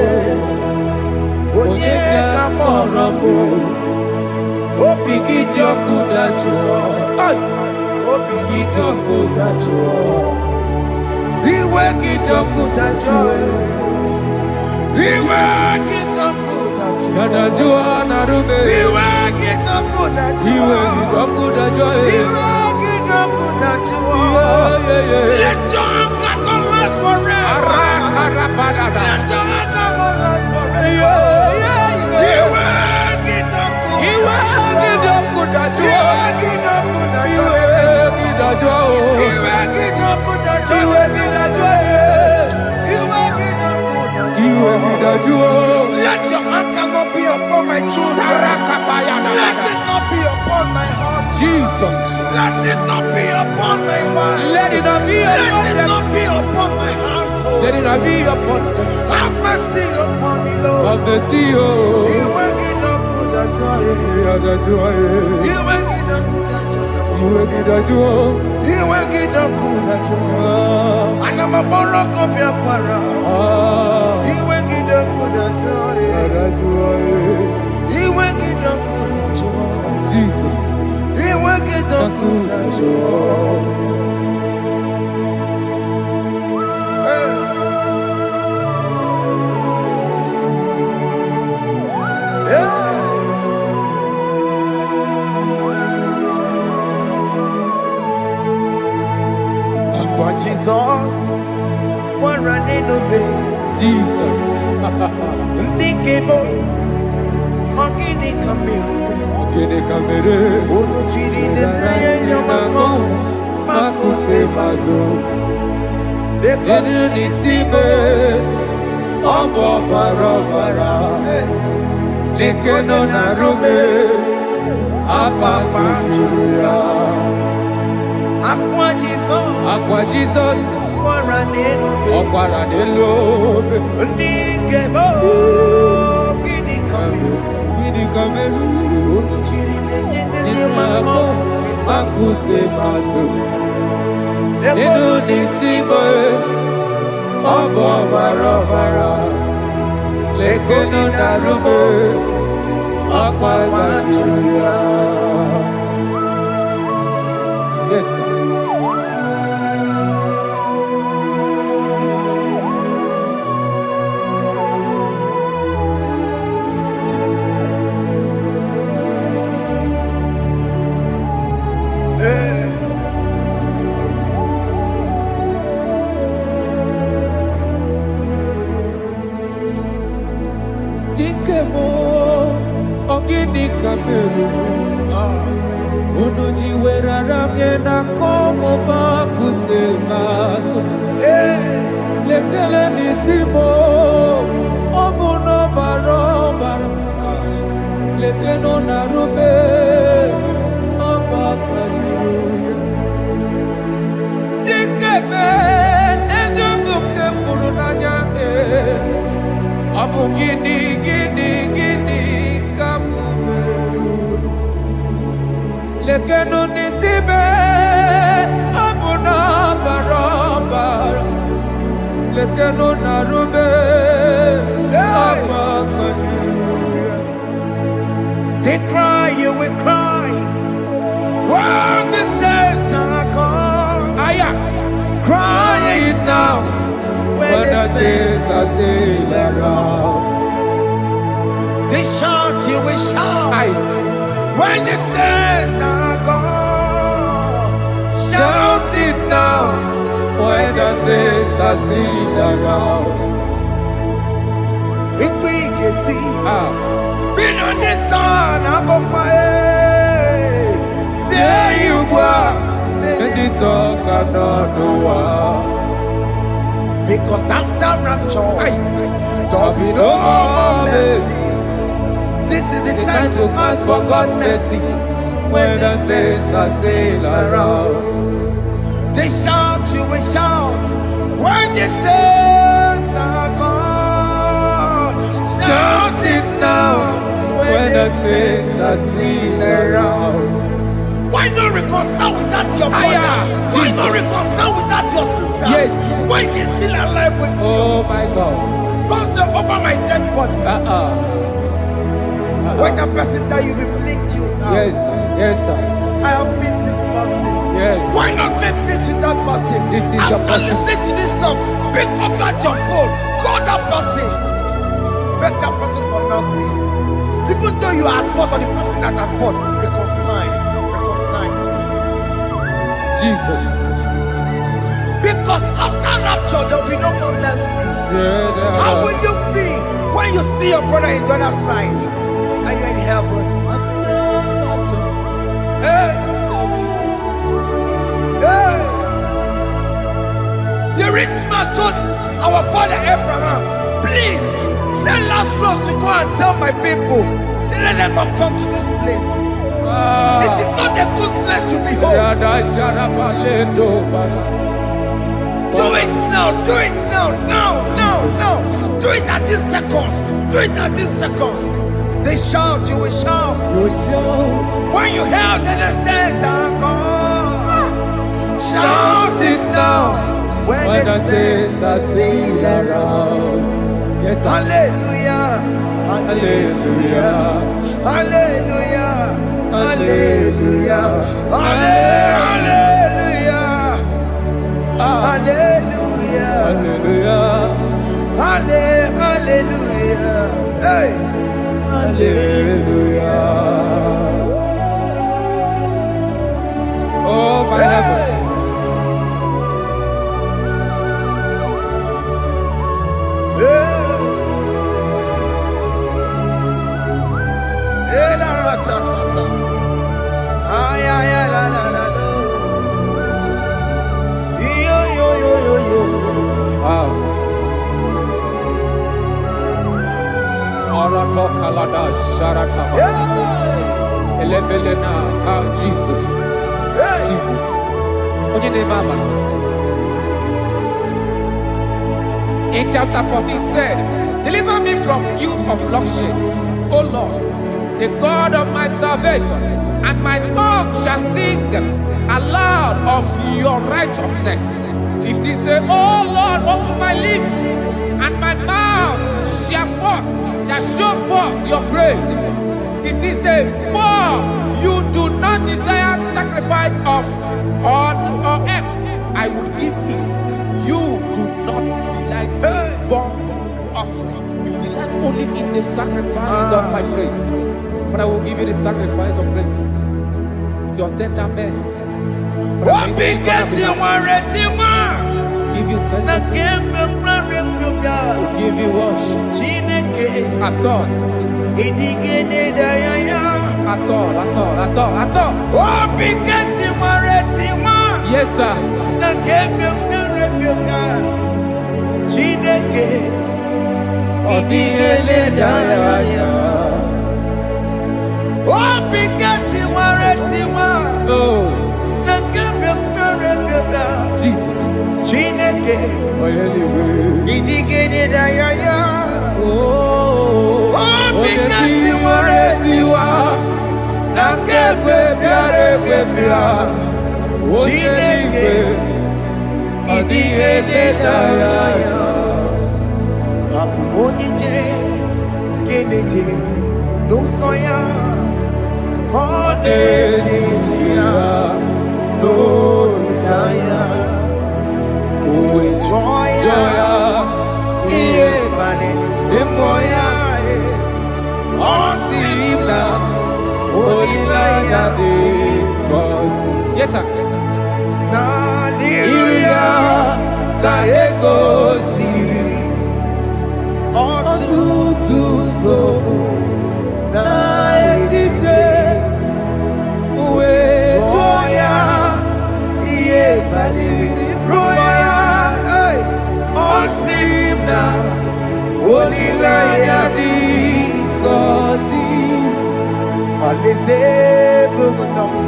Speaker 1: onye kamorambo, opigidyo kudachuo, opigidyo kudachuo, iwe gidyo kudachuo, iwe gidyo kudachuo,
Speaker 2: Kadajua narume.
Speaker 1: iwe gidyo kudachuo, Let your anger not last forever. Let your anger not last forever. Let your anger not be upon my children. Let it not be upon my house.
Speaker 2: Jesus.
Speaker 1: Let it not be upon my wife.
Speaker 2: Let it not be
Speaker 1: Let
Speaker 2: upon
Speaker 1: it
Speaker 2: them.
Speaker 1: not be upon my household.
Speaker 2: Let it not be upon them.
Speaker 1: Have mercy upon me, Lord.
Speaker 2: Of the sea.
Speaker 1: You work it up good at joy. You work it up good at joy. You work it up good at joy. And I'm a borrow copy of para. You work it up good at joy. You work it up good at joy.
Speaker 2: Jesus.
Speaker 1: You work it up good at joy. Jesus, one running obey.
Speaker 2: Jesus.
Speaker 1: Thinking more, Ogini Kamere, Unu Chiri de Prayer Yamako, Makute Mazo, the Konisibe, Obo Barabara, Lekono Narume, Apapa Churia, Aqua Jesus,
Speaker 2: Okwaranelo.
Speaker 1: Ndikebo, Gini Kamere, Unu Chiri de Yamako, Makute
Speaker 2: te maso. Nínú ní símọ́ ọ̀bọ̀ bàrọ̀bàrà. Lẹ́kọ̀ọ́ dàrúmọ́ ọ̀pọ̀ àjùlọ. Yes, sir. Dikemo ogini kameru unuji werara mjena komo bakute maso lekele nisimo obuno barobara lekeno narube abakajuya dikeme ezobuke furunanya Abu gini kamu lekeno nisibe abu na barabara lekeno narube
Speaker 1: They cry, you will cry. When the saints are gone, cry it now.
Speaker 2: When the saints are still around,
Speaker 1: they shout, you will shout. When the saints are gone,
Speaker 2: shout it now. When the saints are still around,
Speaker 1: big get been on the sun, I'm up my say you were,
Speaker 2: and this song cannot know why.
Speaker 1: Because after rapture, there'll be no more mercy. This is the time to ask for God's mercy.
Speaker 2: When the saints are still around,
Speaker 1: they shout, you will shout. When the saints are gone, shout it now.
Speaker 2: When the saints are still around.
Speaker 1: Why not reconcile without your brother? Why not reconcile without your sister?
Speaker 2: Yes.
Speaker 1: When she's still alive with you?
Speaker 2: Oh my God.
Speaker 1: Don't say over my dead body. When that person die, you will fling you down.
Speaker 2: Yes, yes, sir.
Speaker 1: I have missed this person.
Speaker 2: Yes.
Speaker 1: Why not make peace with that person?
Speaker 2: This is your
Speaker 1: After
Speaker 2: person.
Speaker 1: listening to this song, pick up at your phone, call that person, beg that person for mercy. Even though you are at fault or the person that at fault, reconcile, please.
Speaker 2: Jesus.
Speaker 1: Because after rapture, there will be no more mercy. How will you feel when you see your brother in the other side and you're in heaven? Hey. Hey. The rich man told our father Abraham, please send Lazarus to go and tell my people, let them not come to this place. This is not a good place to behold. Do it now, do it now, now. Do it at this second. Do it at this second. They shout, you will shout. When you hear that the saints are gone, shout it now. When the saints are still around.
Speaker 2: Yes,
Speaker 1: hallelujah, hallelujah, hallelujah, hallelujah, hallelujah, hallelujah, hallelujah, hallelujah, hey, hallelujah.
Speaker 2: Oh my heavens. Jesus. Jesus. In chapter 14 said, deliver me from guilt of bloodshed, O Lord, the God of my salvation. and my tongue shall sing aloud of your righteousness. 15 say, oh Lord, open my lips, and my mouth shall show forth your praise. 16 say, for you do not desire sacrifice of or eggs, I would give it. You do not delight in burnt offering. You delight only in the sacrifice of my praise. But I will give you the sacrifice of praise with your tender mercy. Give you tender give you worship. At all. Yes, sir. Jesus. Yes, sir.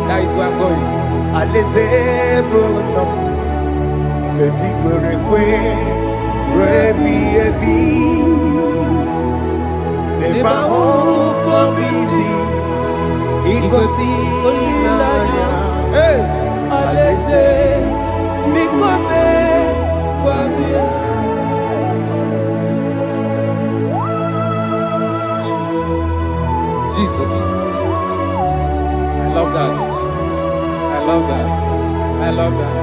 Speaker 2: That is where I'm going. Jesus. I love that. I love that. I love that.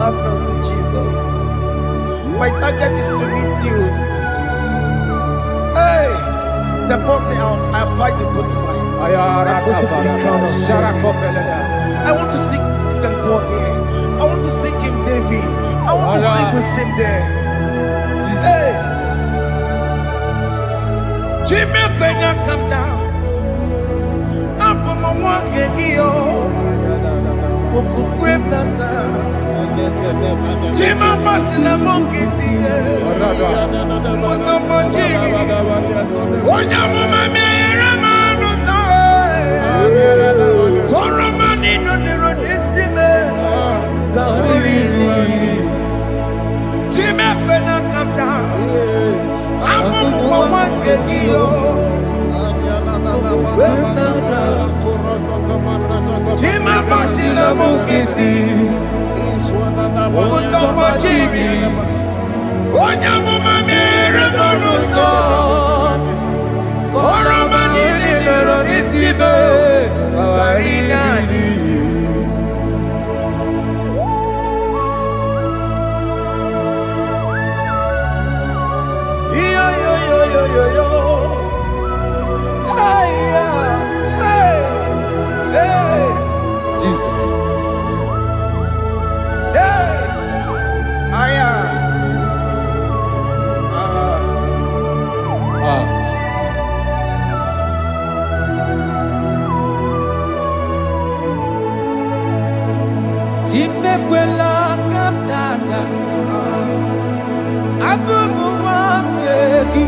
Speaker 1: Have mercy, Jesus. My target is to meet you. Hey, suppose I fight the good fight. I'm waiting for the crown of I want to seek St. Paul there. I want to seek King David. I want to sing with him there. Hey, Jimmy cannot come down. I'm on my walk again. Jima Martina Monkiti, Mosamajiri, Onyama Ramano Koramani no Neronisime, Gaburi, Jima Pena come down, I'm on one Kegio, Chimamachila Mukiti, Musambachimi, Onyamumamere Monuso, Koromanini Lorisibe, Arinani. Yo. Hey, hey, hey.
Speaker 2: Jesus.
Speaker 1: Hey. Aya.
Speaker 2: Chimekwela kamdada. Abubu wakegi.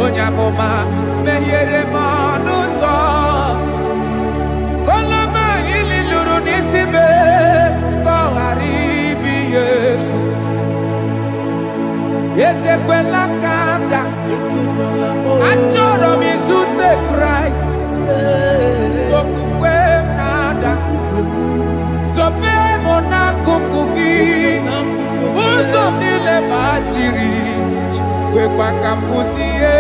Speaker 2: Onyamoma mehiere manuso koloma ili luru nisibe koharibi yefu yesekwela kamda achoro mizute Christ okukwe nada sobe mona kukugi uzo nile bajiri wekwa kamputie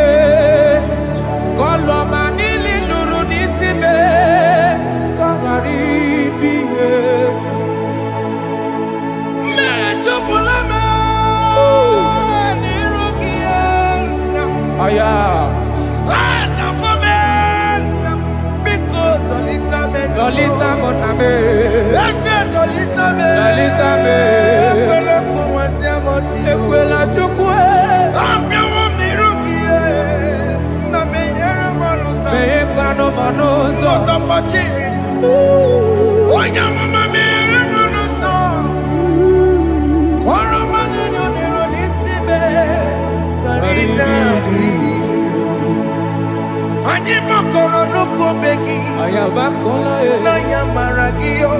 Speaker 2: koloma nili luru nisibe koharibi yefu mechopulame nirugiena aya Dolita moname, Dolita me, Ekwela chukwe, Meyekwano monoso, Onyamama mere monoso, Koromani noniro nisibe, Karinani. Ani makoro nuko begi, ayabakola na yamaragio.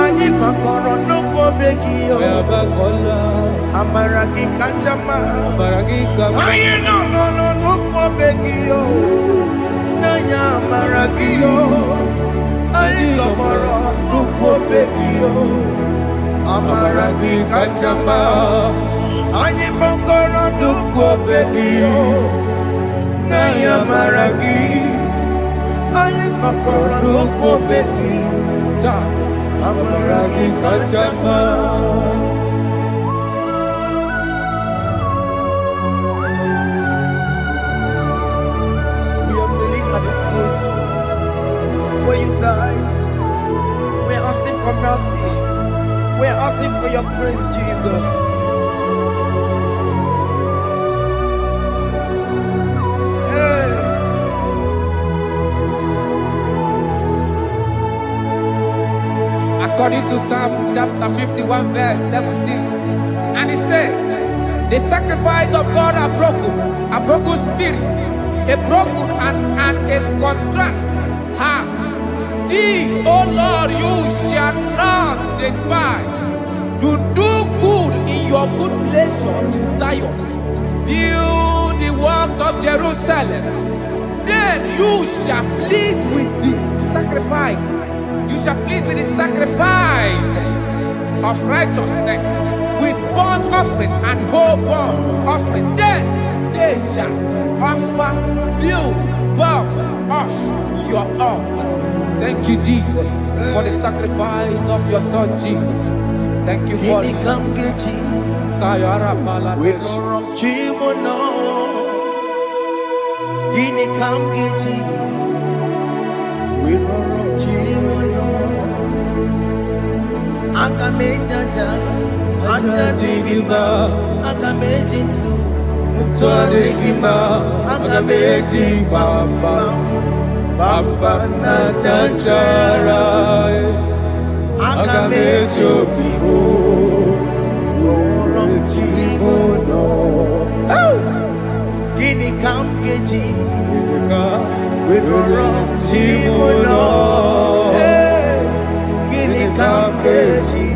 Speaker 2: Ani makoro nuko begi, ayabakola. Amaragi kanjama, amaragi kama. Aye no nuko begi na yamaragio. Ani tomoro nuko begi amaragi kanjama. Ani makoro nuko begi. Naya maragi, aye makoro nuko begi, amaragi kachama. We are kneeling at the foot where you died. We are asking for mercy. We are asking for your grace, Jesus. According to Psalm chapter 51 verse 17. And he said, the sacrifice of God are broken spirit, a broken and a contrite heart. These, O Lord, you shall not despise. To do good in your good pleasure in Zion. Build the walls of Jerusalem. Then you shall please with the sacrifice. You shall please with the sacrifice of righteousness, with burnt offering and whole burnt offering. Then they shall offer you bulk of your own. Thank you, Jesus, for the sacrifice of your Son, Jesus. Thank you for it. Kayara Paladesh.
Speaker 1: Akamejaja, ajadigima, akamejitu, mutuadigima, akamejibamba, bamba na chanchara, akamejobibo, uromchimono. Gini kamgeji, uromchimono. Gini kamgeji.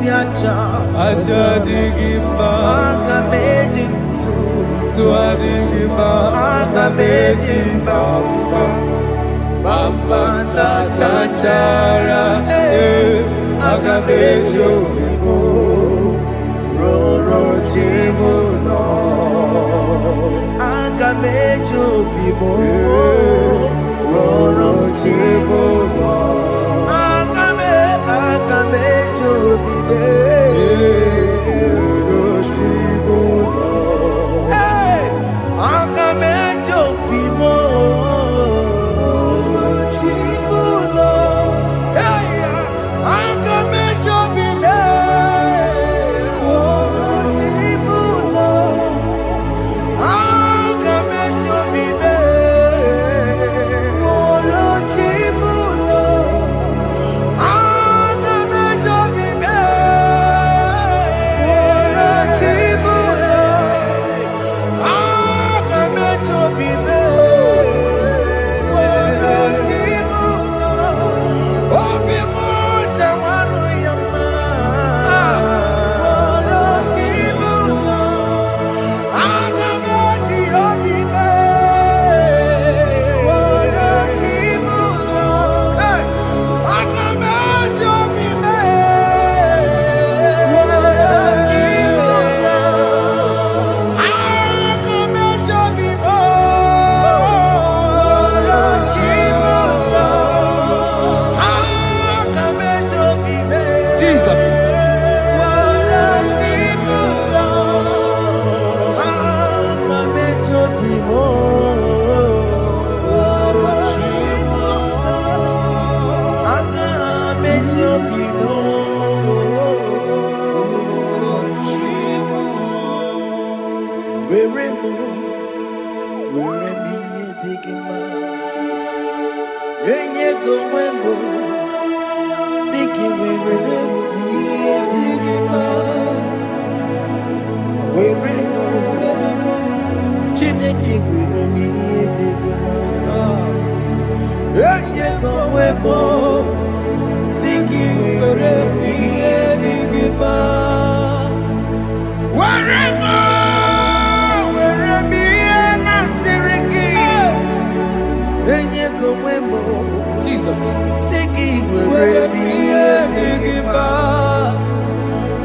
Speaker 1: aja
Speaker 2: Ajadigima,
Speaker 1: aga mejintu
Speaker 2: Tuadigima,
Speaker 1: aga mejimba
Speaker 2: Bamba na Chachara,
Speaker 1: aga mejo vivo roro chimuno aga mejo vivo roro chimuno aga mejo vivo roro chimuno aga mejo vivo
Speaker 2: Jesus.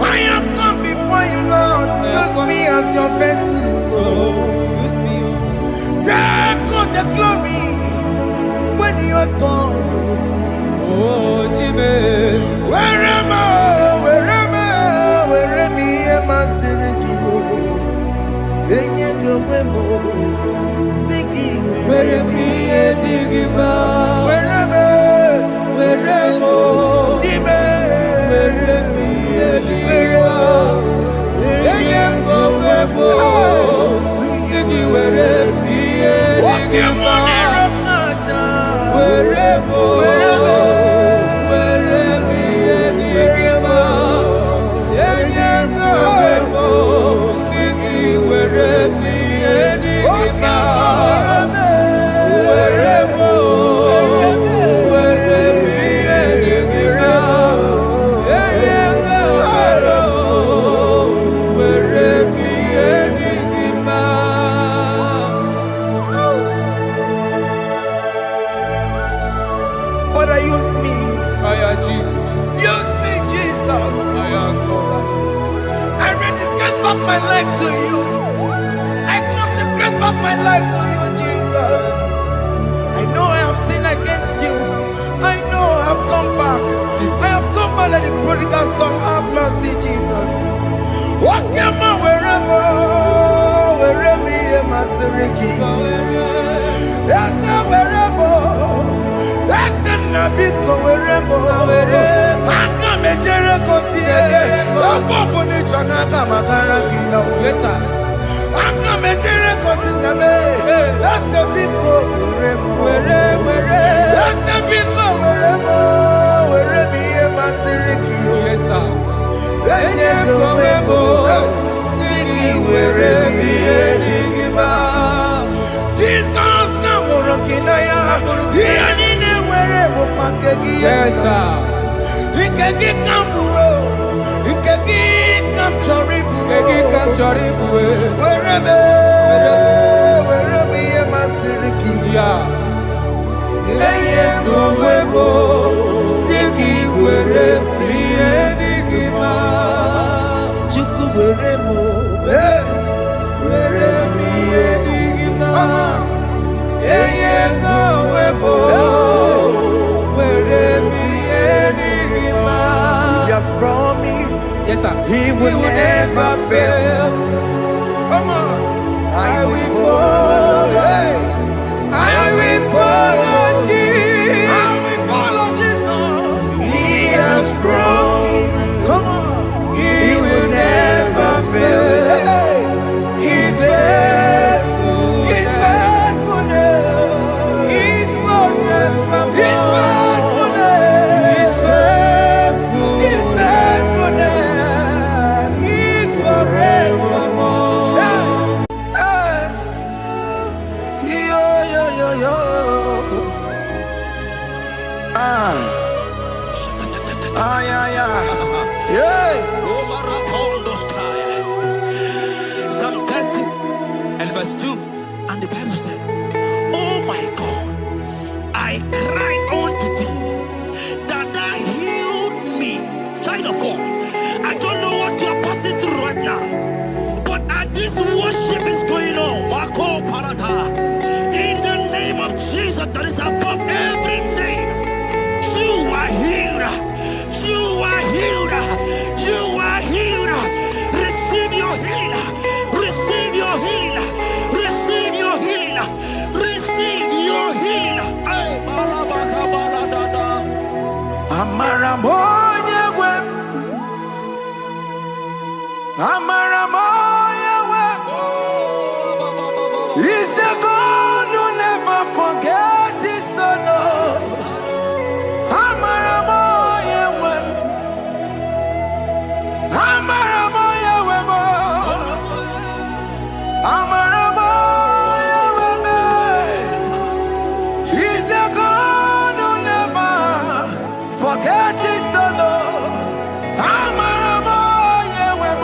Speaker 1: I have come before you, Lord. Use me as your vessel.
Speaker 2: Use me.
Speaker 1: Take all the glory when you are done with me.
Speaker 2: Oh, Jimmy.
Speaker 1: Where am I? Am I Sirikio? Enyegowemo, Siki,
Speaker 2: Where am I? Digima.
Speaker 1: Where am Jimmy? Father, use me.
Speaker 2: Jesus.
Speaker 1: Use me, Jesus. I dedicate back my life to you. I consecrate back my life to you, Jesus. I know I have sinned against you. I know I have come back. I have come back like the prodigal son. Have mercy, Jesus. Walk your man wherever me and my Siriki. Yes, wherever. That's a nabiko wherever. I come a Jericho see.
Speaker 2: Yes, sir.
Speaker 1: I come a Jericho see. That's a big go wherever. That's a big go wherever me and my Siriki.
Speaker 2: Yes, sir.
Speaker 1: Jesus na morokinaya yanine were bopakegi
Speaker 2: Yes, sir.
Speaker 1: ikegi kambuo
Speaker 2: Yeah. Leye kowebo siki were priye digima chuku were mo were priye digima leye kowebo were priye digima.
Speaker 1: He has promised.
Speaker 2: Yes, sir.
Speaker 1: He will never fail. Come on. I will follow. I will follow Jesus. I will follow Jesus. He has promised. Come on. He will never fail. He's faithful. He's faithfulness. He's forevermore. He's faithfulness. He's faithful. He's faithfulness. He's forevermore. Hey. Yo, yo, yo, yo. Ah, yeah, yeah. Yeah.
Speaker 4: Psalm 30 and verse 2. And the Bible said, oh my God, I cried unto thee that thou healed me. Child of God, I don't know what you are passing through right now, but as this worship is going on, Wako Parata, in the name of Jesus that is above every name, you are healed. You are healed. You are healed. Receive your healing. Receive your healing. Receive your healing. Receive your healing. Ay, balabaka baladada.
Speaker 1: Amaramoye wem. Amaramoye wem. He's the God who never forgets his son. Amaramoye wem. Amaramoye wem. Amaramoye wem. He's the God who never forgets his son. Amaramoye wem.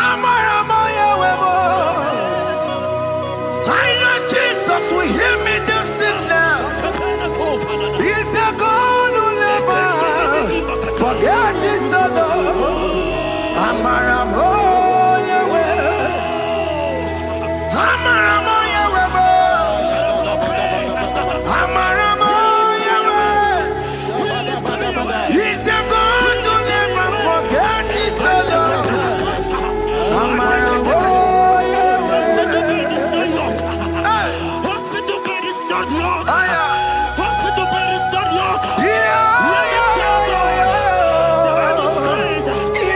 Speaker 1: Amaramoye wem. I know Jesus will hear me the sickness. He's the God who never forget his son. Amaramoye wem. Amaramoye wem. Amaramoye wem. He's the God who never forget his son. Amaramoye wem.
Speaker 4: Hospital bed is not yours.
Speaker 1: Ah, yeah.
Speaker 4: Hospital bed is not yours.
Speaker 1: Yeah,
Speaker 4: Let me tell you, the Bible says, in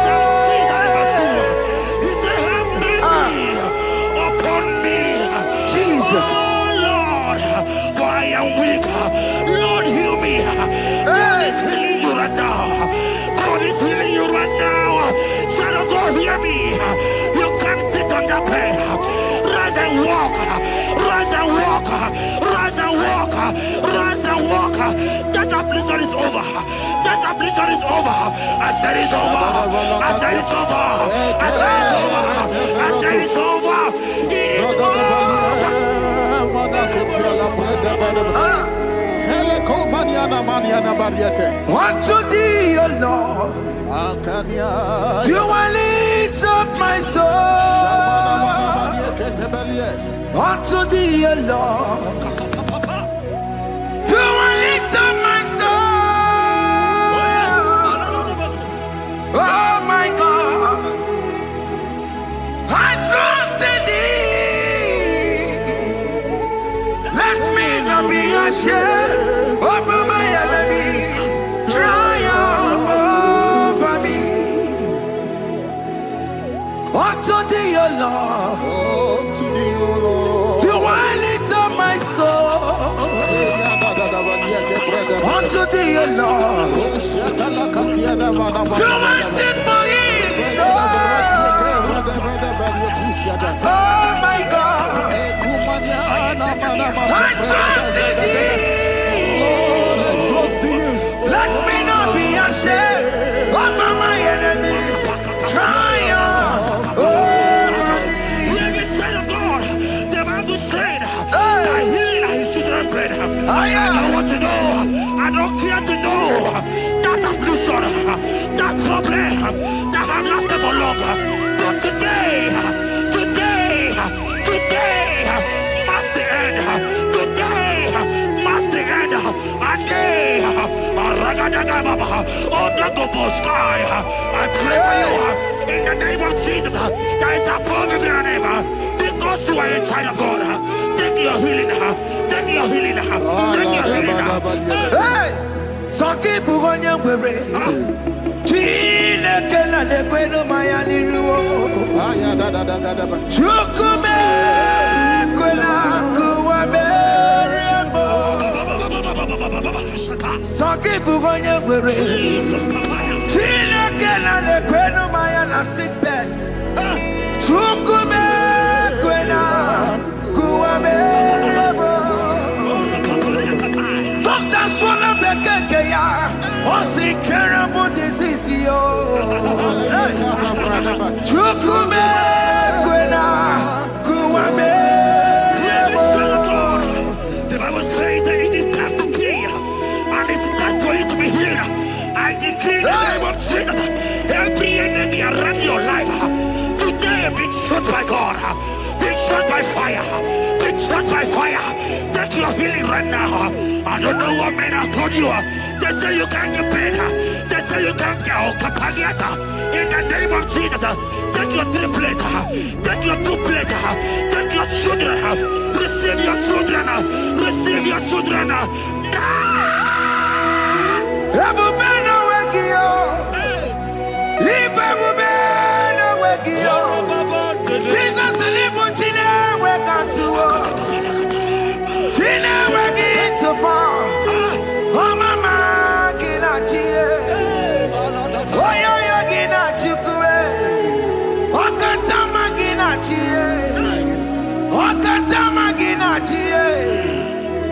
Speaker 4: Psalm 6 and verse 2, he said, have mercy upon me,
Speaker 1: Jesus.
Speaker 4: oh Lord, for I am weak. Lord, heal me. God is healing you right now. God is healing you right now. Child of God, hear me. You can't sit on that bed. Rise and walk. Rise and walk. Rise and walk. Rise and walk. That affliction is over. That affliction is over. I said it's over. I said it's over. I said it's over. I said it's over. It is over.
Speaker 1: Unto thee, O Lord, do I lift up my soul. Unto thee, O Lord, do I lift up my soul. Oh my God, I trust in thee. Let me not be ashamed over my enemy. Triumph over me. Unto thee, O Lord, do I lift up my soul. Unto thee, O Lord, do I sing for him. Oh my God, I trust in thee. Let me not be ashamed.
Speaker 4: don't want to know. I don't care to know that affliction, that problem that have lasted for long. But today must the end. Today must the end. And day, I pray for you in the name of Jesus. There is a power in your name. Because you are a child of God. Take your healing. Take your healing. Take your healing.
Speaker 1: Hey! Saki bugonya wewe. Chine kena de kwenu mayani ruo. Chukume kwena kuwame. Saki bugonya wewe. Chine kena de kwenu mayana sickbed. Chukume kwena kuwame. Doctor swallow the keke ya. Onsi terrible disease yo. Chukume kwena kuwame.
Speaker 4: The Bible says that it is time to heal, and it's time for you to be healed. I decree in the name of Jesus, every enemy around your life today be shot by God, be shot by fire, be shot by fire. Take your healing right now. I don't know what men have told you. They say you can't get paid. They say you can't get Kapaniata. In the name of Jesus, take your 3 plate, take your 2 plate, take your children, receive your children, receive your children.
Speaker 1: Ebubena wekio. Ibebubena wekio. Jesus libu tine wekatuo. Tine wekito pa. Mama gina tie. Oyo yo gina chukue. Okatama gina tie. Okatama gina tie.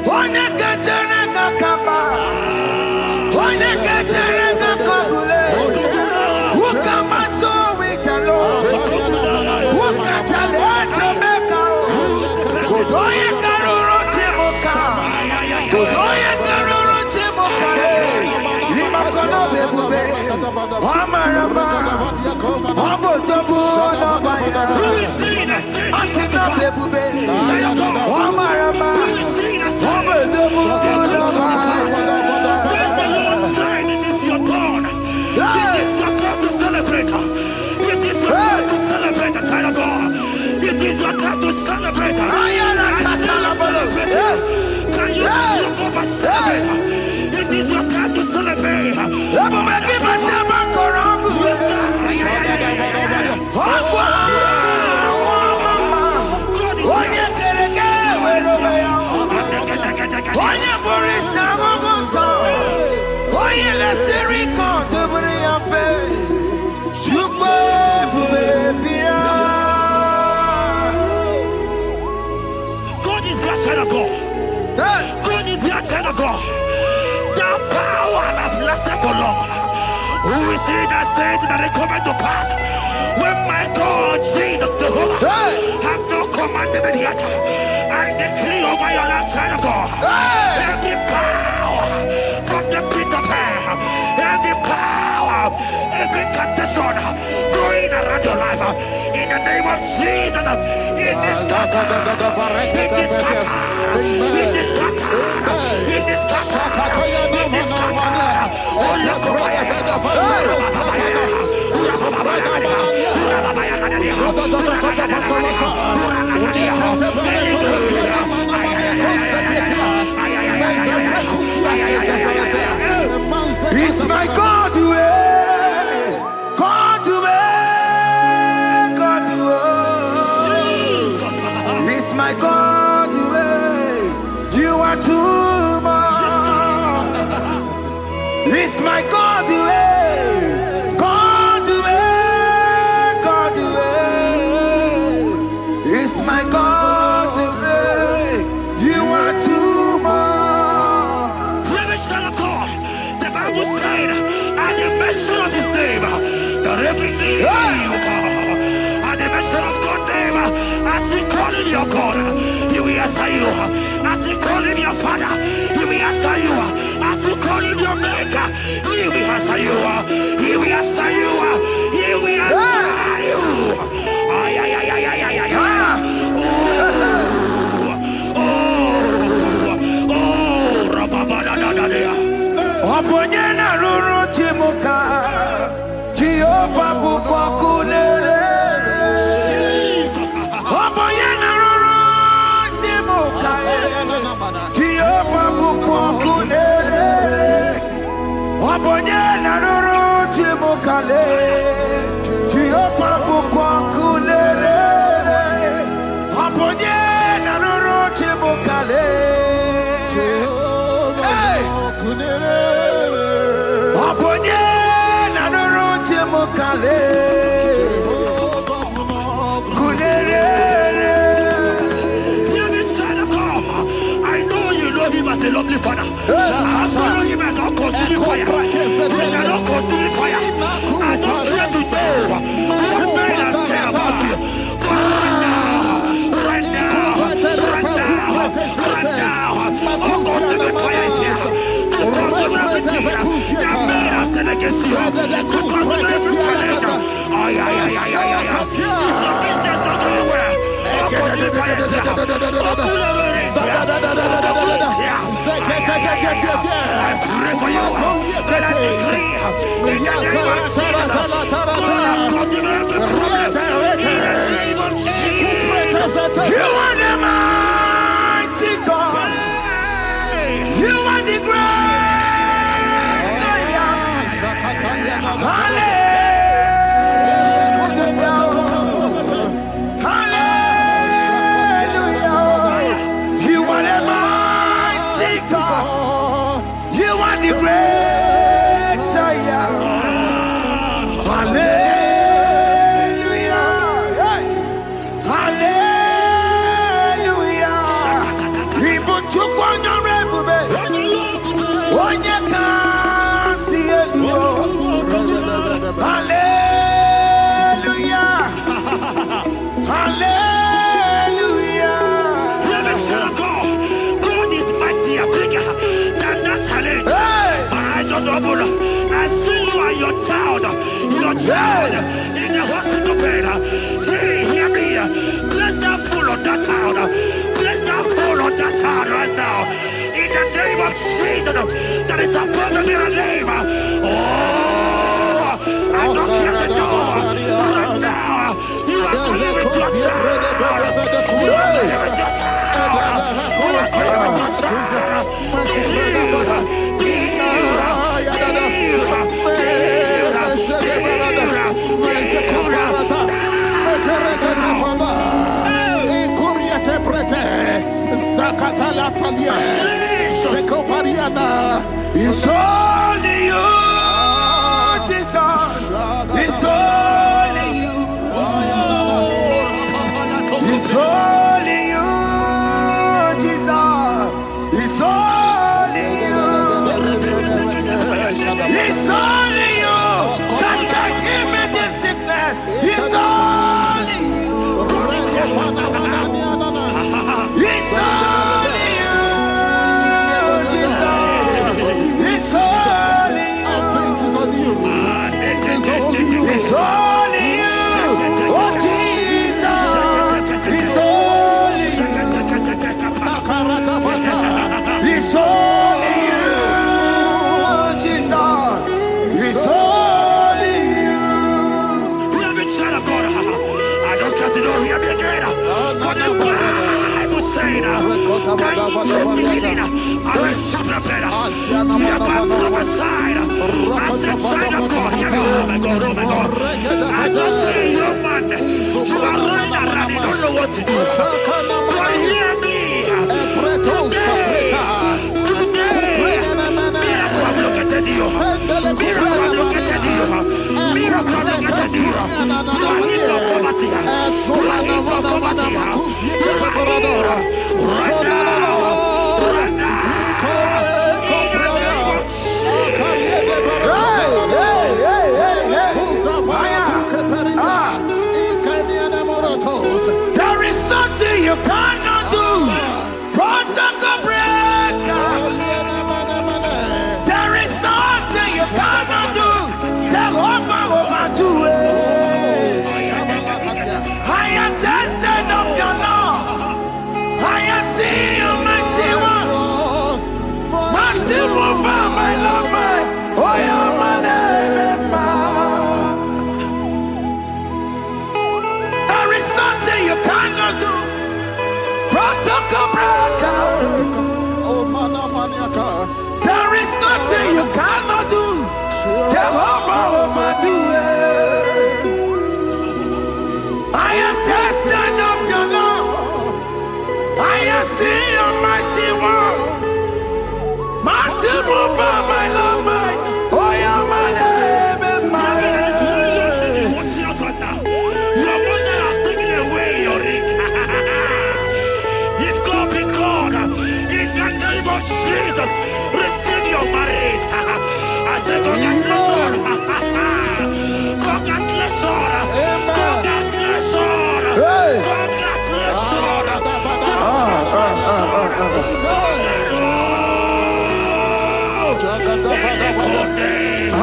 Speaker 1: Onye ketene kakaba. Onye ketene kakabule. Ukamato witalo. Ukatale Jamaica. Godoye karoro timoka. Godoye karoro timoka. Imakono bebube. Amarama. Abotobu nabaya. Asina bebube. Amarama. Abotobu nabaya.
Speaker 4: It is your turn. It is your time to celebrate. It is your time to celebrate, child of God. It is your time to celebrate. Can you celebrate? It is your time to celebrate. God is your child of God. God is your child of God. The power has lasted for long. Who is he that said that it coming to pass? When my God, Jesus Jehovah, have not commanded it yet. I decree over your life, child of God. Every power from the pit of hell, every power, every condition going around your life, in the name of Jesus, it is scattered. It is scattered. It is scattered. It is scattered. It is scattered. Oh, look over here.
Speaker 1: It's my God way, God way, God way. It's my God way. You are too much. It's my God way, God way, God way. It's my God way. You are too much.
Speaker 4: Revelation of God. The Bible said, at the mention of his name, that every knee will bow. At the mention of God's name, as he call him your God, he will answer you. As he call him your Father, he
Speaker 1: mukale. Jehovah bukwakule. Aponye nanoro mukale. Aponye nanoro mukale.
Speaker 4: As a lovely father, I follow him and don't consume fire. They cannot consume fire. I don't care to know what men are saying about you. But right now, oh, consume fire is here. To consume everything that men are saying against you. To consume every connection. Your business not going well. Oh, consume fire is here. Oh, pull over it here. I pray for you. That I decree in the name of Jesus. Continue every problem. In the name of Jesus.
Speaker 1: You are the mighty God. You are the great Zion. Hallelujah. The great Zion. Hallelujah. Hallelujah. Even to go on your rebbe. On your can't hallelujah. Hallelujah.
Speaker 4: God is mighty and bigger than that challenge. I see you and your child in the hospital bed. Hear me. Bless that fool on that child. Bless that fool on that child right now. In the name of Jesus, that is above the mirror name. Oh, I don't hear the door. Right now, you are coming with your child. You are coming with your child. You are coming with your child.
Speaker 1: It's only you, Jesus. It's only you. It's only you, Jesus. It's only you. It's only you that can heal me this sickness. It's only you. It's only you, Jesus. It's only you. It's only you. Oh, Jesus. It's only you. It's only you, Jesus. It's only you.
Speaker 4: I don't have to know here again. But the Bible saying, can you begin? I will shout up better. You have prophesied. I said, sign of God. Oh my God, oh my God. I just see you, man. You are running around. You don't know what to do. But hear me.
Speaker 1: There is nothing you cannot do.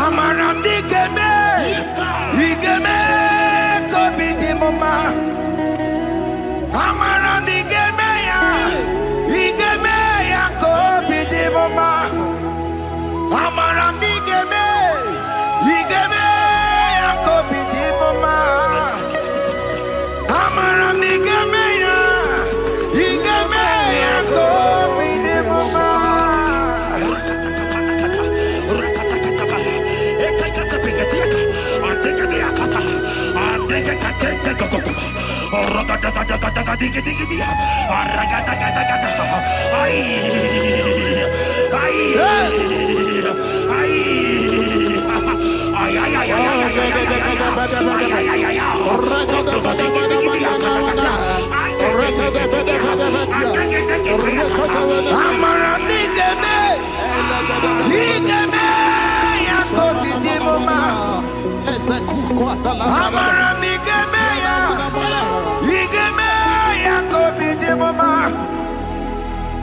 Speaker 1: Amaramdi Geme, Igeme, Kobi di Mama. Amaramdi Geme ya, Igeme ya Kobi di Mama. Amaramdi Geme, Igeme ya Kobi di Mama. Amaramdi Geme ya, Igeme ya Kobi di Mama.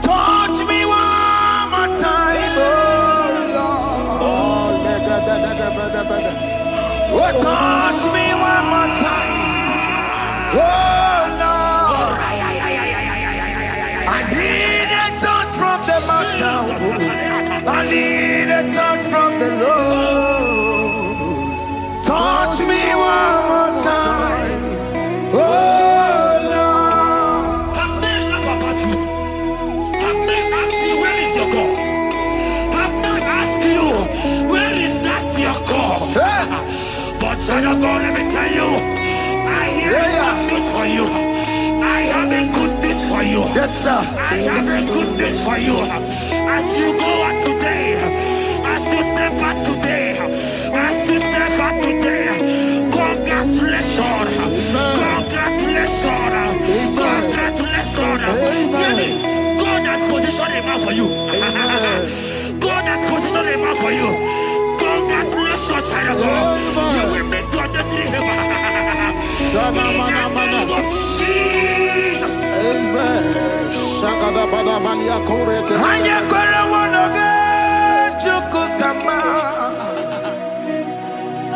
Speaker 1: Touch me one more time, oh Lord. Oh, touch me one more time, oh Lord. I need a touch from the Master. I need a touch from the Lord. Touch me one more time, oh Lord.
Speaker 4: Have men laugh about you. Have men ask you, where is your God? Have men ask you, where is that your God? But child of God, let me tell you, I hear a good news for you. I have a good news for you.
Speaker 1: Yes, sir.
Speaker 4: I have a good news for you. As you go out today, as you step out today, as you step out today, congratulations. Congratulations. Congratulations. Hear me. God has positioned a man for you. God has positioned a man for you. Congratulations, child of God. You will make your destiny helper. In the name of Jesus.
Speaker 3: Amen.
Speaker 1: Anya kwere wonoge chukukama.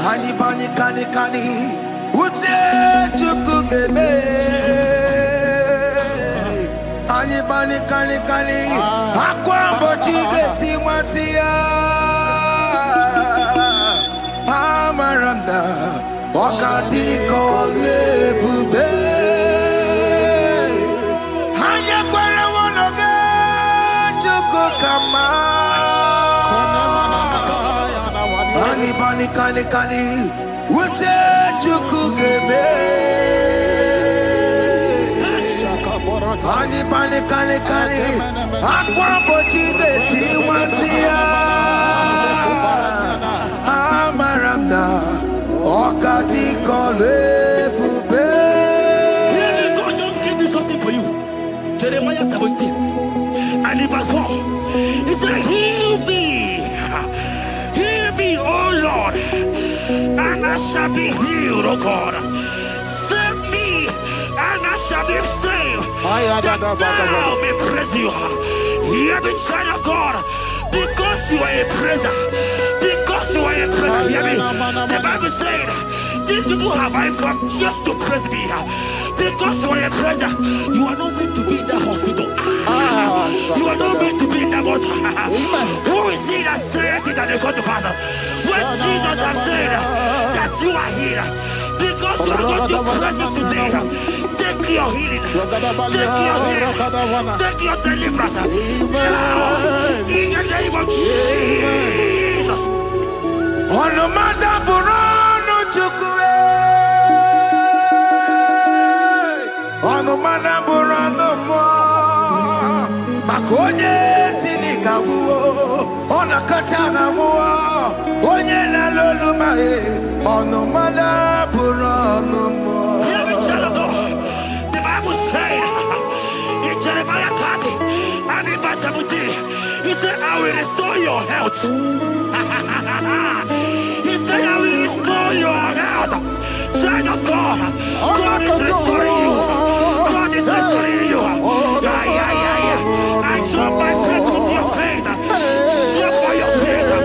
Speaker 1: Hani bani kani kani uche chukugeme. Hani bani kani kani akwambo chigeti mwasiya. Amaranda wakati kole bube. Anya kwere wonoge chukukama. Hani bani kani kani uche chukugeme. Hani bani kani kani akwambo chigeti mwasiya. Amaranda wakati kole bube.
Speaker 4: God just gave me something for you. Jeremiah 17 and in verse 4. He said, heal me, oh Lord, and I shall be healed, oh God. Save me, and I shall be saved, that thou may praise you. Hear me, child of God, because you are a praiser. Because you are a praiser, hear me. The Bible said, these people have I come just to praise me. Because you are a praiser, you are not meant to be in that hospital. You are not meant to be in that water. Who is he that said it and they got to pass? When Jesus has said that you are healed, because you are going to praise him today, take your healing, take your deliverance. Now, in the name of Jesus.
Speaker 1: Onomada burano chukwe. Onomada burano mo. Makonye sinika wuo. Onakatanga wuo. Onye na loluma e. Onomada burano mo.
Speaker 4: Hear me, child of God. The Bible said in Jeremiah 30 and in verse 17, he said, I will restore your health. He said, I will restore your health. Child of God, God is restoring you. God is restoring you. I drop my faith with your faith. Drop by your faith.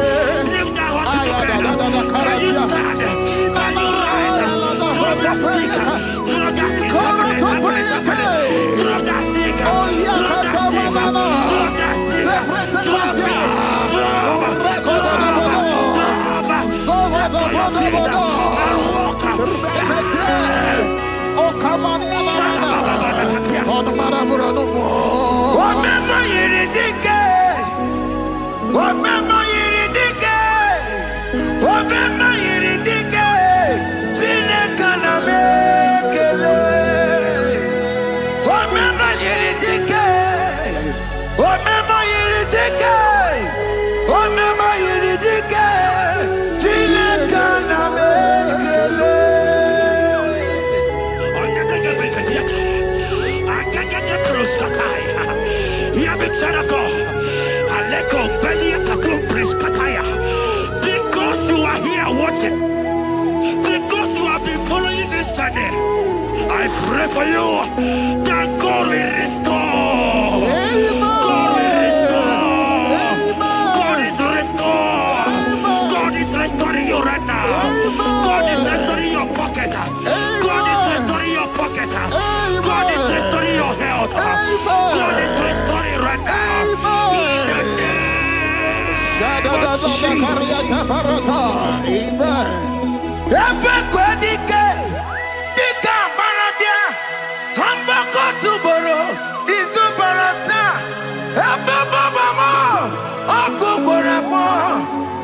Speaker 4: child of God, Aleko Belia Katum Preskataya, because you are here watching, because you have been following this channel, I pray for you that God will restore. God will restore. God is restoring. God is restoring you right now. God is restoring your pocket. God is restoring your pocket. God is restoring your health. God is restoring right now. In the name of Jesus.
Speaker 1: Amen. Hambako tuboro, izubarasa, abababamo, okukoremo.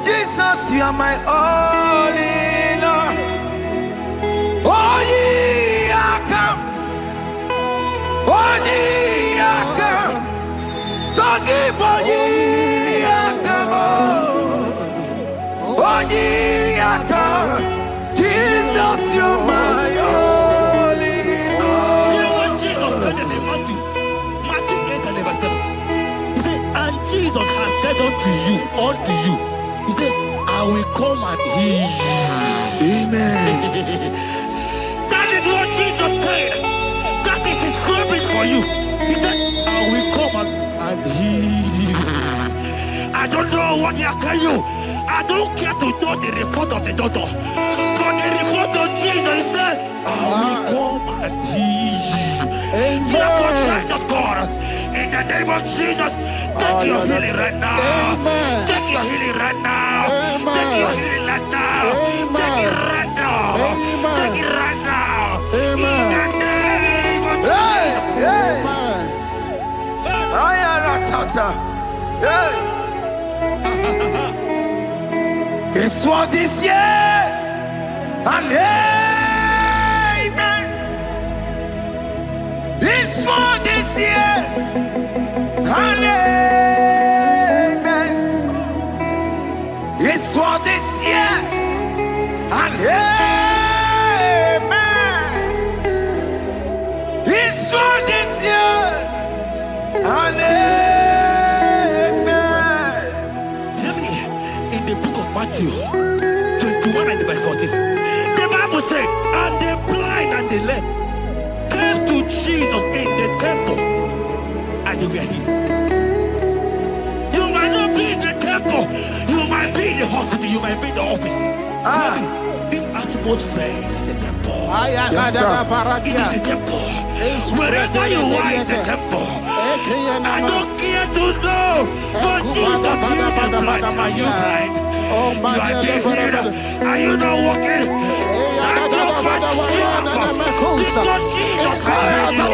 Speaker 1: Jesus, you are my all in all. Oyi akam, togi boyi akam, oyi akam. Jesus, you are my all in all.
Speaker 4: Matthew 8 and verse 7. He said, and Jesus has said unto you, he said, I will come and heal you.
Speaker 1: Amen.
Speaker 4: That is what Jesus said. That is his promise for you. He said, I will come and heal you. I don't know what they are telling you. I don't care to know the report of the doctor. But the report of Jesus said, I will come and heal you. Therefore, child of God, in the name of Jesus, take your healing right now. Take your healing right now. Take your healing right now. Take it right now. Take it right now. In the name of
Speaker 1: Jesus. It's what this yes and amen. This one is yes and amen. This one is yes and amen. This one is yes and amen.
Speaker 4: Hear me. In the book of Matthew 21 and verse 14, the Bible said, and the blind and the lame came to Jesus in the temple, and they were healed. You might not be in the temple, you might be in the hospital, you might be in the office. This atmosphere is the temple.
Speaker 1: Yes,
Speaker 4: it is the temple. Wherever you are in the temple, I don't care to know, but Jesus healed the blind. Are you blind? You are being healed. Are you not walking? Because Jesus has healed you.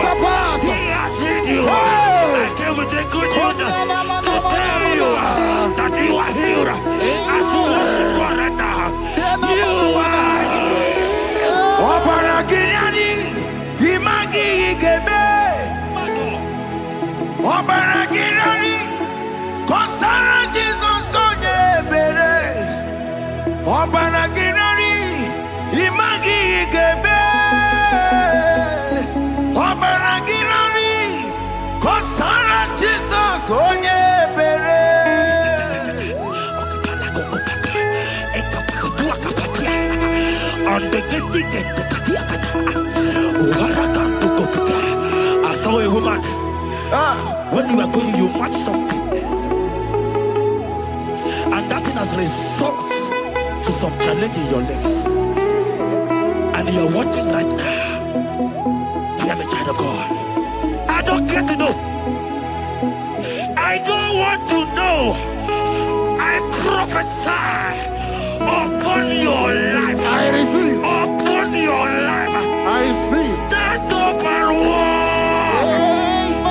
Speaker 4: He has healed you. I came with the good news to tell you that you are healed. As you worship God right now, you are healed.
Speaker 1: Obaragirani, imagi igebe. Obaragirani, konsara Jesus sonye bere. Obaragirani, imagi igebe. Obaragirani, konsara Jesus sonye bere.
Speaker 4: I saw a woman. When you were going, you match something, and that thing has resulted to some challenge in your legs. And you're watching right now. I am a child of God. I don't care to know. I don't want to know. I prophesy upon your life.
Speaker 3: I receive.
Speaker 4: Upon your life.
Speaker 3: I receive.
Speaker 4: Stand up and walk.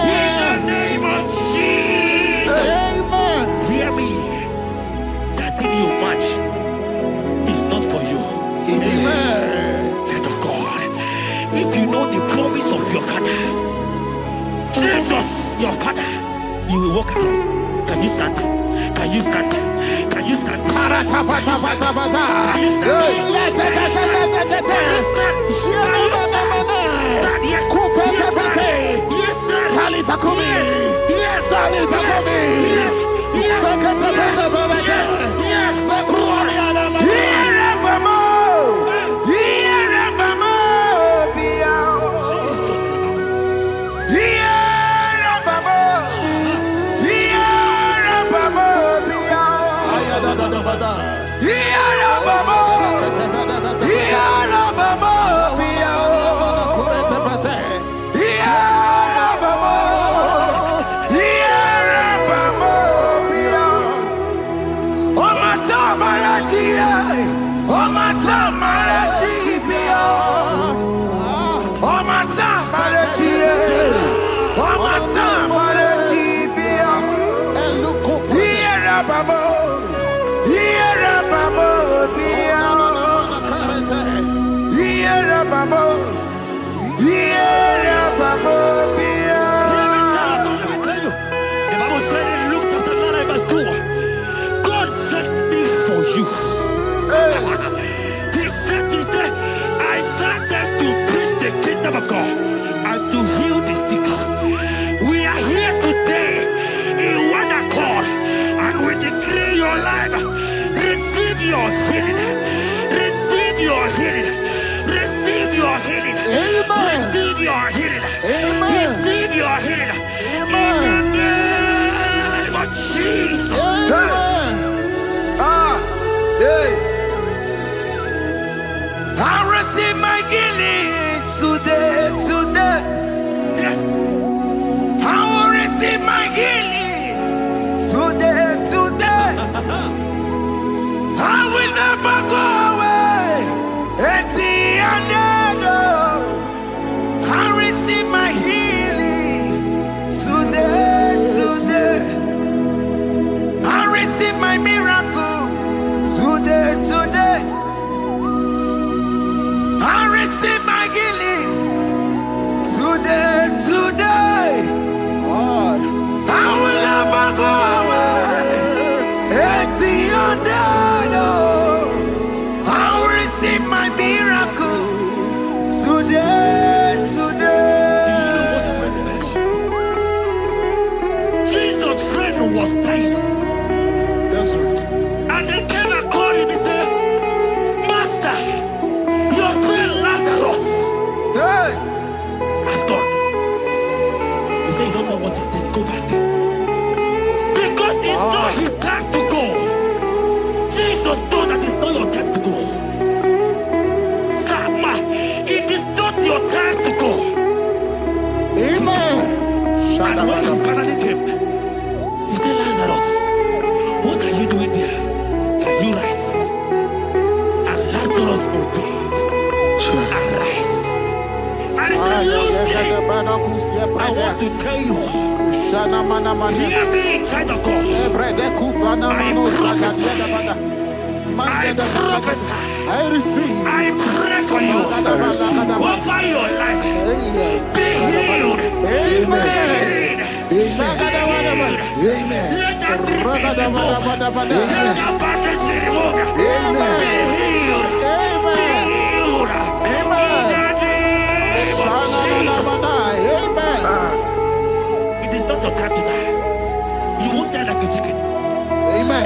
Speaker 4: In the name of Jesus.
Speaker 3: Amen.
Speaker 4: Hear me. That thing you match is not for you.
Speaker 3: Amen.
Speaker 4: Child of God. If you know the promise of your father, Jesus, your father, you will walk around. Can you stand? Can you stand? Can you stand? Can you stand? Yes, sir. Yes, sir. Yes, sir. I want to tell you, hear me, child of God. I prophesy,
Speaker 3: I receive.
Speaker 4: I pray for you over your life. Be healed.
Speaker 3: Amen.
Speaker 4: Let that be removed. Let that bandage be removed. Be healed. It is not your time to die. You won't die like a chicken.
Speaker 3: Amen.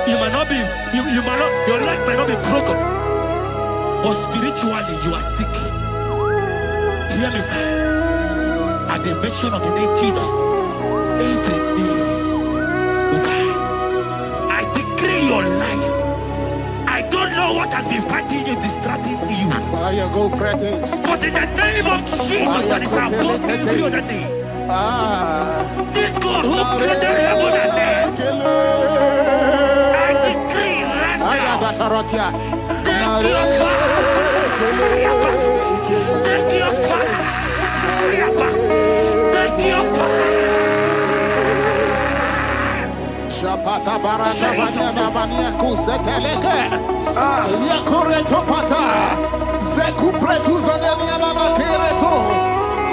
Speaker 4: You might not be, your leg might not be broken, but spiritually you are sick. Hear me, sir. At the mention of the name Jesus, every day will die. I decree your life. I don't know what has been fighting you, distracting you. But in the name of Jesus, that is above every other name. This God who created heaven and earth, I decree right now, take your fire. Take your fire. Take your fire.
Speaker 3: Shapata barata banyana bania kuseteleke. Yakore topata. Zeku pretu zaneliana na kereto.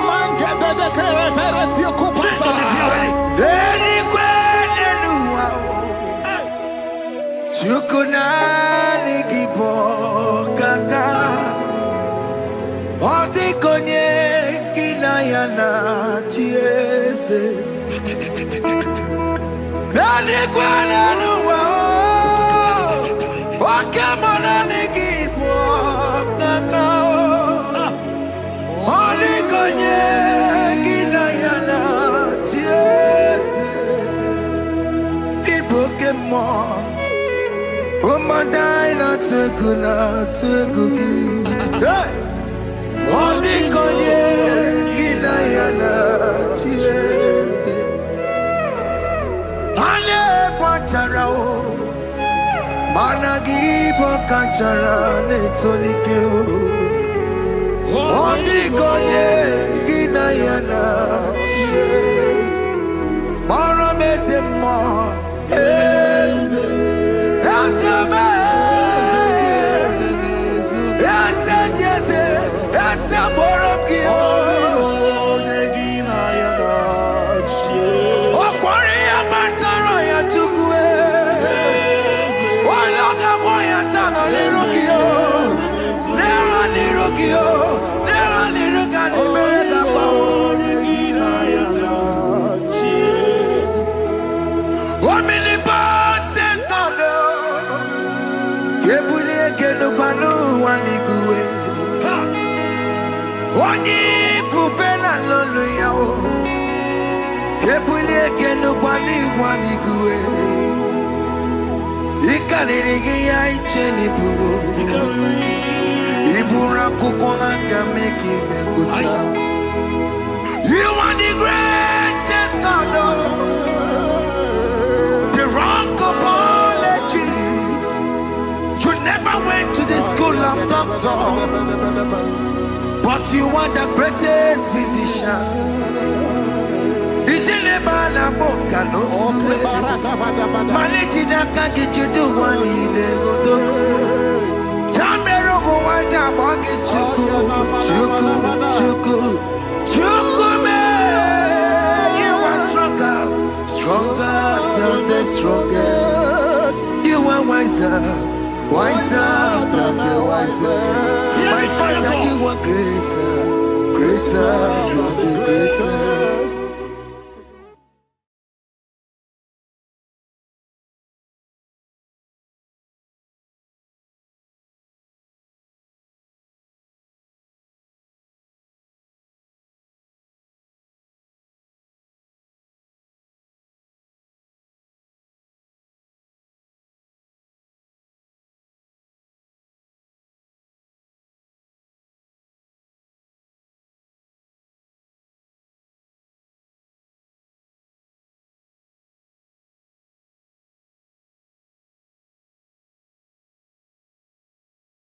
Speaker 3: Mange de keretere tio kupasa.
Speaker 1: Deni kwene nuwa. Chukunani gibo kaka. Odi konye kinayana chiese. Deni kwene nuwa. Wakemona ni gibo kaka. Odi konye kinayana chiese. Ibokemo. Umadai na tegugi. Hey! Odi konye kinayana chiese. Ane pachara o. Managi pokachara netonike o. Odi konye kinayana chiese. Mara meze mo. Yes. You are the greatest God, the rock of all ages. You never went to the school of doctor, but you are the greatest physician. Bana boka no suwe Maniki na kaki judu wani negodoku Yambero go wata boki chuku me You are stronger than the strongest You are wiser than the wiser